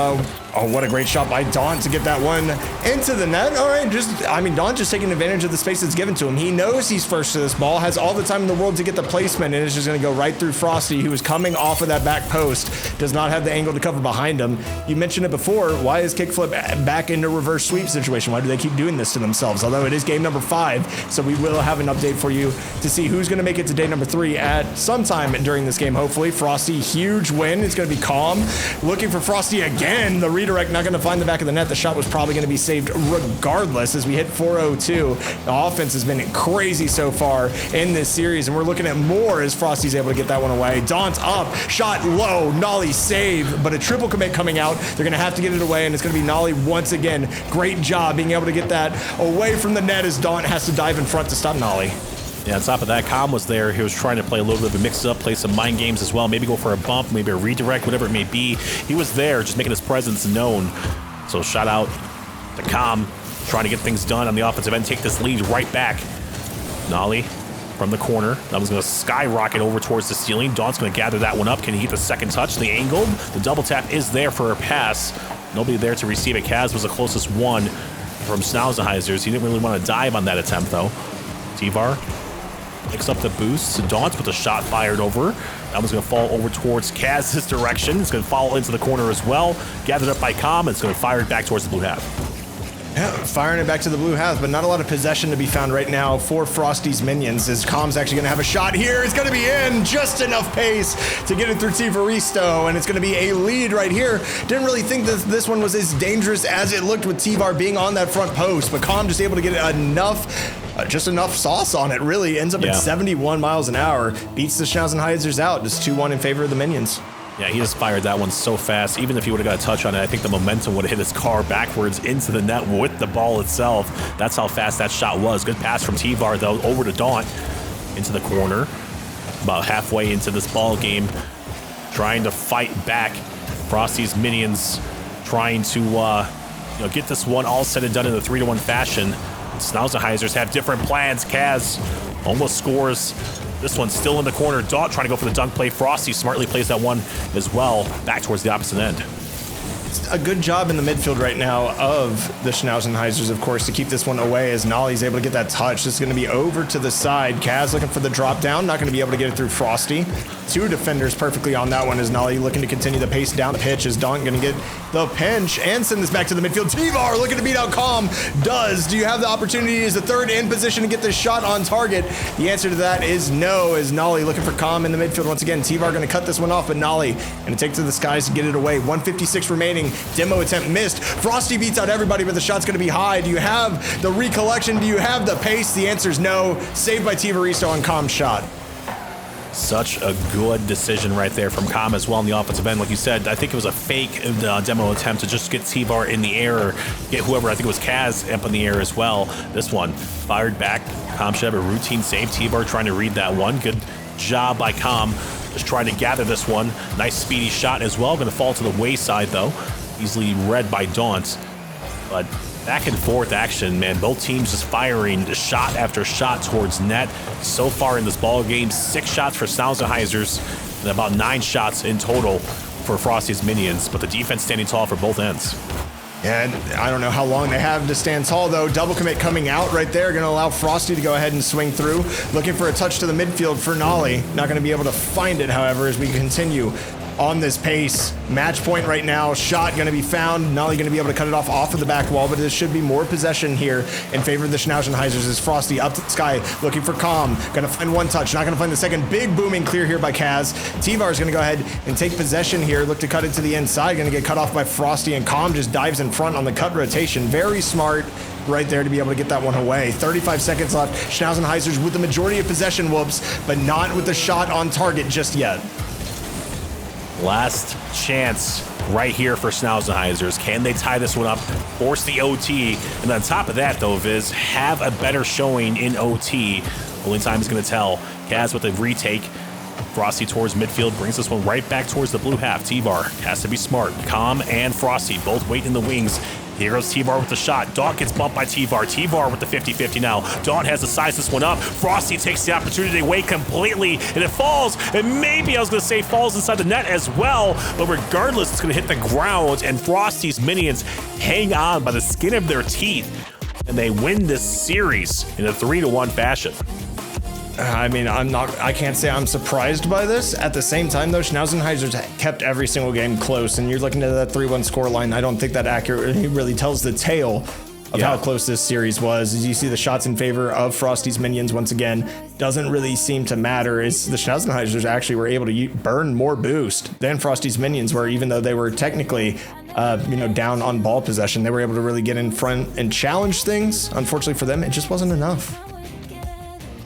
Oh, what a great shot by Daunt to get that one into the net. All right, Daunt just taking advantage of the space that's given to him. He knows he's first to this ball, has all the time in the world to get the placement, and is just going to go right through Frosty, who is coming off of that back post, does not have the angle to cover behind him. You mentioned it before. Why is KickFlip back into reverse sweep situation? Why do they keep doing this to themselves? Although it is game number 5, so we will have an update for you to see who's going to make it to day number 3 at some time during this game, hopefully. Frosty, huge win. It's going to be Calm. Looking for Frosty again. The redirect not going to find the back of the net. The shot was probably going to be saved regardless as we hit 402. The offense has been crazy so far in this series, and we're looking at more as Frosty's able to get that one away. Daunt's up, shot low, Nolly save, but a triple commit coming out. They're going to have to get it away, and it's going to be Nolly once again. Great job being able to get that away from the net as Daunt has to dive in front to stop Nolly. Yeah, on top of that, Calm was there. He was trying to play a little bit of a mix-up, play some mind games as well, maybe go for a bump, maybe a redirect, whatever it may be. He was there, just making his presence known. So shout out to Calm, trying to get things done on the offensive end, take this lead right back. Nolly from the corner. That was going to skyrocket over towards the ceiling. Daunt's going to gather that one up. Can he get the second touch? The angle, the double tap is there for a pass. Nobody there to receive it. Kaz was the closest one from Schnauzenheisers. He didn't really want to dive on that attempt, though. T-Var picks up the boost. Daunt with a shot fired over. That one's going to fall over towards Kaz's direction. It's going to fall into the corner as well. Gathered up by Calm. It's going to fire it back towards the blue half. Yeah, firing it back to the blue half, but not a lot of possession to be found right now for Frosty's minions, as Calm's actually going to have a shot here. It's going to be in, just enough pace to get it through Tivaristo, and it's going to be a lead right here. Didn't really think that this one was as dangerous as it looked with T-Var being on that front post, but Calm just able to get enough just enough sauce on it, really. Ends up at 71 miles an hour. Beats the Schnauzenheisers out. Just 2-1 in favor of the minions. Yeah, he just fired that one so fast. Even if he would have got a touch on it, I think the momentum would have hit his car backwards into the net with the ball itself. That's how fast that shot was. Good pass from T-Var, though, over to Daunt into the corner. About halfway into this ball game, trying to fight back. Frosty's minions trying to get this one all said and done in a 3-1 fashion. Schnauzenheisers have different plans. Kaz almost scores. This one's still in the corner. Daunt trying to go for the dunk play. Frosty smartly plays that one as well, back towards the opposite end. It's a good job in the midfield right now of the Schnauzenheisers, of course, to keep this one away as Nolly's able to get that touch. This is going to be over to the side. Kaz looking for the drop down, not going to be able to get it through Frosty. 2 defenders perfectly on that one as Nolly looking to continue the pace down the pitch as Daunt going to get the pinch and send this back to the midfield. T-Var looking to beat out Calm. Does. Do you have the opportunity as the third in position to get this shot on target? The answer to that is no, as Nolly looking for Calm in the midfield once again. T-Var going to cut this one off, but Nolly going to take to the skies to get it away. 156 remaining. Demo attempt missed. Frosty beats out everybody, but the shot's going to be high. Do you have the recollection? Do you have the pace? The answer is no. Saved by Tivaristo on Calm's shot. Such a good decision right there from Calm as well in the offensive end. Like you said, I think it was a fake demo attempt to just get T-Var in the air, or get whoever, I think it was Kaz, up in the air as well. This one fired back. Calm should have a routine save. T-Var trying to read that one. Good job by Calm. Just trying to gather this one. Nice speedy shot as well. Going to fall to the wayside though. Easily read by Daunt. But back and forth action, man. Both teams just firing shot after shot towards net. So far in this ball game, 6 shots for Schnauzenheisers and about 9 shots in total for Frosty's minions. But the defense standing tall for both ends. And I don't know how long they have to stand tall, though. Double commit coming out right there. Going to allow Frosty to go ahead and swing through. Looking for a touch to the midfield for Nolly. Not going to be able to find it, however, as we continue on this pace. Match point right now. Shot going to be found. Nolly going to be able to cut it off of the back wall, but there should be more possession here in favor of the Schnauzenheisers as Frosty up to the sky looking for Calm. Going to find one touch. Not going to find the second. Big booming clear here by Kaz. T-Var is going to go ahead and take possession here. Look to cut it to the inside. Going to get cut off by Frosty, and Calm just dives in front on the cut rotation. Very smart right there to be able to get that one away. 35 seconds left. Schnauzenheisers with the majority of possession, whoops, but not with the shot on target just yet. Last chance right here for Schnauzenheisers. Can they tie this one up, force the OT? And on top of that, though, Viz, have a better showing in OT. Only time is going to tell. Kaz with a retake. Frosty towards midfield, brings this one right back towards the blue half. T-Var has to be smart. Calm and Frosty both wait in the wings. Here goes T-Var with the shot. Dawn gets bumped by T-Var. T-Var with the 50-50 now. Dawn has to size this one up. Frosty takes the opportunity away completely, and it falls. And maybe I was going to say falls inside the net as well, but regardless, it's going to hit the ground, and Frosty's minions hang on by the skin of their teeth, and they win this series in a 3-1 fashion. I mean, I can't say I'm surprised by this. At the same time, though, Schnauzenheisers kept every single game close, and you're looking at that 3-1 score line. I don't think that accurately really tells the tale of how close this series was. As you see the shots in favor of Frosty's minions once again, doesn't really seem to matter. Is the Schnauzenheisers actually were able to burn more boost than Frosty's minions were, even though they were technically down on ball possession. They were able to really get in front and challenge things. Unfortunately for them, it just wasn't enough.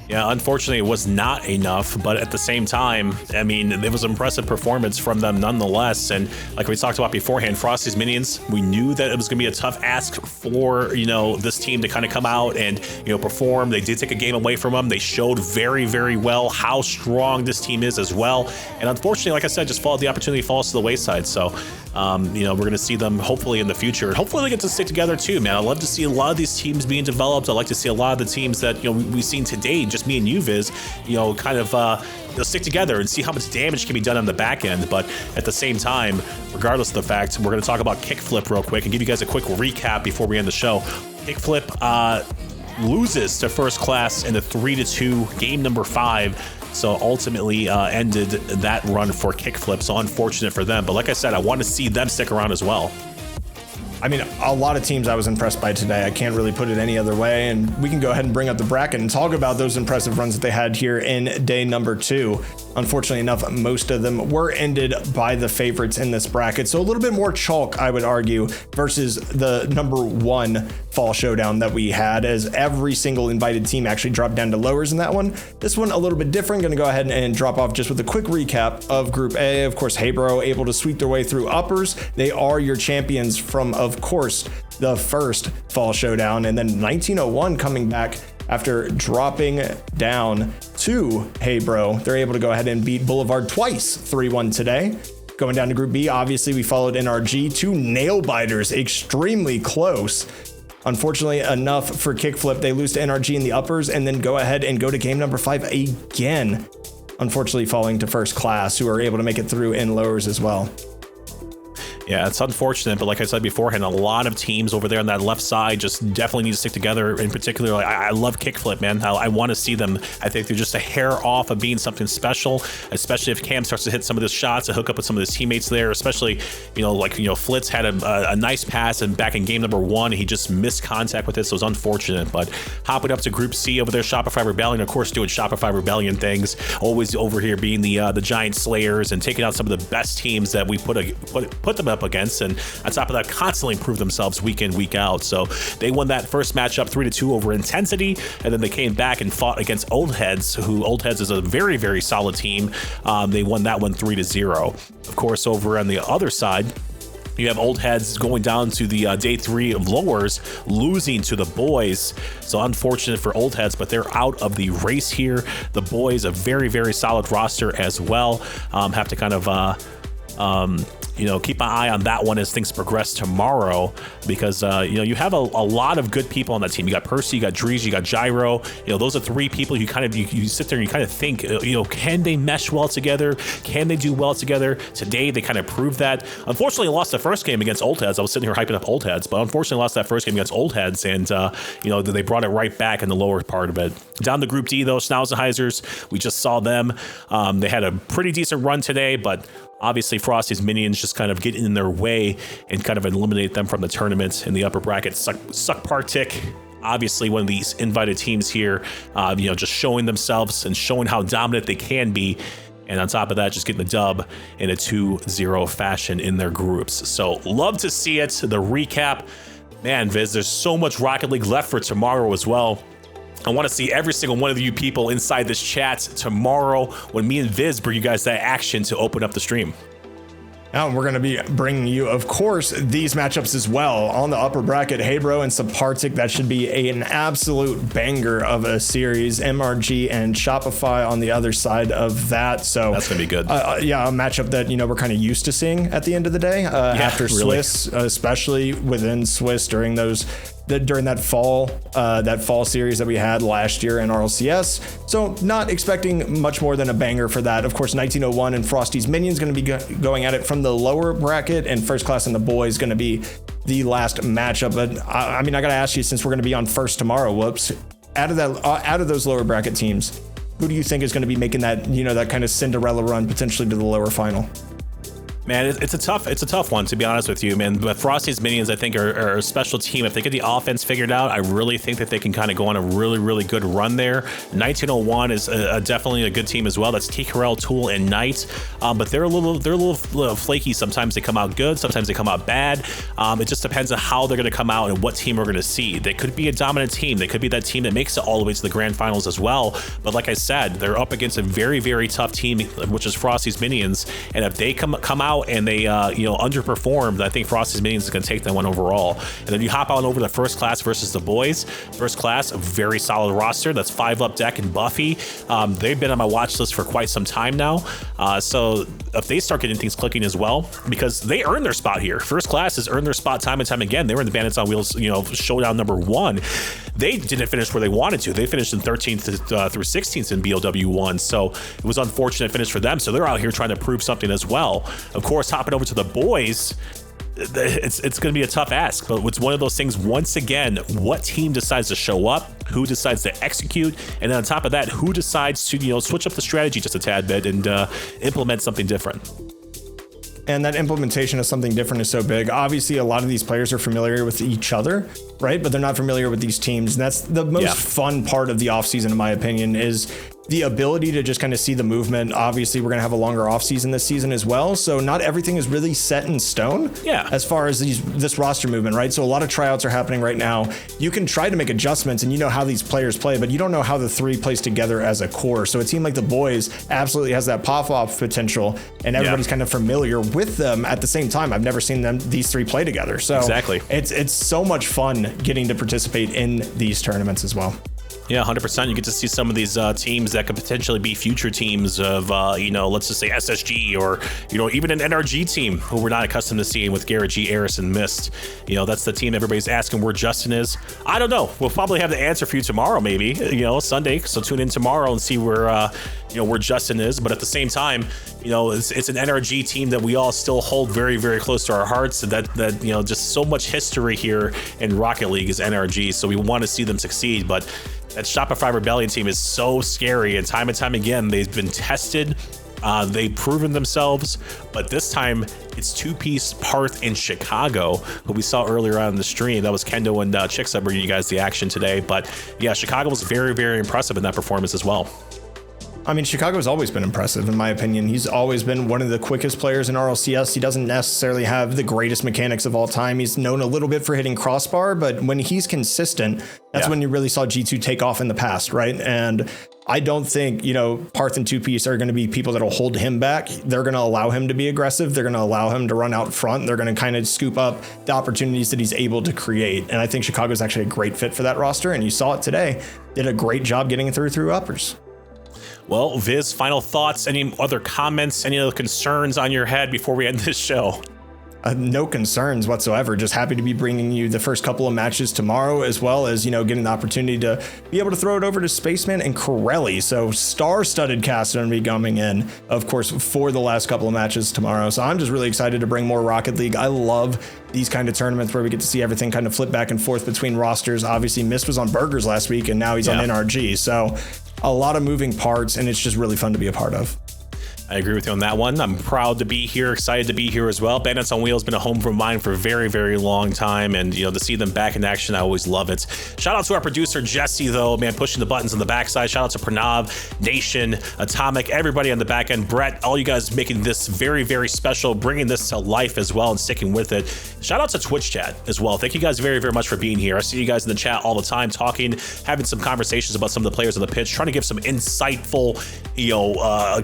Yeah, unfortunately, it was not enough, but at the same time, I mean, it was an impressive performance from them nonetheless. And like we talked about beforehand, Frosty's minions, we knew that it was going to be a tough ask for, this team to kind of come out and, perform. They did take a game away from them. They showed very, very well how strong this team is as well. And unfortunately, like I said, just the opportunity falls to the wayside. So, we're going to see them hopefully in the future. Hopefully they get to stick together too, man. I love to see a lot of these teams being developed. I like to see a lot of the teams that, we've seen today, just me and you, Viz, kind of they'll stick together and see how much damage can be done on the back end. But at the same time, regardless of the fact, we're going to talk about KickFlip real quick and give you guys a quick recap before we end the show. KickFlip loses to First Class in the 3-2 game number 5. So ultimately ended that run for KickFlip. So unfortunate for them. But like I said, I want to see them stick around as well. I mean, a lot of teams I was impressed by today. I can't really put it any other way. And we can go ahead and bring up the bracket and talk about those impressive runs that they had here in day number 2. Unfortunately enough, most of them were ended by the favorites in this bracket. So a little bit more chalk, I would argue, versus the number 1 fall showdown that we had, as every single invited team actually dropped down to lowers in that one. This one a little bit different. Going to go ahead and drop off just with a quick recap of Group A. Of course, Heybro able to sweep their way through uppers. They are your champions from, of course, the first fall showdown, and then 1901 coming back after dropping down to Heybro. They're able to go ahead and beat Boulevard twice, 3-1 today. Going down to Group B, obviously we followed NRG, 2 nail biters, extremely close. Unfortunately enough for KickFlip, they lose to NRG in the uppers and then go ahead and go to game number 5 again. Unfortunately falling to First Class, who are able to make it through in lowers as well. Yeah, it's unfortunate, but like I said beforehand, a lot of teams over there on that left side just definitely need to stick together. In particular, I love KickFlip, man. I want to see them. I think they're just a hair off of being something special, especially if Cam starts to hit some of the shots and hook up with some of his teammates there, especially, Flitz had a nice pass and back in game number 1, he just missed contact with it, so it was unfortunate. But hopping up to Group C over there, Shopify Rebellion, of course, doing Shopify Rebellion things, always over here being the giant slayers and taking out some of the best teams that we put them up against, and on top of that, constantly improve themselves week in, week out. So they won that first matchup 3-2 over Intensity, and then they came back and fought against Old Heads, who Old Heads is a very, very solid team. They won that one 3-0. Of course, over on the other side, you have Old Heads going down to the day 3 of lowers, losing to the boys. So unfortunate for Old Heads, but they're out of the race here. The boys, a very, very solid roster as well. Have to kind of keep an eye on that one as things progress tomorrow, because you have a lot of good people on that team. You got Percy, you got Drees, you got Gyro. Those are 3 people you sit there and you kind of think, can they mesh well together? Can they do well together? Today they kind of proved that. Unfortunately, lost the first game against Old Heads. I was sitting here hyping up Old Heads, but unfortunately lost that first game against Old Heads, and they brought it right back in the lower part of it. Down to Group D though, Schnauzenheisers, we just saw them. They had a pretty decent run today, but obviously Frosty's minions just kind of get in their way and kind of eliminate them from the tournament. In the upper bracket, Suck Partic, obviously one of these invited teams here, just showing themselves and showing how dominant they can be. And on top of that, just getting the dub in a 2-0 fashion in their groups. So love to see it. The recap, man, Viz, there's so much Rocket League left for tomorrow as well. I want to see every single one of you people inside this chat tomorrow when me and Viz bring you guys that action to open up the stream. And we're going to be bringing you, of course, these matchups as well. On the upper bracket, Heybro and Sapartic, that should be an absolute banger of a series. MRG and Shopify on the other side of that. So that's going to be good. Yeah, a matchup that, we're kind of used to seeing at the end of the day. After really. Swiss, especially within Swiss during that fall series that we had last year in RLCS. So not expecting much more than a banger for that. Of course, 1901 and Frosty's Minions going to be going at it from the lower bracket, and First Class and the Boys going to be the last matchup. But I got to ask you, since we're going to be on first tomorrow, out of those lower bracket teams, who do you think is going to be making that, that kind of Cinderella run potentially to the lower final? Man, it's a tough one, to be honest with you, man. But Frosty's Minions, I think, are a special team. If they get the offense figured out, I really think that they can kind of go on a really, really good run there. 1901 is definitely a good team as well. That's T-Corel, Tool, and Knight. But they're a little flaky. Sometimes they come out good, sometimes they come out bad. It just depends on how they're going to come out and what team we're going to see. They could be a dominant team. They could be that team that makes it all the way to the grand finals as well. But like I said, they're up against a very, very tough team, which is Frosty's Minions. And if they come out and they underperformed, I think Frosty's Minions is going to take that one overall. And then you hop on over to First Class versus the Boys. First Class, a very solid roster. That's 5-up Deck and Buffy. They've been on my watch list for quite some time now. So if they start getting things clicking as well, because they earned their spot here. First Class has earned their spot time and time again. They were in the Bandits on Wheels, Showdown number 1. They didn't finish where they wanted to. They finished in 13th through 16th in BOW1. So it was an unfortunate finish for them. So they're out here trying to prove something as well. Of course, hopping over to the Boys, it's going to be a tough ask, but it's one of those things. Once again, what team decides to show up, who decides to execute, and then on top of that, who decides to switch up the strategy just a tad bit and implement something different. And that implementation of something different is so big. Obviously, a lot of these players are familiar with each other, right? But they're not familiar with these teams. And that's the most fun part of the offseason, in my opinion, is the ability to just kind of see the movement. Obviously, we're going to have a longer offseason this season as well. So not everything is really set in stone as far as this roster movement, right? So a lot of tryouts are happening right now. You can try to make adjustments and how these players play, but you don't know how the three plays together as a core. So a team like the Boys absolutely has that pop-off potential, and everybody's kind of familiar with them at the same time. I've never seen these three play together. So exactly, it's so much fun getting to participate in these tournaments as well. Yeah, 100%. You get to see some of these teams that could potentially be future teams of, let's just say SSG or, even an NRG team who we're not accustomed to seeing with Garrett G, Eris, and Mist. That's the team everybody's asking where Justin is. I don't know. We'll probably have the answer for you tomorrow, maybe, Sunday. So tune in tomorrow and see where Justin is. But at the same time, it's an NRG team that we all still hold very, very close to our hearts. And that just so much history here in Rocket League is NRG. So we want to see them succeed. But that Shopify Rebellion team is so scary, and time again, they've been tested. They've proven themselves, but this time it's two-piece Parth in Chicago, who we saw earlier on in the stream. That was Kendo and Chicksa bringing you guys the action today. But yeah, Chicago was very, very impressive in that performance as well. I mean, Chicago's always been impressive, in my opinion. He's always been one of the quickest players in RLCS. He doesn't necessarily have the greatest mechanics of all time. He's known a little bit for hitting crossbar, but when he's consistent, that's when you really saw G2 take off in the past, right? And I don't think, Parth and Two Piece are going to be people that'll hold him back. They're going to allow him to be aggressive. They're going to allow him to run out front. They're going to kind of scoop up the opportunities that he's able to create. And I think Chicago's actually a great fit for that roster. And you saw it today. Did a great job getting through uppers. Well, Viz, final thoughts, any other comments, any other concerns on your head before we end this show? No concerns whatsoever. Just happy to be bringing you the first couple of matches tomorrow, as well as, getting the opportunity to be able to throw it over to Spaceman and Corelli. So star-studded cast going to be coming in, of course, for the last couple of matches tomorrow. So I'm just really excited to bring more Rocket League. I love these kind of tournaments where we get to see everything kind of flip back and forth between rosters. Obviously, Mist was on Burgers last week, and now he's on NRG. So a lot of moving parts, and it's just really fun to be a part of. I agree with you on that one. I'm proud to be here, excited to be here as well. Bandits on Wheels has been a home for mine for a very, very long time. And, to see them back in action, I always love it. Shout out to our producer, Jesse, though, man, pushing the buttons on the backside. Shout out to Pranav, Nation, Atomic, everybody on the back end. Brett, all you guys making this very, very special, bringing this to life as well and sticking with it. Shout out to Twitch chat as well. Thank you guys very, very much for being here. I see you guys in the chat all the time, talking, having some conversations about some of the players on the pitch, trying to give some insightful,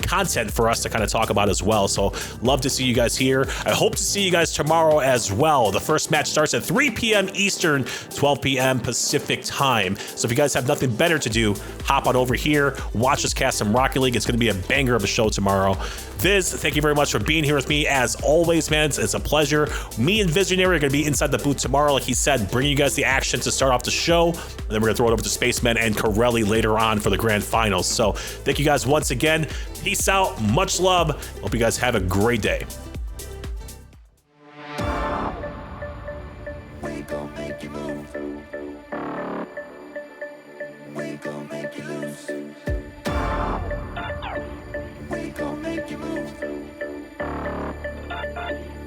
content for us us to kind of talk about as well. So love to see you guys here. I hope to see you guys tomorrow as well. The first match starts at 3 p.m. Eastern, 12 p.m. Pacific time. So if you guys have nothing better to do, hop on over here, watch us cast some Rocket League. It's going to be a banger of a show tomorrow. Viz, thank you very much for being here with me as always, man. It's a pleasure. Me and Visionary are going to be inside the booth tomorrow, like he said, bringing you guys the action to start off the show. And then we're going to throw it over to Spaceman and Corelli later on for the grand finals. So thank you guys once again. Peace out. Much love. Hope you guys have a great day. We gon' make you move. We gon' make you lose. We gon' make you move.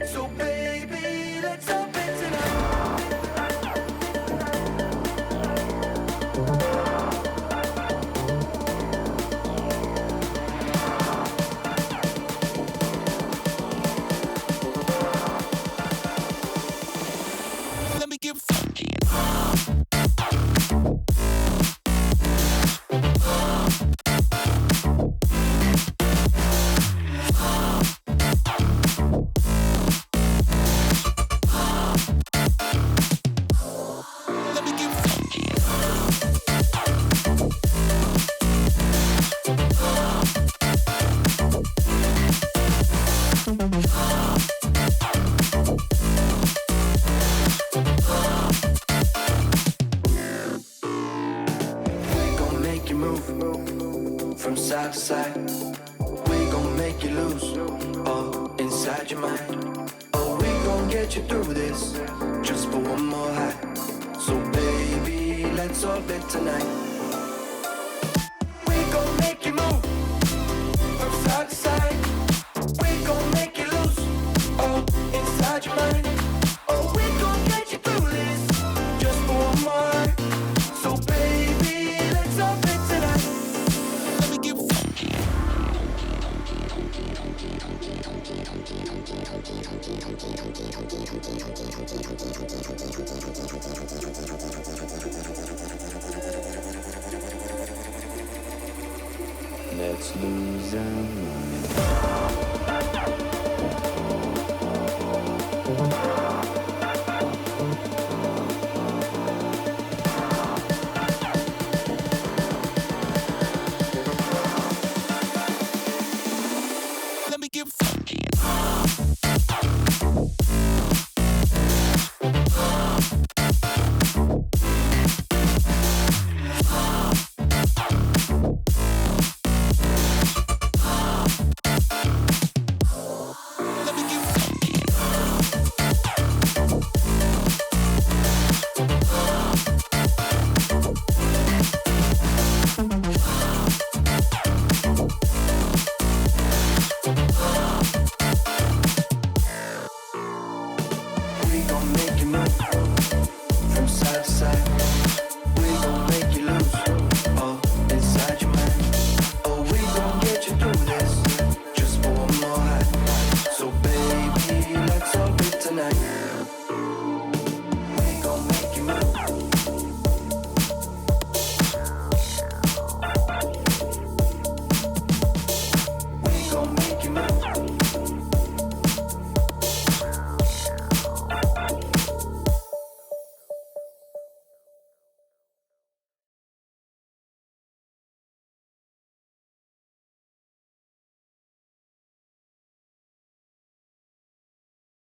So baby, let's open tonight. Let me get funky. Let me get funky. We gon' make you move from side to side. We gon' make you lose all inside your mind. Oh, we gon' get you through this just for one more high. So baby, let's orbit tonight. We gon' make you move from side to side. We gon' make you lose all inside your mind. Oh, we gon' get you through this just for one more. So baby, let's orbit tonight. Let me get funky. Let's lose our mind. Let me get funky. Let me get funky. We gon' make you move from side to side. We gon' make you lose all inside your mind. Oh, we gon' get you through this just for one more high. So baby, let's orbit tonight.